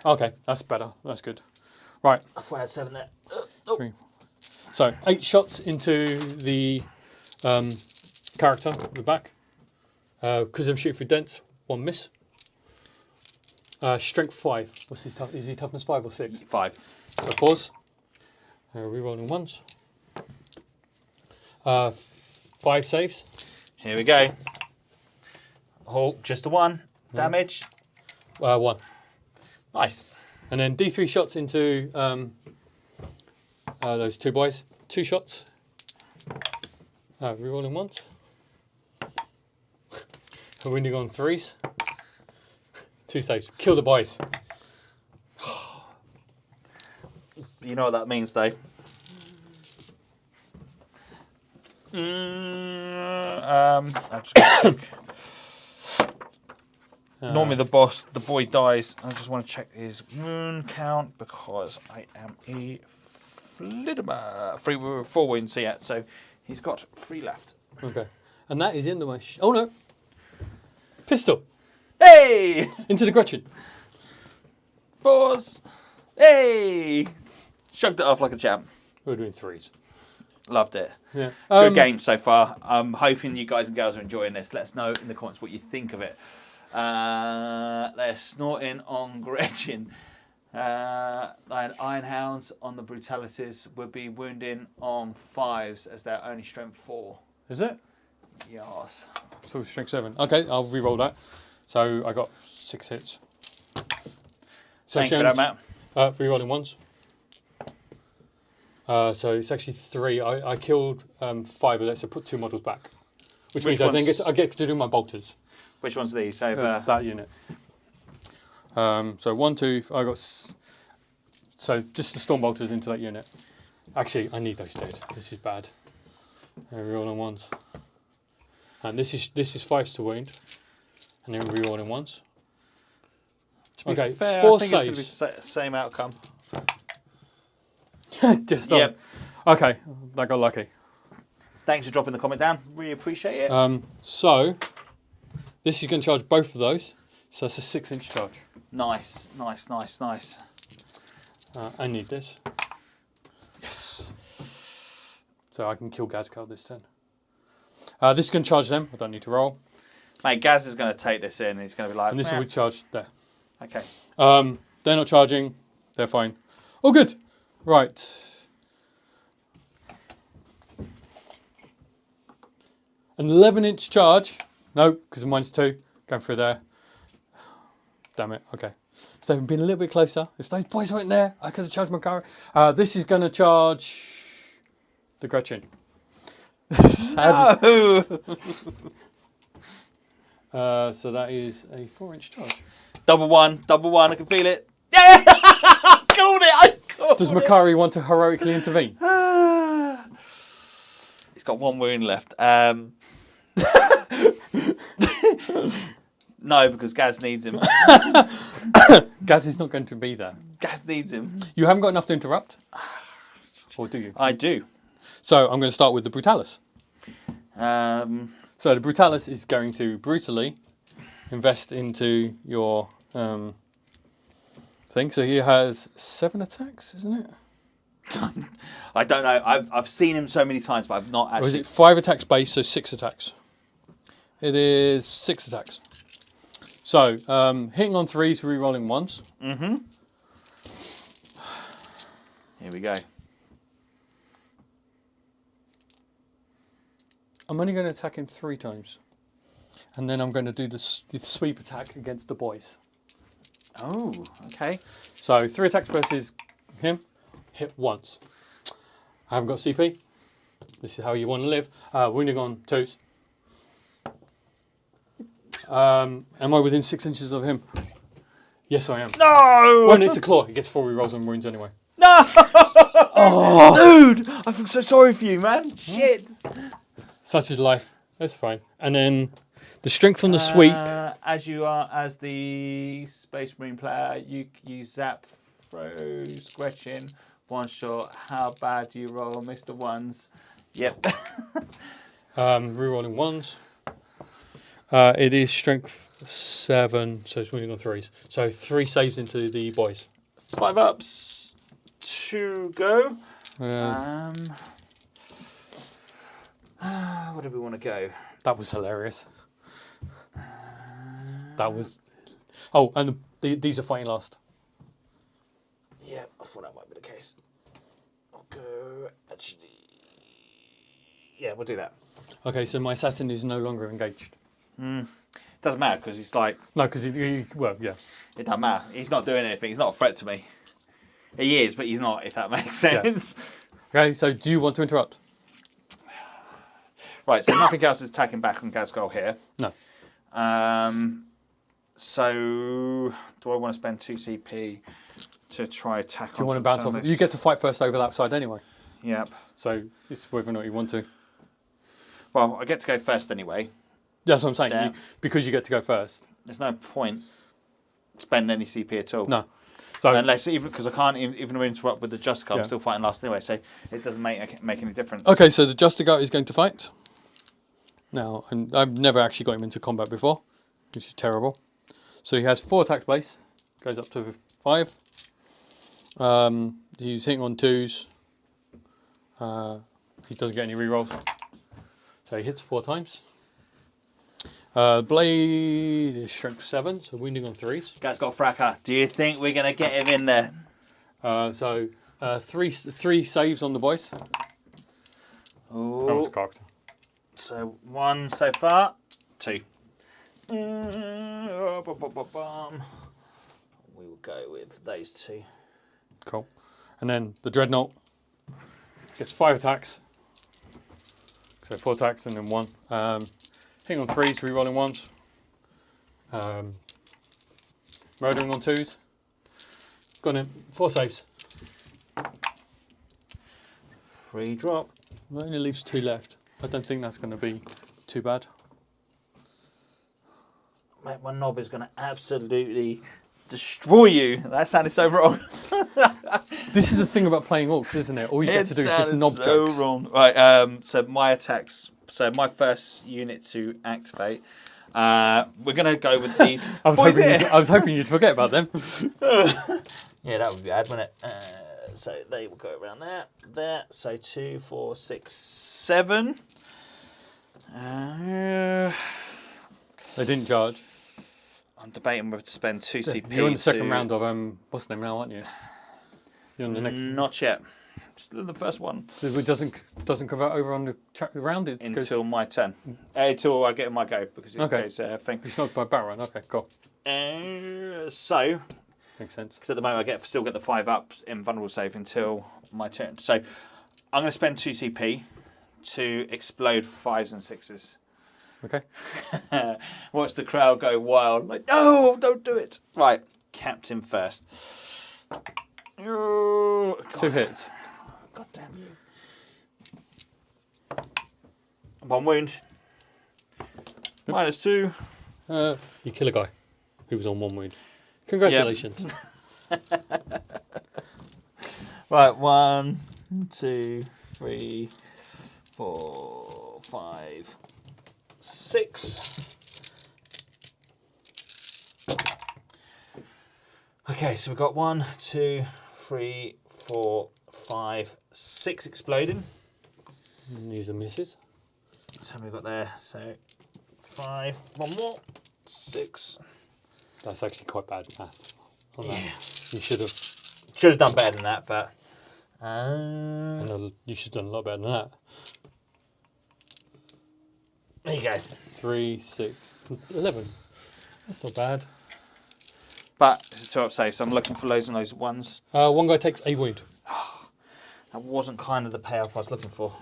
Okay, that's better, that's good. Right. I thought I had 7 there. 3. So 8 shots into the character at the back. Because I'm shooting through dents, 1 miss. Strength 5. What's his tough? Is he toughness 5 or 6? 5. So 4s. Re-rolling 1s. 5 saves. Here we go. Oh, just the 1 damage. 1. Nice. And then D3 shots into those 2 boys. 2 shots. Re-rolling 1s. Wounding on 3s. 2 saves. Kill the boys. You know what that means, Dave. I'm just gonna check. Normally the boy dies. I just want to check his wound count because I am a flidima. 4 wounds yet, so he's got 3 left. Okay. And that is into my... oh no. Pistol. Hey! Into the Gretchen. 4s. Hey! Shugged it off like a champ. We're doing 3s. Loved it. Yeah. Good game so far. I'm hoping you guys and girls are enjoying this. Let us know in the comments what you think of it. They're snorting on Gretchen. Iron Hounds on the brutalities would be wounding on 5s as they're only strength 4. Is it? Yes. So strength 7. Okay, I'll re-roll that. So I got 6 hits. Thank you for that, Matt. Rerolling ones. So it's actually 3. I killed 5 of that, so put 2 models back. Which means I get to do my bolters. Which one's these? Over that unit. So 1, 2, I got... So just the storm bolters into that unit. Actually, I need those dead. This is bad. Rerolling ones. And this is 5s to wound. And then rerolling ones. Okay, fair, 4 I think saves. it's going to be the same outcome. Just on. Yep. Okay, that got lucky. Thanks for dropping the comment down. Really appreciate it. So this is going to charge both of those. So that's a 6-inch charge. Nice, nice, nice, nice. I need this. Yes. So I can kill Gazcal this turn. This is going to charge them. I don't need to roll. Mate, Gaz is going to take this in. He's going to be like, And this will be charged there. Okay. They're not charging. They're fine. Oh, good. Right. An 11-inch charge. No, because mine's 2. Going through there. Damn it. Okay. If they'd been a little bit closer, if those boys weren't there, I could have charged my car. This is going to charge the Gretchen. No! So that is a 4-inch charge. Double one. I can feel it. Yeah! I called it. Does Makari want to heroically intervene? He's got 1 wound left. No, because Gaz needs him. Gaz is not going to be there. Gaz needs him. You haven't got enough to interrupt? Or do you? I do. So I'm going to start with the Brutalis. Um, So the Brutalis is going to brutally invest into your thing. So he has 7 attacks, isn't it? I don't know. I've seen him so many times, but I've not actually... Or is it 5 attacks base, so 6 attacks? It is 6 attacks. So hitting on 3s, re-rolling 1s. Mm-hmm. Here we go. I'm only going to attack him 3 times. And then I'm going to do the sweep attack against the boys. Oh, okay. So 3 attacks versus him. Hit once. I haven't got CP. This is how you want to live. Wounding on 2s. Am I within 6 inches of him? Yes, I am. No! When it's a claw, he gets 4 rerolls on wounds anyway. No! Oh. Dude! I feel so sorry for you, man. Shit. Such is life. That's fine. And then the strength on the sweep. As you are, as the Space Marine player, you zap, throws, Gretchen, 1 shot. How bad do you roll, Mr. Ones? Yep. Rerolling 1s. It is strength 7, so it's winning on 3s. So 3 saves into the boys. 5 ups to go. Where do we want to go? That was hilarious. That was... Oh, and these are fighting last. Yeah, I thought that might be the case. I'll go... Actually... Yeah, we'll do that. Okay, so my Saturn is no longer engaged. Doesn't matter, because he's like... No, because well, yeah. It doesn't matter. He's not doing anything. He's not a threat to me. He is, but he's not, if that makes sense. Yeah. Okay, so do you want to interrupt? Right, so nothing else is attacking back on Gazgol here. No. So, do I want to spend 2 CP to try attack on... Do you want to bounce off? You get to fight first over that side anyway. Yep. So it's whether or not you want to. Well, I get to go first anyway. That's what I'm saying. Because you get to go first. There's no point spending any CP at all. No. So unless even because I can't even interrupt with the Justicar, I'm still fighting last anyway, so it doesn't make any difference. Okay, so the Justicar is going to fight. Now, and I've never actually got him into combat before, which is terrible. So he has 4 attacks base, goes up to 5. He's hitting on 2s. He doesn't get any rerolls. So he hits 4 times. Blade is strength 7, so wounding on 3s. Guy's got Fracker. Do you think we're going to get him in there? So 3 saves on the boys. Oh. That was cocked. So 1 so far. 2. 1 we will go with those two. Cool. And then the Dreadnought gets 5 attacks. So 4 attacks and then 1. Hitting on 3s, re-rolling 1s. Murdering on 2s. Got him. 4 saves. 3 drop. That only leaves 2 left. I don't think that's going to be too bad. Mate, my knob is going to absolutely destroy you. That sounded so wrong. This is the thing about playing Orks, isn't it? All you get to do is just knob so jokes. wrong. Right, so my attacks. So my first unit to activate. We're going to go with these. I was hoping you'd forget about them. Yeah, that would be bad, wouldn't it? So they will go around there. So 2, 4, 6, 7. They didn't charge. I'm debating whether to spend 2 CP. You're in the second round of what's the name now, aren't you? You're on the next. Not yet. Still in the first one. It doesn't convert over on the round. It Until my turn. Until I get in my go because it goes thing. It's not by Baron. Okay, cool. So. Makes sense. Because at the moment I still get the 5 ups in vulnerable save until my turn. So I'm going to spend 2 CP to explode 5s and 6s. Okay. Watch the crowd go wild. Like, no, don't do it. Right, Captain first. 2 hits. God damn you. 1 wound. Oops. -2. You kill a guy who was on 1 wound. Congratulations. Right, 1, 2, 3, 4, 5, 6. Okay, so we've got 1, 2, 3, 4, 5, 6 exploding. These are misses. So we've got there, so 5, 1 more, 6. That's actually quite bad maths. Yeah. You should have. Should have done better than that, but. You should have done a lot better than that. There you go. 3, 6, 11. That's not bad. But it's a 2-up save, so I'm looking for loads and loads of ones. 1 guy takes a wound. That wasn't kind of the payoff I was looking for.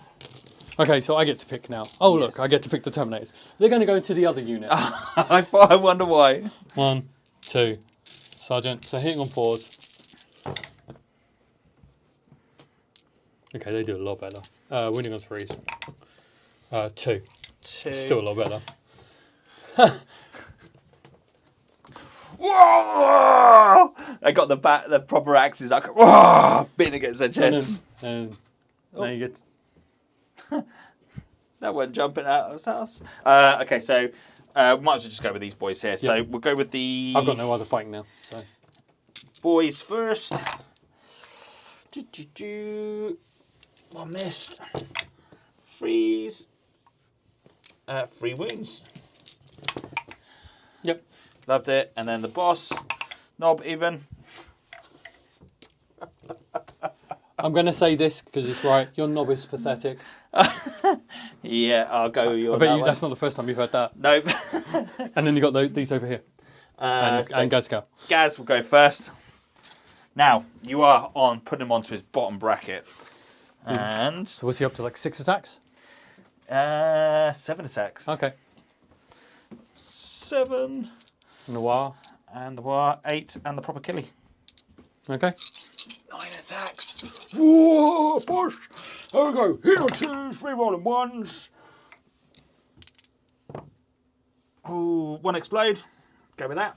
Okay, so I get to pick now. Oh, Yes. look, I get to pick the Terminators. They're going to go into the other unit. I wonder why. 1, 2, Sergeant. So hitting on 4s. Okay, they do a lot better. Winning on 3s. 2. 2. Still a lot better. Whoa! I got the proper axes. I go, whoa! Beating against their chest. And now you get. That went jumping out of his house. Okay, so might as well just go with these boys here. So we'll go with the. I've got no other fighting now. So boys first. 1 missed. 3s. 3 wounds. Yep. Loved it. And then the boss. Knob even. I'm going to say this because it's right. Your knob is pathetic. Yeah, I'll go with you. I bet you that's not the first time you've heard that. Nope. And then you got these over here. And Gazka. Gaz will go first. Now, you are on putting him onto his bottom bracket. And So what's he up to, like 6 attacks? 7 attacks. Okay. 7. Noir. And the war 8 and the proper killie. Okay. 9 attacks. Whoa, push. There we go. Hit on 2s, re-rolling 1s. Ooh, 1 explode. Go with that.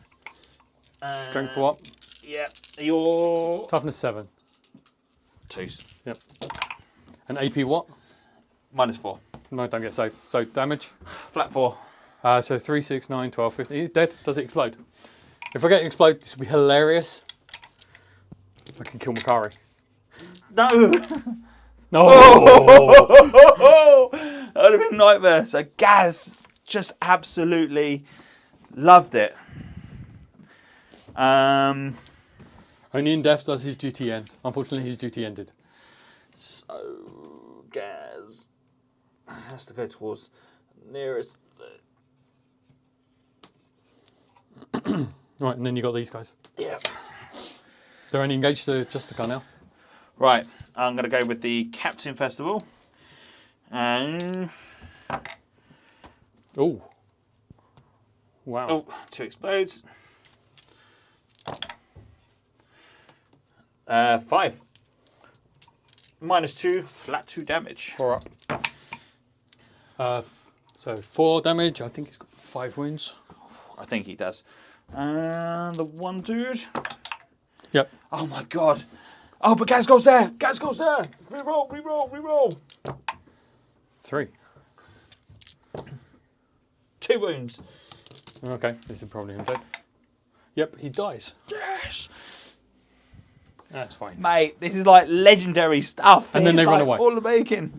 Strength for what? Yeah. Your Toughness 7. 2s. Yep. And AP what? -4. No, don't get saved. So damage. Flat 4. So 3, 6, 9, 12, 15. He's dead. Does it explode? If I get it explode, this will be hilarious. I can kill Makari. No. No. That would have been a nightmare. So Gaz just absolutely loved it. Only in death does his duty end. Unfortunately, his duty ended. So Gaz has to go towards nearest. Right, and then you got these guys. Yeah. They're only engaged to Justicar now. Right, I'm going to go with the Captain first of all. And Oh. Wow. oh, 2 explodes. 5. -2, flat 2 damage. 4 up. So 4 damage. I think he's got 5 wounds. I think he does. And the one dude. Yep. Oh my god. Oh, but Gaz goes there. Gaz goes there. Reroll, reroll, reroll. 3. 2 wounds. Okay, this is probably him dead. Yep, he dies. Yes. That's fine. Mate, this is like legendary stuff. And then they run like away. All the bacon.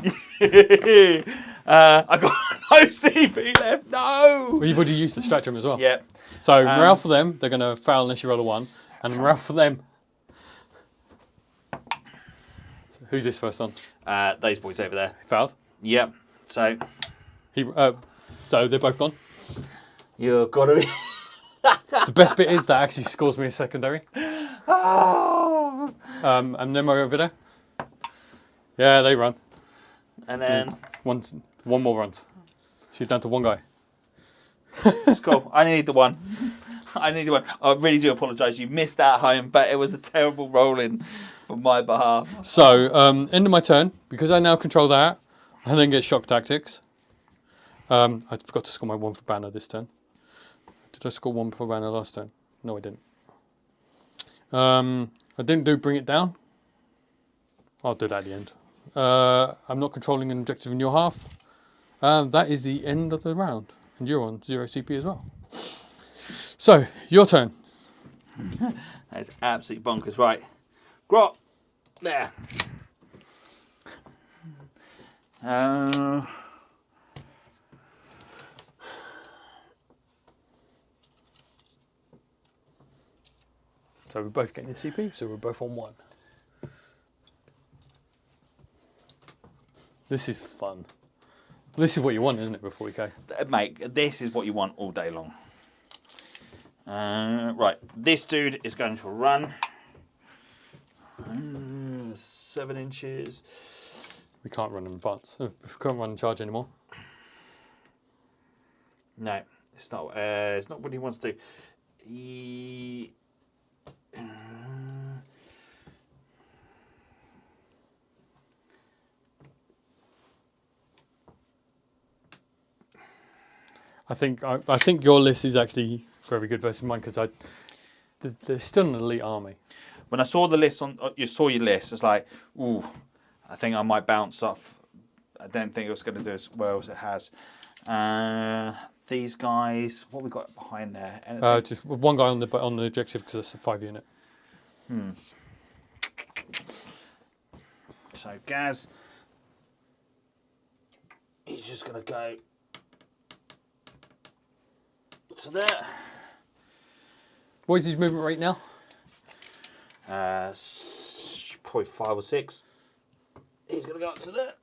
I got no CP left. No. Well, you've already used the stratagem as well. Yep. So morale for them, they're going to fail unless you roll a 1. And morale for them. So who's this first on? Those boys over there. He failed. Yep. So So they're both gone. you've got to be. The best bit is that actually scores me a secondary. Oh. And then we're over there. Yeah, they run. And then One more runs. She's down to 1 guy. it's cool. I need the one. I need the one. I really do apologise. You missed that at home, but it was a terrible rolling from my behalf. So, end of my turn. Because I now control that, I then get shock tactics. I forgot to score my 1 for banner this turn. Did I score 1 for banner last turn? No, I didn't. I didn't do bring it down. I'll do that at the end. I'm not controlling an objective in your half. That is the end of the round. And you're on 0 CP as well. So, your turn. That is absolutely bonkers. Right. Grot. There. So we're both getting the CP, so we're both on 1. This is fun. This is what you want, isn't it, before we go? Mate, this is what you want all day long. Right, this dude is going to run 7 inches. We can't run in advance. We can't run in charge anymore. No, it's not what he wants to do. He... I think your list is actually very good versus mine because there's still an elite army. When I saw the list you saw your list, it's like, ooh, I think I might bounce off. I don't think it was going to do as well as it has. These guys, what we got behind there? Just 1 guy on the objective because it's a 5 unit. So Gaz, he's just going to go to there. What is his movement rate now? Probably 5 or 6. He's going to go up to there.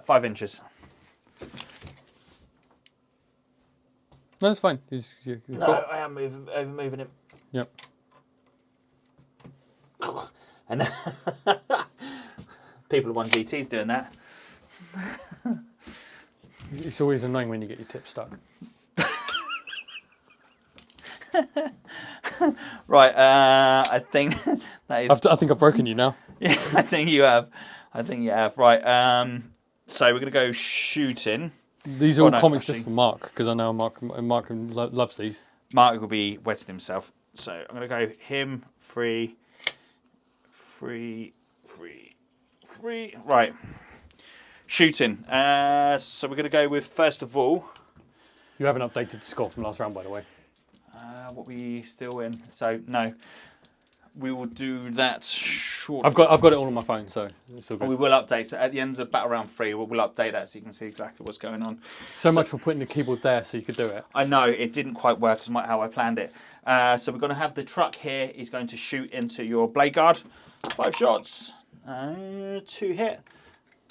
5 inches. No, that's fine. I am moving him. Yep. And people who won GT's doing that. It's always annoying when you get your tip stuck. Right, I think that is. I think I've broken you now. Yeah, I think you have. Right, so we're gonna go shooting. These are all comments just for Mark because I know Mark loves these. Mark will be wetting himself, so I'm gonna go him 3. Right, shooting. So we're gonna go with first of all. You haven't updated the score from last round, by the way. What we still in? So no, we will do that shortly. I've got it all on my phone, so it's all good. We will update. So at the end of battle round 3, we'll update that so you can see exactly what's going on. So much for putting the keyboard there so you could do it. I know it didn't quite work as how I planned it. So we're going to have the truck here. He's going to shoot into your blade guard. 5 shots, 2 hit.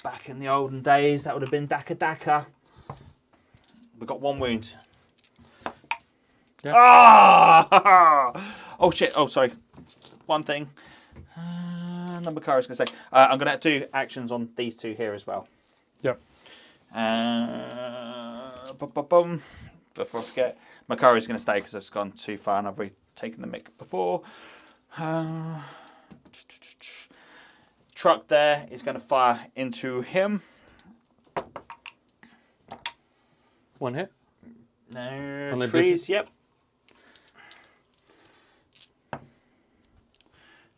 Back in the olden days, that would have been Daka Daka. We've got 1 wound. Yeah. Ah! Oh shit! Oh sorry. One thing. Number car is going to say. I'm going to do actions on these two here as well. Yep. Before I forget, Macari is going to stay because it's gone too far and I've already taken the mic before. Truck there is going to fire into him. One hit. No trees, yep.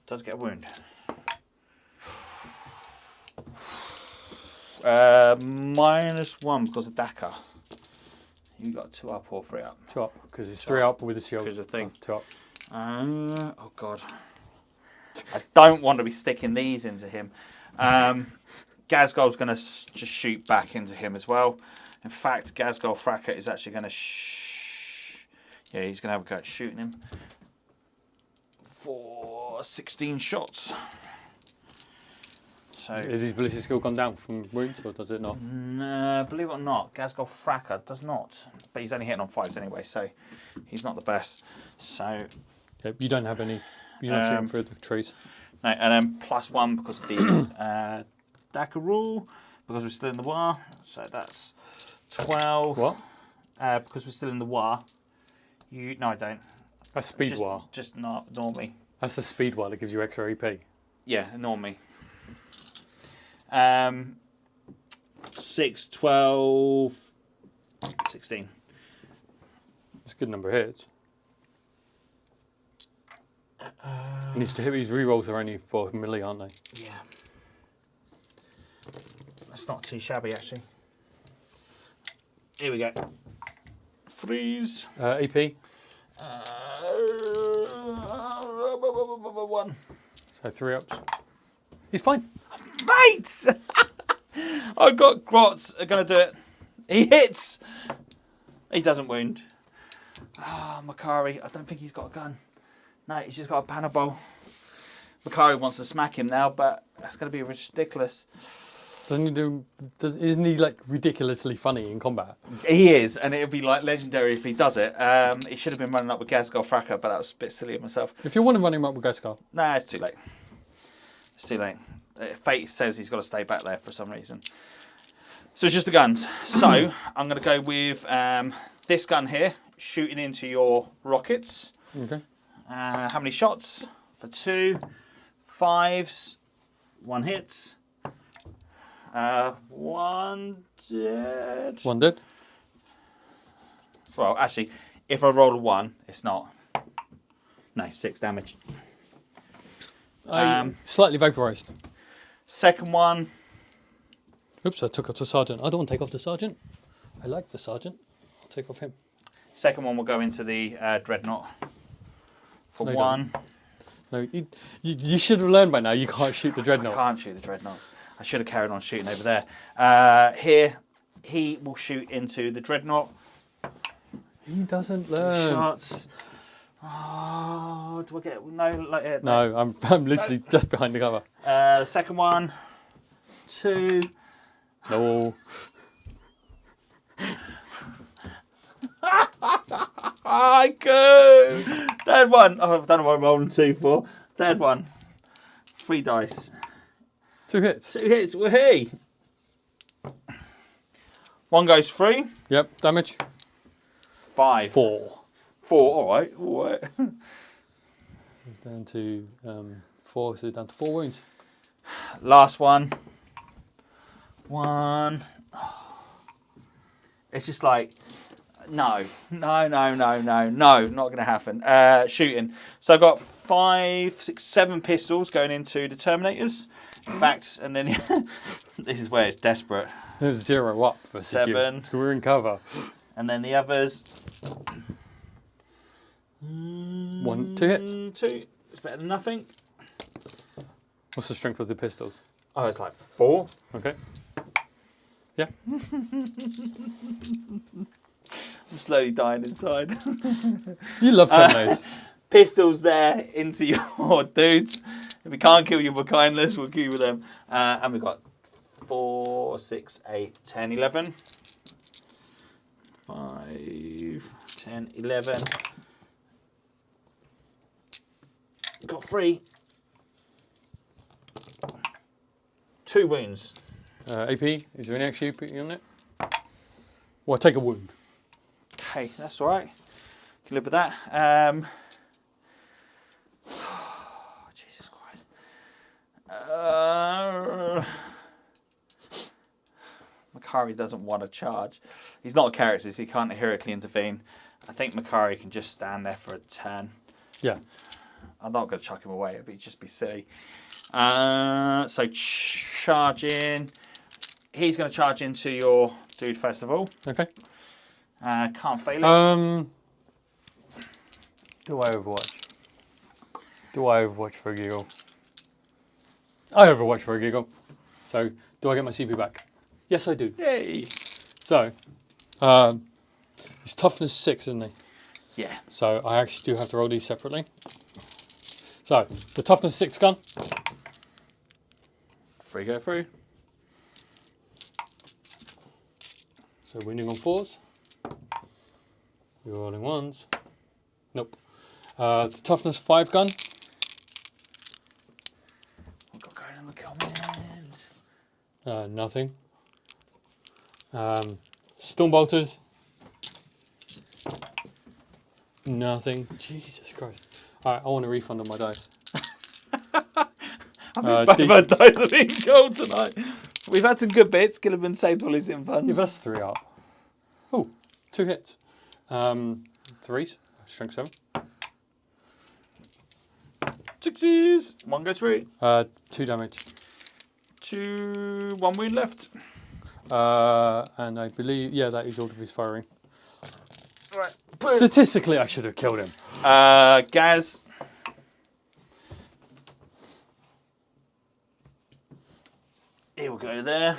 Does get a wound. -1 because of Dakar. You got 2 up or 3 up? 2 up, because it's 3 up with a shield. Because the thing. 2 up. Oh god. I don't want to be sticking these into him. Gazgol's going to just shoot back into him as well. In fact, Gazgol Fracker is actually going to yeah, he's going to have a go at shooting him for 16 shots. So, is his ballistic skill gone down from wounds, or does it not? No, believe it or not, Gazgol Fracker does not. But he's only hitting on 5s anyway, so he's not the best. So yeah, you don't have any. You're not shooting through the trees. No, and then +1 because of the Dakar rule, because we're still in the war. So that's 12. What? Because we're still in the war. No, I don't. That's speed war. Just not ignore me. That's the speed war that gives you extra AP. Yeah, ignore me. 6, 12, 16. That's a good number of hits. He needs to hit. His rerolls are only for melee, aren't they? Yeah. That's not too shabby, actually. Here we go. Freeze. AP. 1. So 3 ups. He's fine. Mate! I got Grots are going to do it. He hits. He doesn't wound. Ah, Macari. I don't think he's got a gun. No, he's just got a banner bowl. Macari wants to smack him now, but that's going to be ridiculous. Doesn't he do? Isn't he like ridiculously funny in combat? He is, and it would be like legendary if he does it. He should have been running up with Gazgol Fracker, but that was a bit silly of myself. If you want to run him up with Gazgol. Nah, it's too late. It's too late. Fate says he's got to stay back there for some reason. So it's just the guns. So I'm going to go with this gun here, shooting into your rockets. Okay. How many shots? For 2, 5s, 1 hits. 1 dead. 1 dead. Well, actually, if I roll a 1, it's not. No, 6 damage. Slightly vaporized. Second one. Oops, I took off the sergeant. I don't want to take off the sergeant. I like the sergeant. I'll take off him. Second one will go into the dreadnought for No, 1. No, you should have learned by now. You can't shoot the dreadnought. I can't shoot the dreadnoughts. I should have carried on shooting over there. Here, he will shoot into the dreadnought. He doesn't learn. Shots. Oh, do I get no? Like, No, I'm literally just behind the cover. Second one, 2. No. I go. Third one. Oh, I've done what I'm rolling 2 for. Third one. 3 dice. 2 hits. 2 hits. Woohoo! 1 goes 3. Yep. Damage. 5. 4. 4. All right. All right. Down to 4. So down to 4 wounds. Last one. 1. It's just like, no, not going to happen. Shooting. So I've got 5, 6, 7 pistols going into the Terminators. In fact, and then this is where it's desperate. There's 0 up for 7. We're in cover. And then the others. 1, 2 hits. 2. It's better than nothing. What's the strength of the pistols? Oh, it's like 4. Okay. Yeah. I'm slowly dying inside. You love Terminators. Pistols there into your dudes. If we can't kill you with kindness, we'll kill you with them. And we've got 4, 6, 8, 10, 11. 5, 10, 11. Got 3. 2 wounds. AP, is there any extra AP on it? Well, take a wound. Okay, that's all right. Can live with that. Jesus Christ. Makari doesn't want to charge. He's not a character, so he can't heroically intervene. I think Makari can just stand there for a turn. Yeah. I'm not going to chuck him away, it'd just be silly. So charging. He's going to charge into your dude first of all. Okay. Can't fail it. Do I overwatch? Do I overwatch for a giggle? I overwatch for a giggle. So, do I get my CP back? Yes, I do. Yay! So, it's toughness 6, isn't he? Yeah. So, I actually do have to roll these separately. So, the toughness 6 gun. 3 go through. So, winning on 4s. You're rolling 1s. Nope. The toughness 5 gun. I've got going in the comments. Nothing. Storm bolters. Nothing. Jesus Christ. Alright, I want a refund on my dice. Both our dice have been gold tonight. We've had some good bits. Gillivan saved all his infunds. Yeah, that's 3 up. Oh, 2 hits. 3s. Strength 7. 6s. 1 goes through. 2 damage. 2. 1 wound left. And I believe, yeah, that is all of his firing. Right. Statistically, I should have killed him. Gaz. He will go there.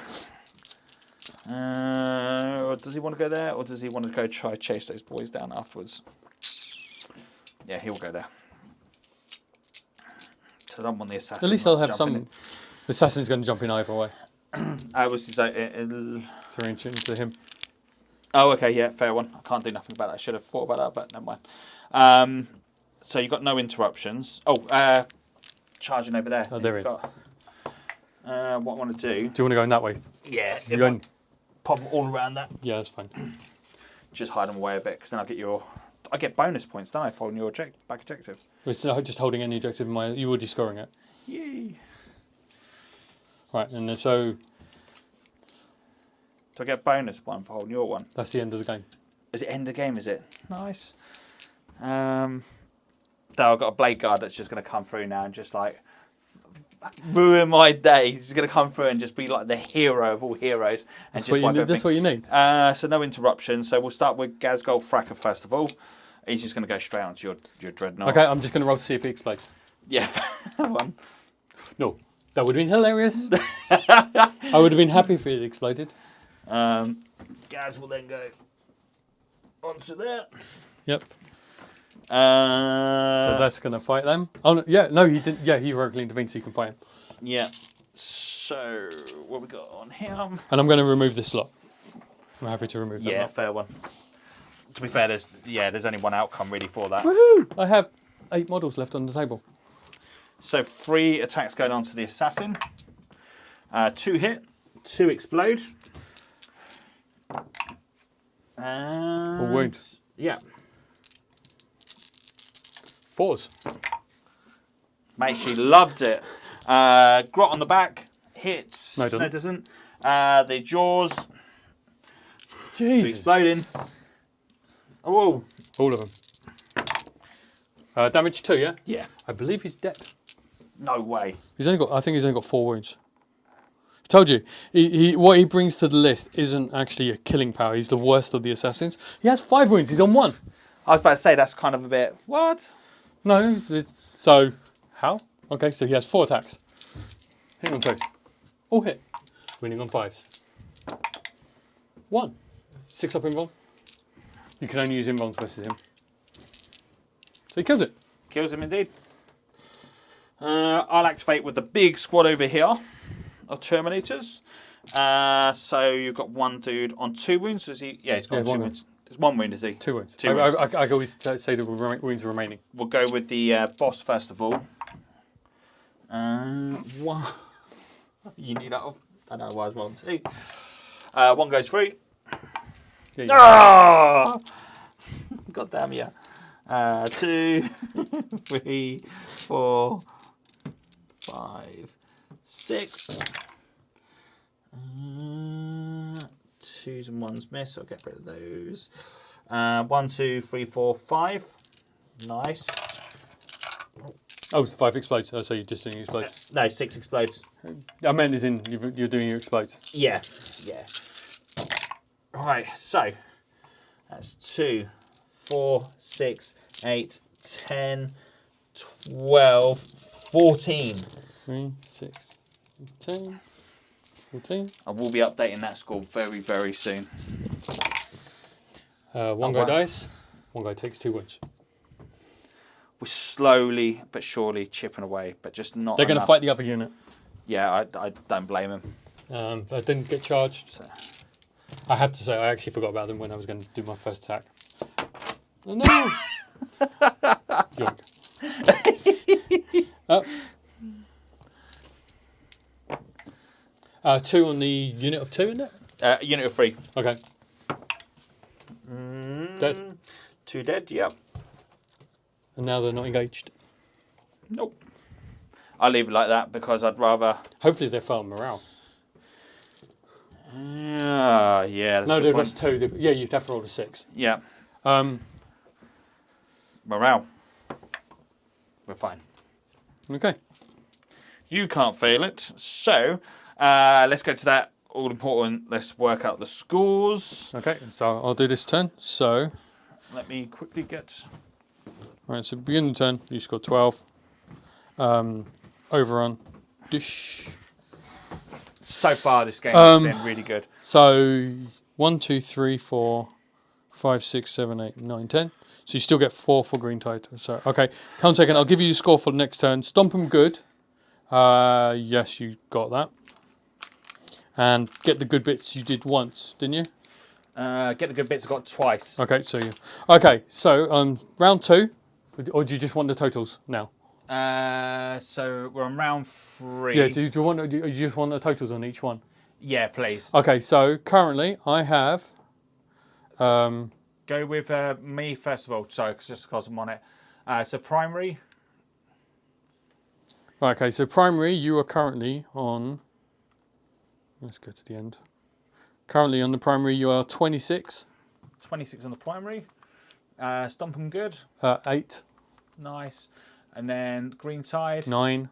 Does he want to go there, or does he want to go try chase those boys down afterwards? Yeah, he will go there. So I don't want the assassin. At least I'll have some. The assassin's going to jump in either way. I was just like 3 inch into him. Oh, okay, yeah, fair one. I can't do nothing about that. I should have thought about that, but never mind. So you've got no interruptions. Oh, charging over there. Oh, there it is. What I want to do. Do you want to go in that way? Yeah, You going? pop them all around that. Yeah, that's fine. Just hide them away a bit, because then I get bonus points, don't I, for your back objectives? It's not just holding any objective in my. You're already scoring it. Yay. Right, and then so. Do I get bonus one for holding your one? That's the end of the game. Is it end of game, is it? Nice. Though I've got a blade guard that's just going to come through now and just like ruin my day. He's going to come through and just be like the hero of all heroes. And That's what you need. So no interruption. So we'll start with Gazgol Fracker first of all. He's just going to go straight onto your dreadnought. Okay, I'm just going to roll to see if he explodes. Yeah, one. No, that would have been hilarious. I would have been happy if it exploded. Gaz will then go onto there. Yep. So that's going to fight them. Oh, no, yeah, no, he didn't. Yeah, he heroically intervened so you can fight him. Yeah. So, what we got on him? And I'm going to remove this slot. I'm happy to remove that. Yeah, lot. fair one. To be fair, there's only one outcome really for that. Woohoo! I have 8 models left on the table. So 3 attacks going on to the assassin. 2 hit, 2 explode. And... Or wound. Yeah. 4s. Mate, she loved it. Grot on the back. Hits. No, it doesn't. The jaws. Jesus. 2 exploding. Oh. All of them. Damage 2, yeah? Yeah. I believe he's dead. No way. I think he's only got 4 wounds. I told you, what he brings to the list isn't actually a killing power. He's the worst of the assassins. He has 5 wounds. He's on 1. I was about to say that's kind of a bit. What? No. So how? Okay, so he has 4 attacks. Hitting on 2s. All hit. Winning on 5s. 1. 6 up invuln. You can only use invulns versus him. So he kills it. Kills him indeed. I'll activate with the big squad over here of Terminators. So you've got one dude on 2 wounds. Is he? Yeah, he's got 2 wounds. There's 1 wound, is he? 2 wounds. 2 wounds. I always say the wounds remaining. We'll go with the boss first of all. One. You need that off. I don't know why I was rolling 2. One goes through. Yeah, Oh! God damn you. 2, 3, 4, 5, 6. 2s and 1s miss. I'll get rid of those. 1, 2, 3, 4, 5. Nice. Oh, 5 explodes. Oh, so you're just doing explodes. No, 6 explodes. I meant as in you're doing your explodes. Yeah. Right, so that's 2, 4, 6, 8, 10, 12, 14. 3, 6, 10, 14. I will be updating that score very, very soon. One guy dies, one guy takes 2 wounds. We're slowly but surely chipping away, but just not They're going to enough. fight the other unit. Yeah, I don't blame him. I didn't get charged. So. I have to say, I actually forgot about them when I was going to do my first attack. Oh, no! Yoink. Oh. 2 on the unit of 2, isn't it? Unit of 3. Okay. Dead. 2 dead, yep. And now they're not engaged. Nope. I'll leave it like that because I'd rather... Hopefully they're far morale. Yeah. No, that's 2. Yeah, you'd have to roll a 6. Yeah. Morale. We're fine. Okay. You can't fail it. So, let's go to that all important. Let's work out the scores. Okay, so I'll do this turn. So, Let me quickly get... right, so beginning turn, you scored 12. Overrun. Dish. So far, this game has been really good. So 1, 2, 3, 4, 5, 6, 7, 8, 9, 10. So you still get 4 for green title. So okay, come second. I'll give you your score for the next turn. Stomp 'em good. Yes, you got that. And get the good bits you did once, didn't you? Get the good bits I got twice. Okay, so you. Okay, so round 2, or do you just want the totals now? So we're on round 3. Yeah. Do you just want the totals on each one? Yeah, please. Okay, so currently I have. Go with me first of all. Sorry, just because I'm on it. So primary. Okay, so primary, you are currently on. Let's go to the end. Currently on the primary, you are 26. 26 on the primary. Stomp 'em good. 8. Nice. And then green side. 9.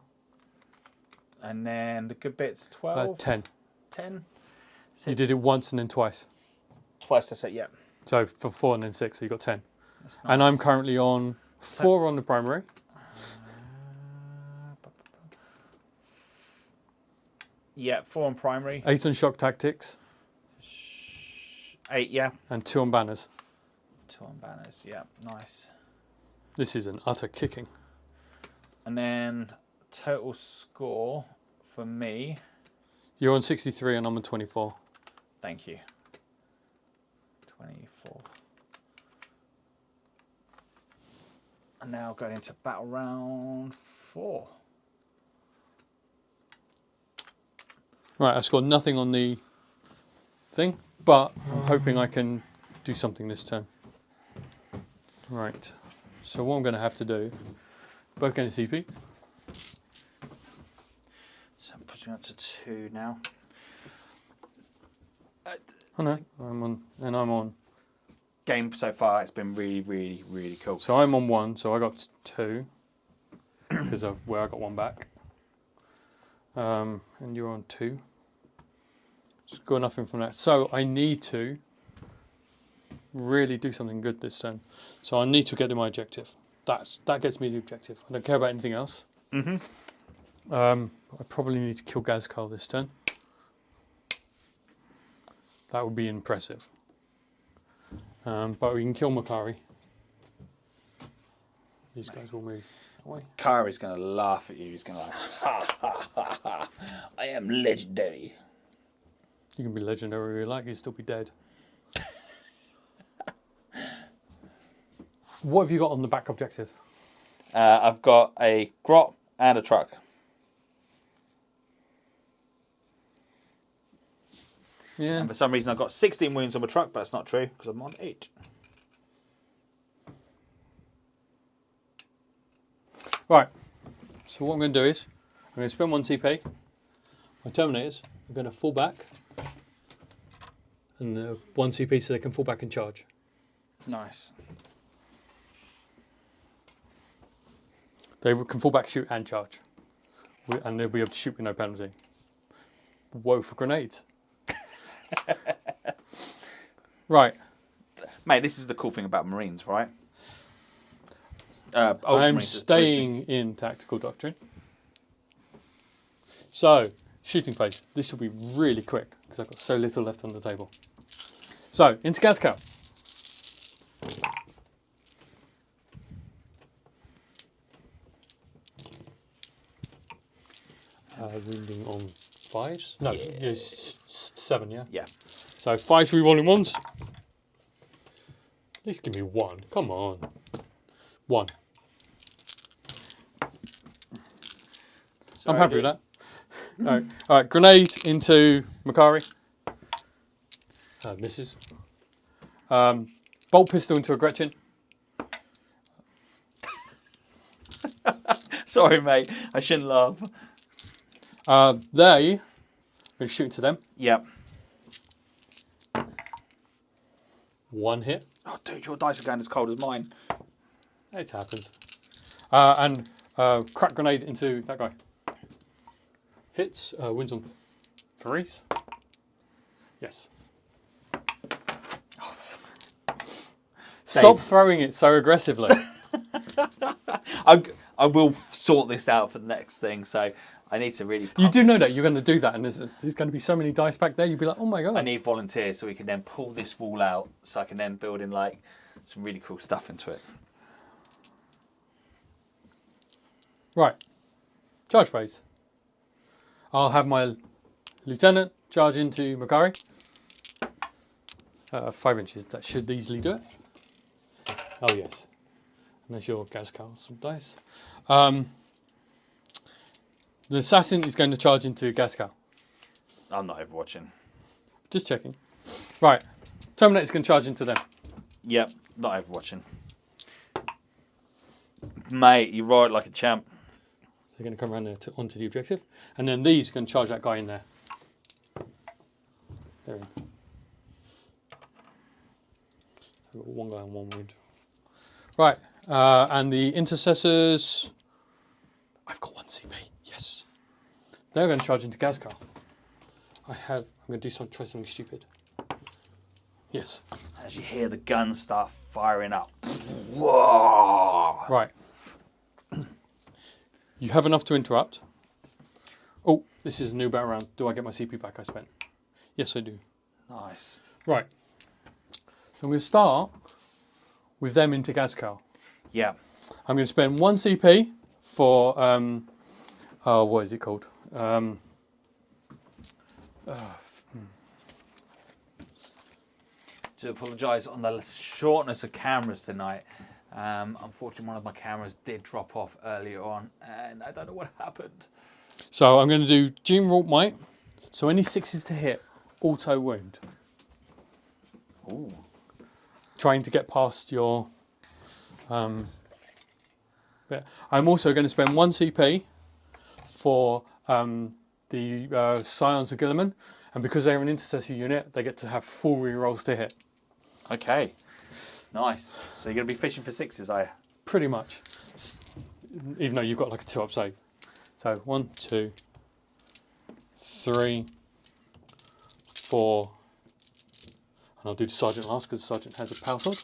And then the good bits 12. 10. 10. You did it once and then twice. Twice, that's it, yeah. So for 4 and then 6, so you got 10. That's nice. And I'm currently on 4 on the primary. Yeah, 4 on primary. 8 on shock tactics. 8, yeah. And 2 on banners. 2 on banners, yeah. Nice. This is an utter kicking. And then total score for me. You're on 63 and I'm on 24. Thank you. 24. And now going into battle round 4. Right, I scored nothing on the thing, but I'm hoping I can do something this turn. Right, so what I'm going to have to do, both going to CP. So I'm pushing up to 2 now. Oh no, I'm on. Game so far, it's been really, really, really cool. So I'm on 1, so I got 2, because of where I got 1 back. And you're on 2. Score nothing from that. So I need to really do something good this turn. So I need to get to my objective. That gets me the objective. I don't care about anything else. I probably need to kill Gazkal this turn. That would be impressive. But we can kill Makari. These guys will move away. Kari's going to laugh at you. He's going to like, ha, ha, ha, ha. I am legendary. You can be legendary if you like, you'd still be dead. What have you got on the back objective? I've got a grot and a truck. Yeah. And for some reason I've got 16 wounds on my truck, but that's not true because I'm on 8. Right. So what I'm going to do is I'm going to spend 1 CP. My Terminators are going to fall back. And 1 CP so they can fall back and charge. Nice. They can fall back, shoot and charge. And they'll be able to shoot with no penalty. Woe for grenades. Right. Mate, this is the cool thing about Marines, right? I'm Ultramarines, staying in tactical doctrine. So, shooting phase. This will be really quick because I've got so little left on the table. So, into gas cow. Wounding on 5s? No, yes, 7, yeah? Yeah. So 5 rerolling 1s. At least give me 1. Come on. 1. I'm happy with that. All right, grenade into Makari. Misses. Bolt pistol into a Gretchen. Sorry, mate. I shouldn't laugh. They going to shoot into them. Yep. 1 hit. Oh, dude, your dice are going as cold as mine. It happens. And crack grenade into that guy. Hits. Wins on 3s. Yes. Stop throwing it so aggressively. I will sort this out for the next thing, so I need to really... You do know that you're going to do that, and there's going to be so many dice back there, you'll be like, oh my god. I need volunteers so we can then pull this wall out, so I can then build in like some really cool stuff into it. Right. Charge phase. I'll have my lieutenant charge into Makari. 5 inches, that should easily do it. Oh yes. And there's your gas castle dice. The assassin is going to charge into gas cow. I'm not overwatching. Just checking. Right. Terminator's going to charge into them. Yep, not overwatching. Mate, you ride like a champ. So they're going to come around there onto the objective. And then these are going to charge that guy in there. They're in. I've got 1 guy and 1 wound. Right. And the intercessors... I've got 1 CP. Yes. They're going to charge into gas car. I'm going to try something stupid. Yes. As you hear the guns start firing up. Whoa! Right. You have enough to interrupt. Oh, this is a new battle round. Do I get my CP back I spent? Yes, I do. Nice. Right. So I'm going to start with them into gas car. Yeah. I'm going to spend 1 CP for, what is it called? To apologise on the shortness of cameras tonight. Unfortunately, one of my cameras did drop off earlier on, and I don't know what happened. So I'm going to do Gene Wrought Might. So any 6s to hit, auto wound. Ooh. Trying to get past your... yeah. I'm also going to spend 1 CP for the Scions of Guilliman, and because they're an intercessor unit, they get to have full rerolls to hit. Okay. Nice. So you're going to be fishing for 6s, are you? Pretty much. Even though you've got like a 2-up save. So 1, 2, 3, 4. And I'll do the Sergeant last because the Sergeant has a power sword.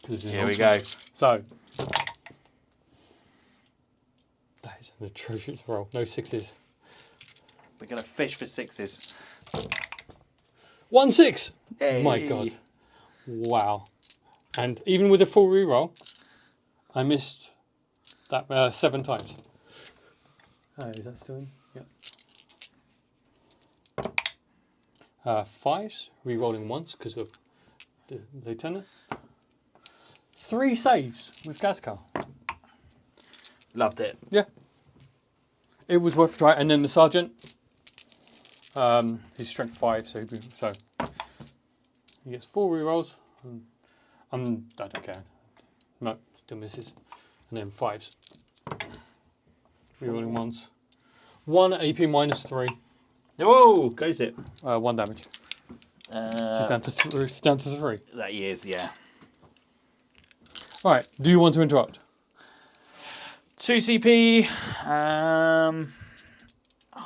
Here we go. So, that is an atrocious roll. No 6s. We're going to fish for 6s. 1 6! Hey. My god. Wow. And even with a full reroll, I missed that 7 times. Is that still in? Yep. 5s, rerolling once because of the lieutenant. 3 saves with Gascar. Loved it. Yeah. It was worth a try. And then the sergeant, He's strength 5, so he gets 4 rerolls. I don't care. No, still misses. And then 5s. Rerolling 1s. 1 AP minus 3. Whoa, goes it. 1 damage. So it's down to 3. That he is, yeah. Alright, do you want to interrupt? 2 CP.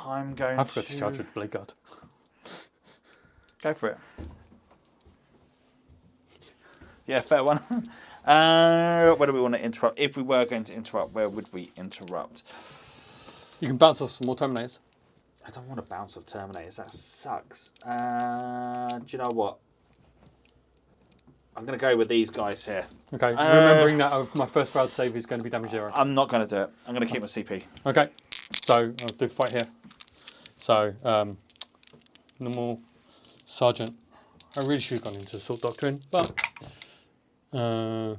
I'm going I forgot to charge with Blade Guard. Go for it. Yeah, fair one. Where do we want to interrupt? If we were going to interrupt, where would we interrupt? You can bounce off some more Terminators. I don't want to bounce off Terminators. That sucks. Do you know what? I'm going to go with these guys here. Okay, remembering that my first round save is going to be damage 0. I'm not going to do it. I'm going to keep my CP. Okay, so I'll do fight here. So, normal Sergeant. I really should have gone into Assault Doctrine, but 2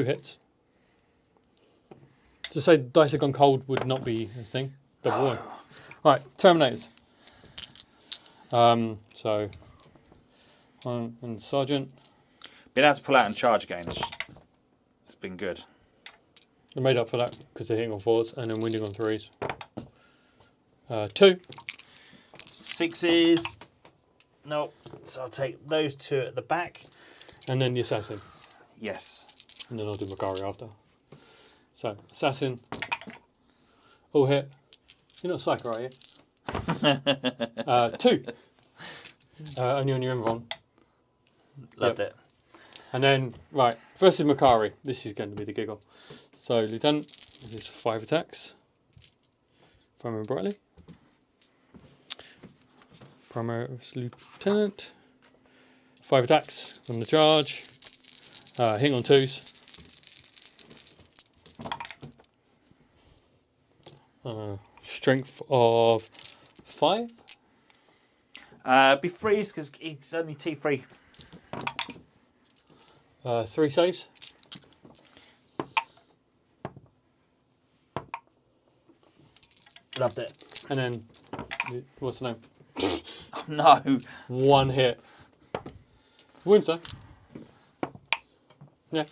hits. To say dice have gone cold would not be a thing. Double 1. Right, Terminators. So, and Sergeant. Being able to pull out and charge again, it's been good. They made up for that because they're hitting on 4s and then winning on 3s. 2. 6s. Nope. So I'll take those 2 at the back. And then the Assassin. Yes. And then I'll do Makari after. So, Assassin. All hit. You're not Psycho, are you? 2. Only on your Envon. Loved it. And then, right, first is Makari. This is going to be the giggle. So, Lieutenant, this is 5 attacks. If I remember rightly. Primary Lieutenant. 5 attacks on the charge. Hitting on 2s. Strength of 5. Be freeze because it's only T3. 3 saves. Loved it. And then, what's the name? Oh, no. 1 hit. Wounds though. Yeah.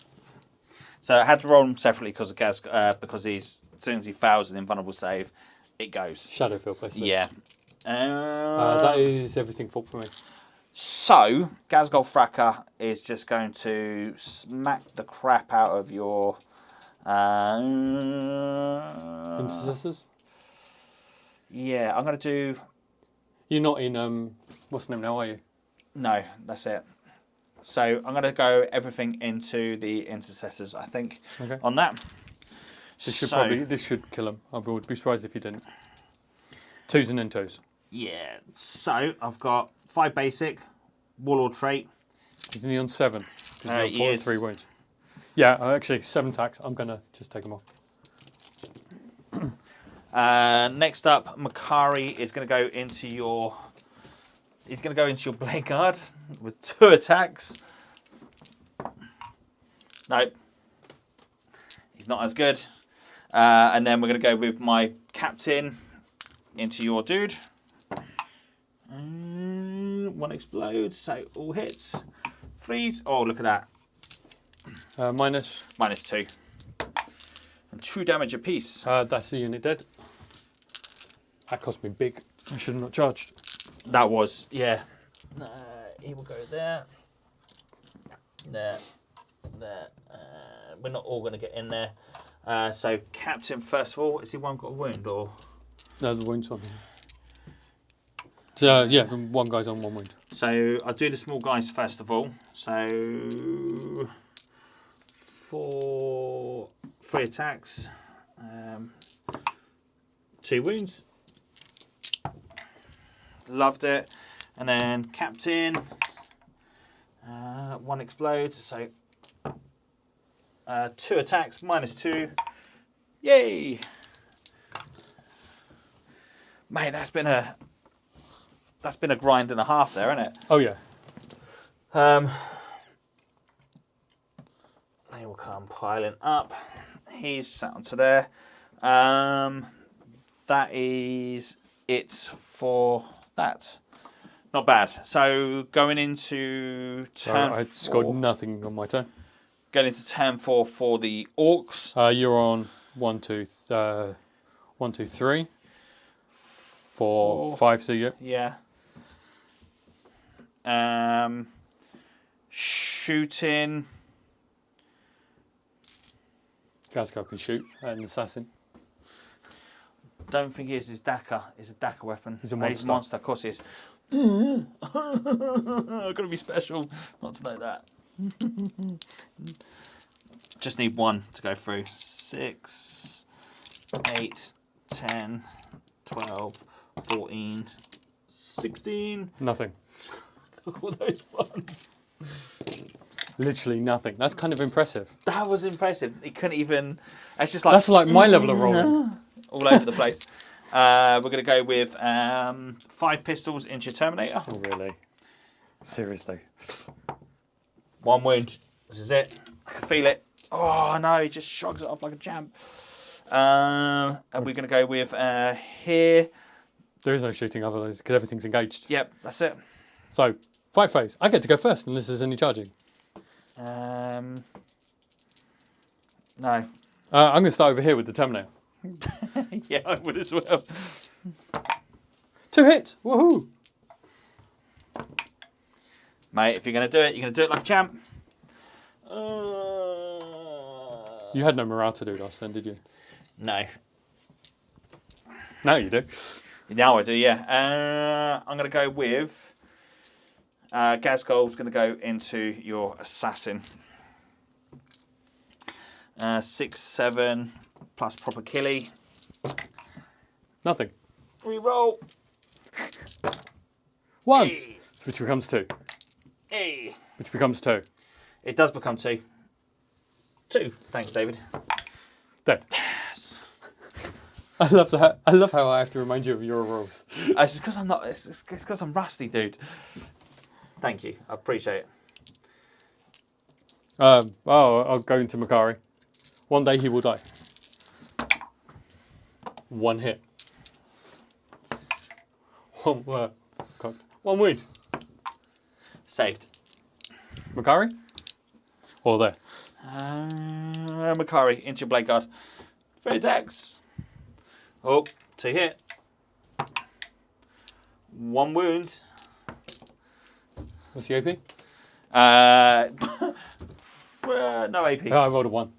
So I had to roll them separately because of Gaz, because as soon as he fails an invulnerable save, it goes. Shadowfield, basically. Yeah. That is everything for me. So, Gazgol Fracker is just going to smack the crap out of your... Intercessors? Yeah, I'm going to do... You're not in, what's the name now, are you? No, that's it. So, I'm going to go everything into the Intercessors, I think, on that. This should kill him. I would be surprised if you didn't. 2s and then 2s. Yeah, so I've got 5 basic, Warlord trait. He's only on 7. Because he's on 4 and is. 3 wounds. Yeah, actually 7 attacks. I'm going to just take him off. Next up, Makari is going to go into your... He's going to go into your Blade Guard with 2 attacks. Nope. He's not as good. And then we're going to go with my Captain into your dude. 1 explodes, so all hits. Freeze. Oh, look at that. Minus 2. And 2 damage apiece. that's the unit dead. That cost me big. I should have not charged. That was, yeah. He will go there. There. There. We're not all going to get in there. So, Captain, first of all, has he one got a wound or? No, the wound's on him. So, yeah, 1 guy's on 1 wound. So, I'll do the small guys first of all. So, 3 attacks. 2 wounds. Loved it. And then Captain. 1 explodes. So, 2 attacks, -2. Yay! Mate, that's been a grind and a half there, isn't it? Oh yeah. They will come piling up. He's sat onto there. That is it for that. Not bad. So going into turn I 4. scored nothing on my turn. Going into turn 4 for the Orks. You're on 1, 2, 3. 4, 5, so Yeah. Shooting. Gazgal can shoot at an assassin. Don't think he is his Dakar. It's a Dakar weapon. He's a monster. He's a monster, of course he is. I've got to be special not to know that. Just need 1 to go through. 6, 8, 10, 12, 14, 16. Nothing. Look at all those ones. Literally nothing. That's kind of impressive. That was impressive. He couldn't even... It's just like... That's like my level of rolling. All over the place. We're going to go with 5 pistols into your Terminator. Oh, really? Seriously? 1 wound. This is it. I can feel it. Oh, no. He just shrugs it off like a champ. And we're going to go with here. There is no shooting otherwise because everything's engaged. Yep, that's it. So, fight phase. I get to go first unless there's any charging. No. I'm going to start over here with the Terminator. Yeah, I would as well. 2 hits. Woohoo! Mate, if you're going to do it, you're going to do it like a champ. You had no morale to do last then, did you? No. Now you do. Now I do, yeah. I'm going to go with... Gazgol's going to go into your assassin. 6, 7, plus proper killie. Nothing. Reroll. 1, Hey. which becomes 2, Hey. which becomes 2. It does become 2. 2. Thanks, David. There. I love that. I love how I have to remind you of your rolls. It's because I'm not. It's because I'm rusty, dude. Thank you. I appreciate it. I'll go into Makari. One day he will die. 1 hit. 1 cocked. 1 wound. Saved. Makari? Or there. Makari into your blade guard. 3 attacks. Oh, 2 hit. 1 wound. What's the AP? No AP. I rolled a 1.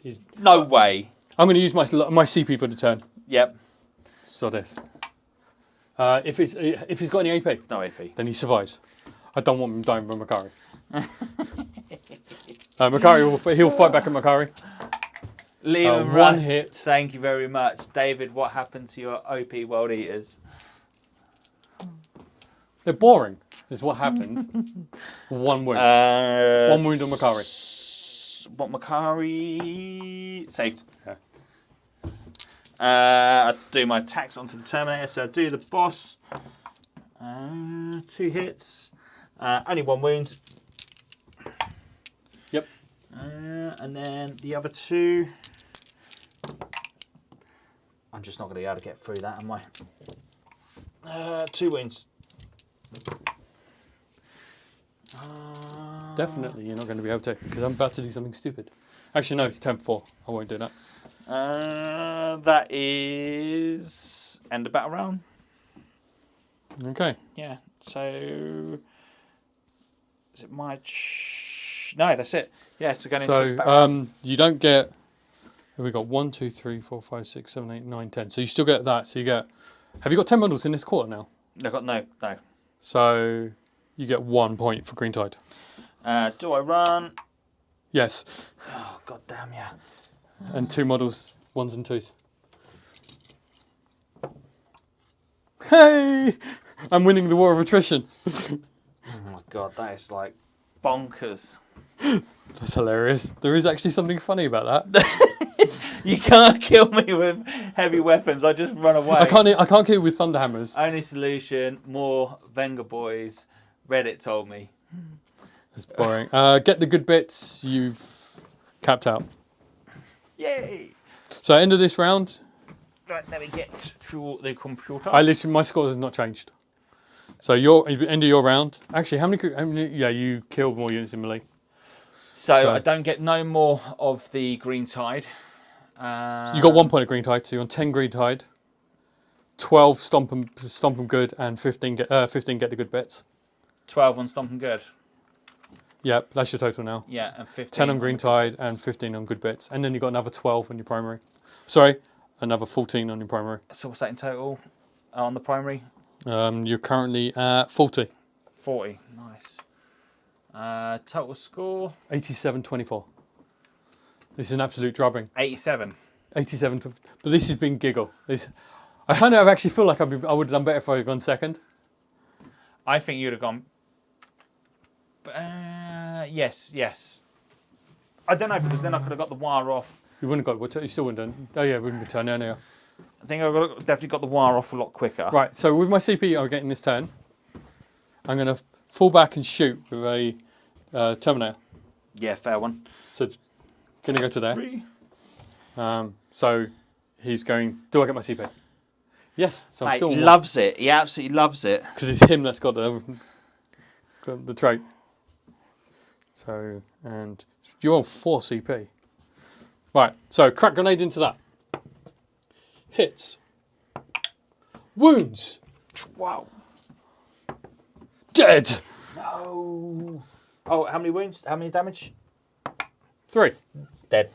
He's No way. I'm going to use my CP for the turn. Yep. So this. If he's got any AP, No AP. then he survives. I don't want him dying by Makari. Makari he'll fight back at Makari. Leave him 1 rust. hit. Thank you very much. David, what happened to your OP World Eaters? They're boring, is what happened. 1 wound. 1 wound on Makari. What Makari saved. Yeah. I do my attacks onto the Terminator, so I do the boss. 2 hits. Only 1 wound. Yep. And then the other 2. I'm just not going to be able to get through that, am I? 2 wounds. Definitely you're not going to be able to, because I'm about to do something stupid. Actually, no, it's 10-4. I won't do that. That is end of battle round. Okay. Yeah. So is it my? No, that's it. Yeah. So going into battle round. You don't get. We got 1, 2, 3, 4, 5, 6, 7, 8, 9, 10. So you still get that. So you get. Have you got 10 models in this quarter now? I got no. So you get 1 point for Green Tide. Do I run? Yes. Oh, god damn yeah. And 2 models, 1s and 2s. Hey! I'm winning the war of attrition. Oh my god, that is like bonkers. That's hilarious. There is actually something funny about that. You can't kill me with heavy weapons. I just run away. I can't kill you with thunderhammers. Only solution: more Venga boys. Reddit told me. It's boring. Get the good bits. You've capped out. Yay! So end of this round, Right, let me get to the computer. My score has not changed. So end of your round. Actually, how many? Yeah, you killed more units in melee. So I don't get no more of the green tide. You got 1 point of green tide, so you're on 10 green tide. 12 stomp 'em good, and 15 get the good bits. 12 on Stomp and Good. Yep, that's your total now. Yeah, and 15 10 on green tide and 15 on good bits, and then you got another 12 on your primary. Sorry, another 14 on your primary. So what's that in total on the primary? You're currently at 40. 40. Nice. Total score? 87-24. This is an absolute drubbing. 87. 87. But this has been giggle. I kind of actually feel like I would have done better if I had gone second. I think you'd have gone. Yes. I don't know, because then I could have got the wire off. You wouldn't have got. You still wouldn't have done. Oh yeah, wouldn't have turned down here. I think I definitely got the wire off a lot quicker. Right. So with my CP, I'm getting this turn. I'm going to fall back and shoot with a Terminator. Yeah, fair one. So going to go to there. 3. So he's going. Do I get my CP? Yes. So I'm Mate, still. He loves it. He absolutely loves it. Because it's him that's got the trait. So, and you're on 4 CP. Right, so crack grenade into that. Hits. Wounds. Wow. Dead. No. Oh, how many wounds? How many damage? 3. Dead.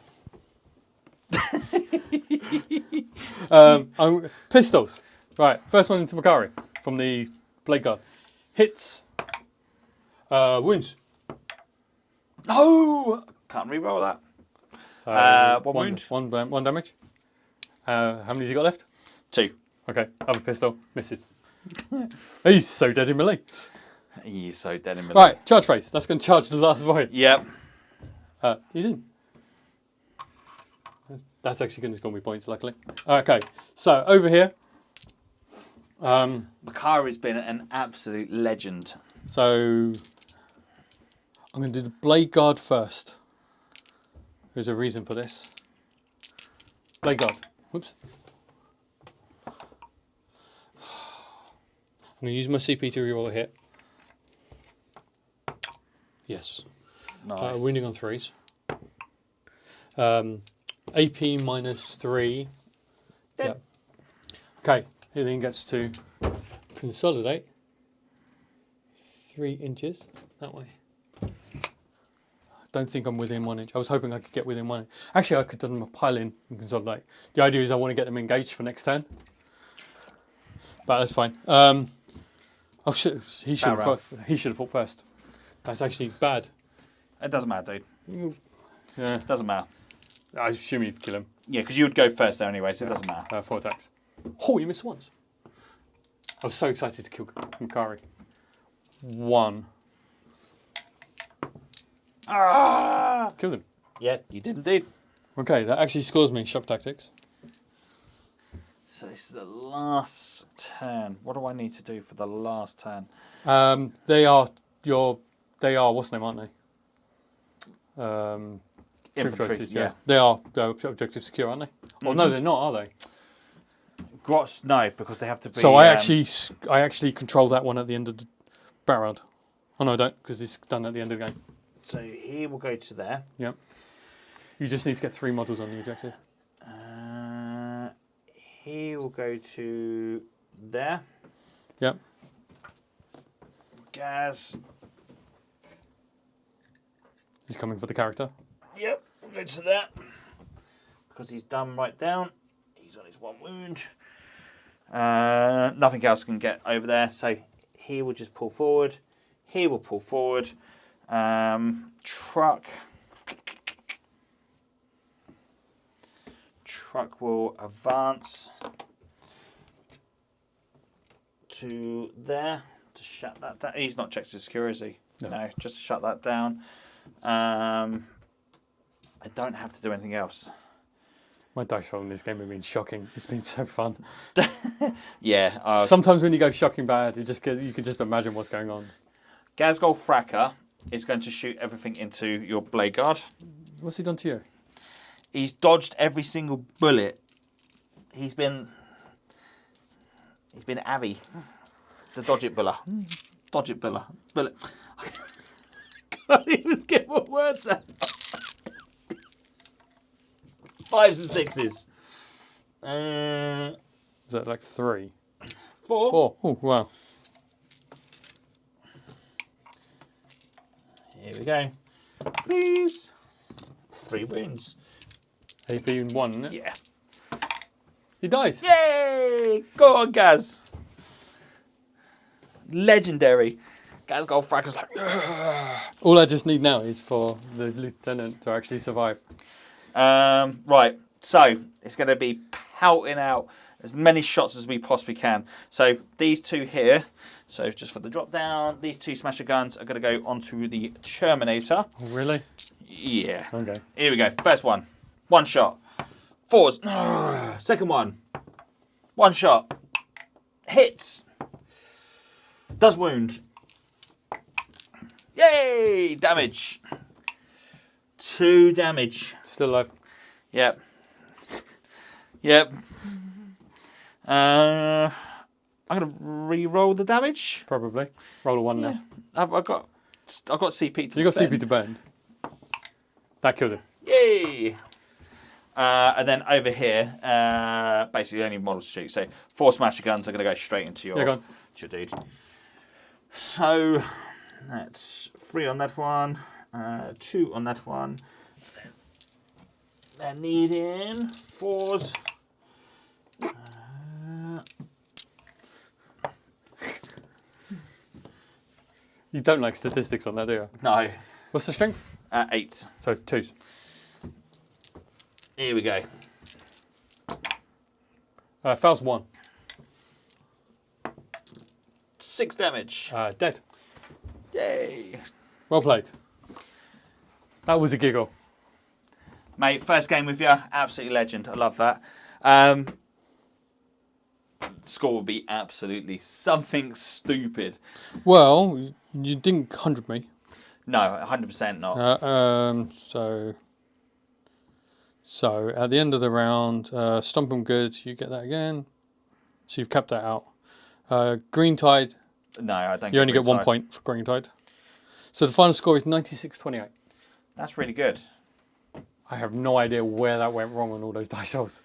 Pistols. Right, first one into Makari from the blade guard. Hits. Wounds. No. Can't re-roll that. So one wound. One damage. How many has he got left? 2. Okay, other pistol. Misses. He's so dead in melee. He's so dead in melee. Right, charge phase. That's going to charge the last boy. Yep. He's in. That's actually going to score me points, luckily. Okay, so over here. Makari's been an absolute legend. So I'm going to do the blade guard first. There's a reason for this. Blade guard. Whoops. I'm going to use my CP to reroll a hit. Yes. Nice. Wounding on 3s. AP -3. Dead. Yep. Okay, he then gets to consolidate 3 inches that way. Don't think I'm within 1 inch. I was hoping I could get within 1 inch. Actually, I could do them a pile in and consolidate. The idea is I want to get them engaged for next turn. But that's fine. He should have fought first. That's actually bad. It doesn't matter, dude. Yeah. It doesn't matter. I assume you'd kill him. Yeah, because you would go first there anyway, so it doesn't matter. 4 attacks. Oh, you missed once. I was so excited to kill Makari. 1. Ah! Killed him. Yeah, you did indeed. Okay, that actually scores me shock tactics. So this is the last turn. What do I need to do for the last turn? They are what's the name, aren't they? Troop Infantry, choices, yeah. They're objective secure, aren't they? Well, no, they're not, are they? Grots, no, because they have to be. So I actually control that one at the end of the battle round. Oh no, I don't, because it's done at the end of the game. So here we'll go to there. Yep. You just need to get 3 models on the objective. Here we'll go to there. Yep. Gaz. He's coming for the character. Yep, we'll go to that. Because he's done right down. He's on his 1 wound. Nothing else can get over there. So he will just pull forward. He will pull forward. Truck will advance to there to shut that down. He's not checked his secure, is he? No, just shut that down. I don't have to do anything else. My dice roll in this game have been shocking. It's been so fun. Yeah. Sometimes when you go shocking bad, you can just imagine what's going on. Gazgol Fracker is going to shoot everything into your blade guard. What's he done to you? He's dodged every single bullet He's been Avi, the Dodge It Buller. Dodge It Buller. Bullet. I can't even get my words out. 5s and 6s. Is that like 3? 4. 4. Oh, wow. Here we go. Please. 3 wounds. AP in 1, isn't it? Yeah. He dies. Yay! Go on, Gaz. Legendary. Gaz Goldfracker's like. All I just need now is for the lieutenant to actually survive. Right. So it's going to be pouting out as many shots as we possibly can. So these 2 here. So just for the drop down, these 2 smasher guns are going to go onto the Terminator. Oh, really? Yeah. Okay. Here we go. First one. 1 shot. 4s. Second one. 1 shot. Hits. Does wound. Yay! Damage. 2 damage. Still alive. Yep. Yep. I'm gonna re-roll the damage. Probably. Roll a 1 now. I've got CP to You got spend. CP to burn. That kills him. Yay! And then over here, basically only models to shoot. So 4 smasher guns are going to go straight into your, Yeah, go on. to your dude. So that's 3 on that one, 2 on that one. They're needing 4s. You don't like statistics on that, do you? No, What's the strength? 8. So 2s. Here we go. Fails 1. 6 damage. Dead. Yay! Well played. That was a giggle. Mate, first game with you, absolutely legend. I love that. Score would be absolutely something stupid. Well, you didn't 100 me. No, 100% not. So at the end of the round, stomp 'em good. You get that again. So you've kept that out. Green Tide. No, I don't. You only get green 1 side. point for Green Tide. So the final score is 96-28. That's really good. I have no idea where that went wrong on all those dice rolls.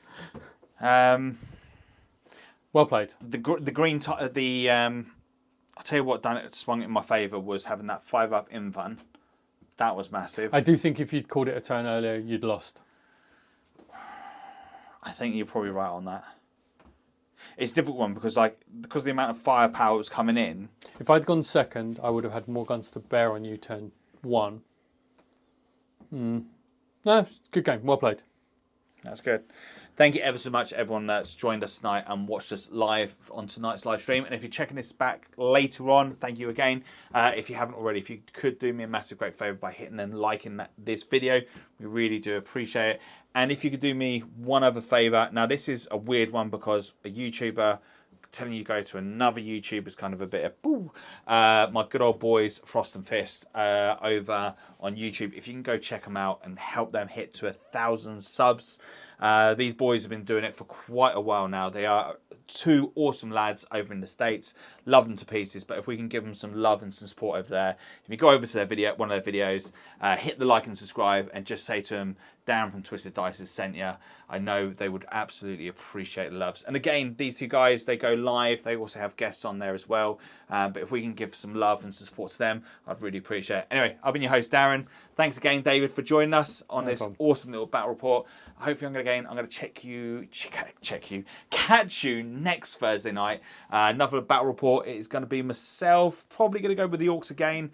Well played. The green tide. I'll tell you what done it swung it in my favour was having that 5-up invuln. That was massive. I do think if you'd called it a turn earlier, you'd lost. I think you're probably right on that. It's a difficult one because of the amount of firepower was coming in. If I'd gone second, I would have had more guns to bear on you turn 1. No, it's a good game. Well played. That's good. Thank you ever so much, everyone that's joined us tonight and watched us live on tonight's live stream. And if you're checking this back later on, thank you again. If you haven't already, if you could do me a massive great favour by hitting and liking this video, we really do appreciate it. And if you could do me one other favour, now this is a weird one because a YouTuber telling you to go to another YouTuber is kind of a bit of boo. My good old boys Frost and Fist over on YouTube. If you can go check them out and help them hit to 1,000 subs. These boys have been doing it for quite a while now. They are 2 awesome lads over in the States. Love them to pieces, but if we can give them some love and some support over there, if you go over to their video, one of their videos, hit the like and subscribe and just say to them, Darren from Twisted Dice has sent you. I know they would absolutely appreciate the loves. And again, these 2 guys, they go live. They also have guests on there as well. But if we can give some love and some support to them, I'd really appreciate it. Anyway, I've been your host, Darren. Thanks again, David, for joining us on this awesome little battle report. Hopefully, I'm going to catch you next Thursday night. Another battle report. It is going to be myself. Probably going to go with the Orks again.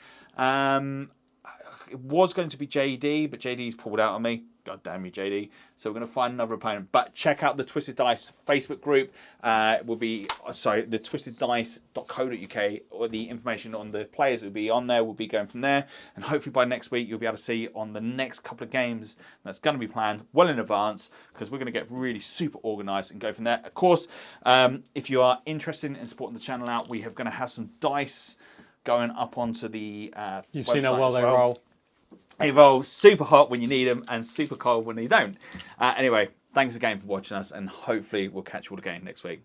It was going to be JD, but JD's pulled out on me. God damn you, JD. So we're going to find another opponent. But check out the Twisted Dice Facebook group. It will be, the twisteddice.co.uk, or the information on the players will be on there. We'll be going from there. And hopefully by next week, you'll be able to see on the next couple of games that's going to be planned well in advance, because we're going to get really super organised and go from there. Of course, if you are interested in supporting the channel out, we are going to have some dice going up onto the You've website seen how well as they roll. They roll super hot when you need them and super cold when you don't. Anyway, Thanks again for watching us, and hopefully we'll catch you all again next week.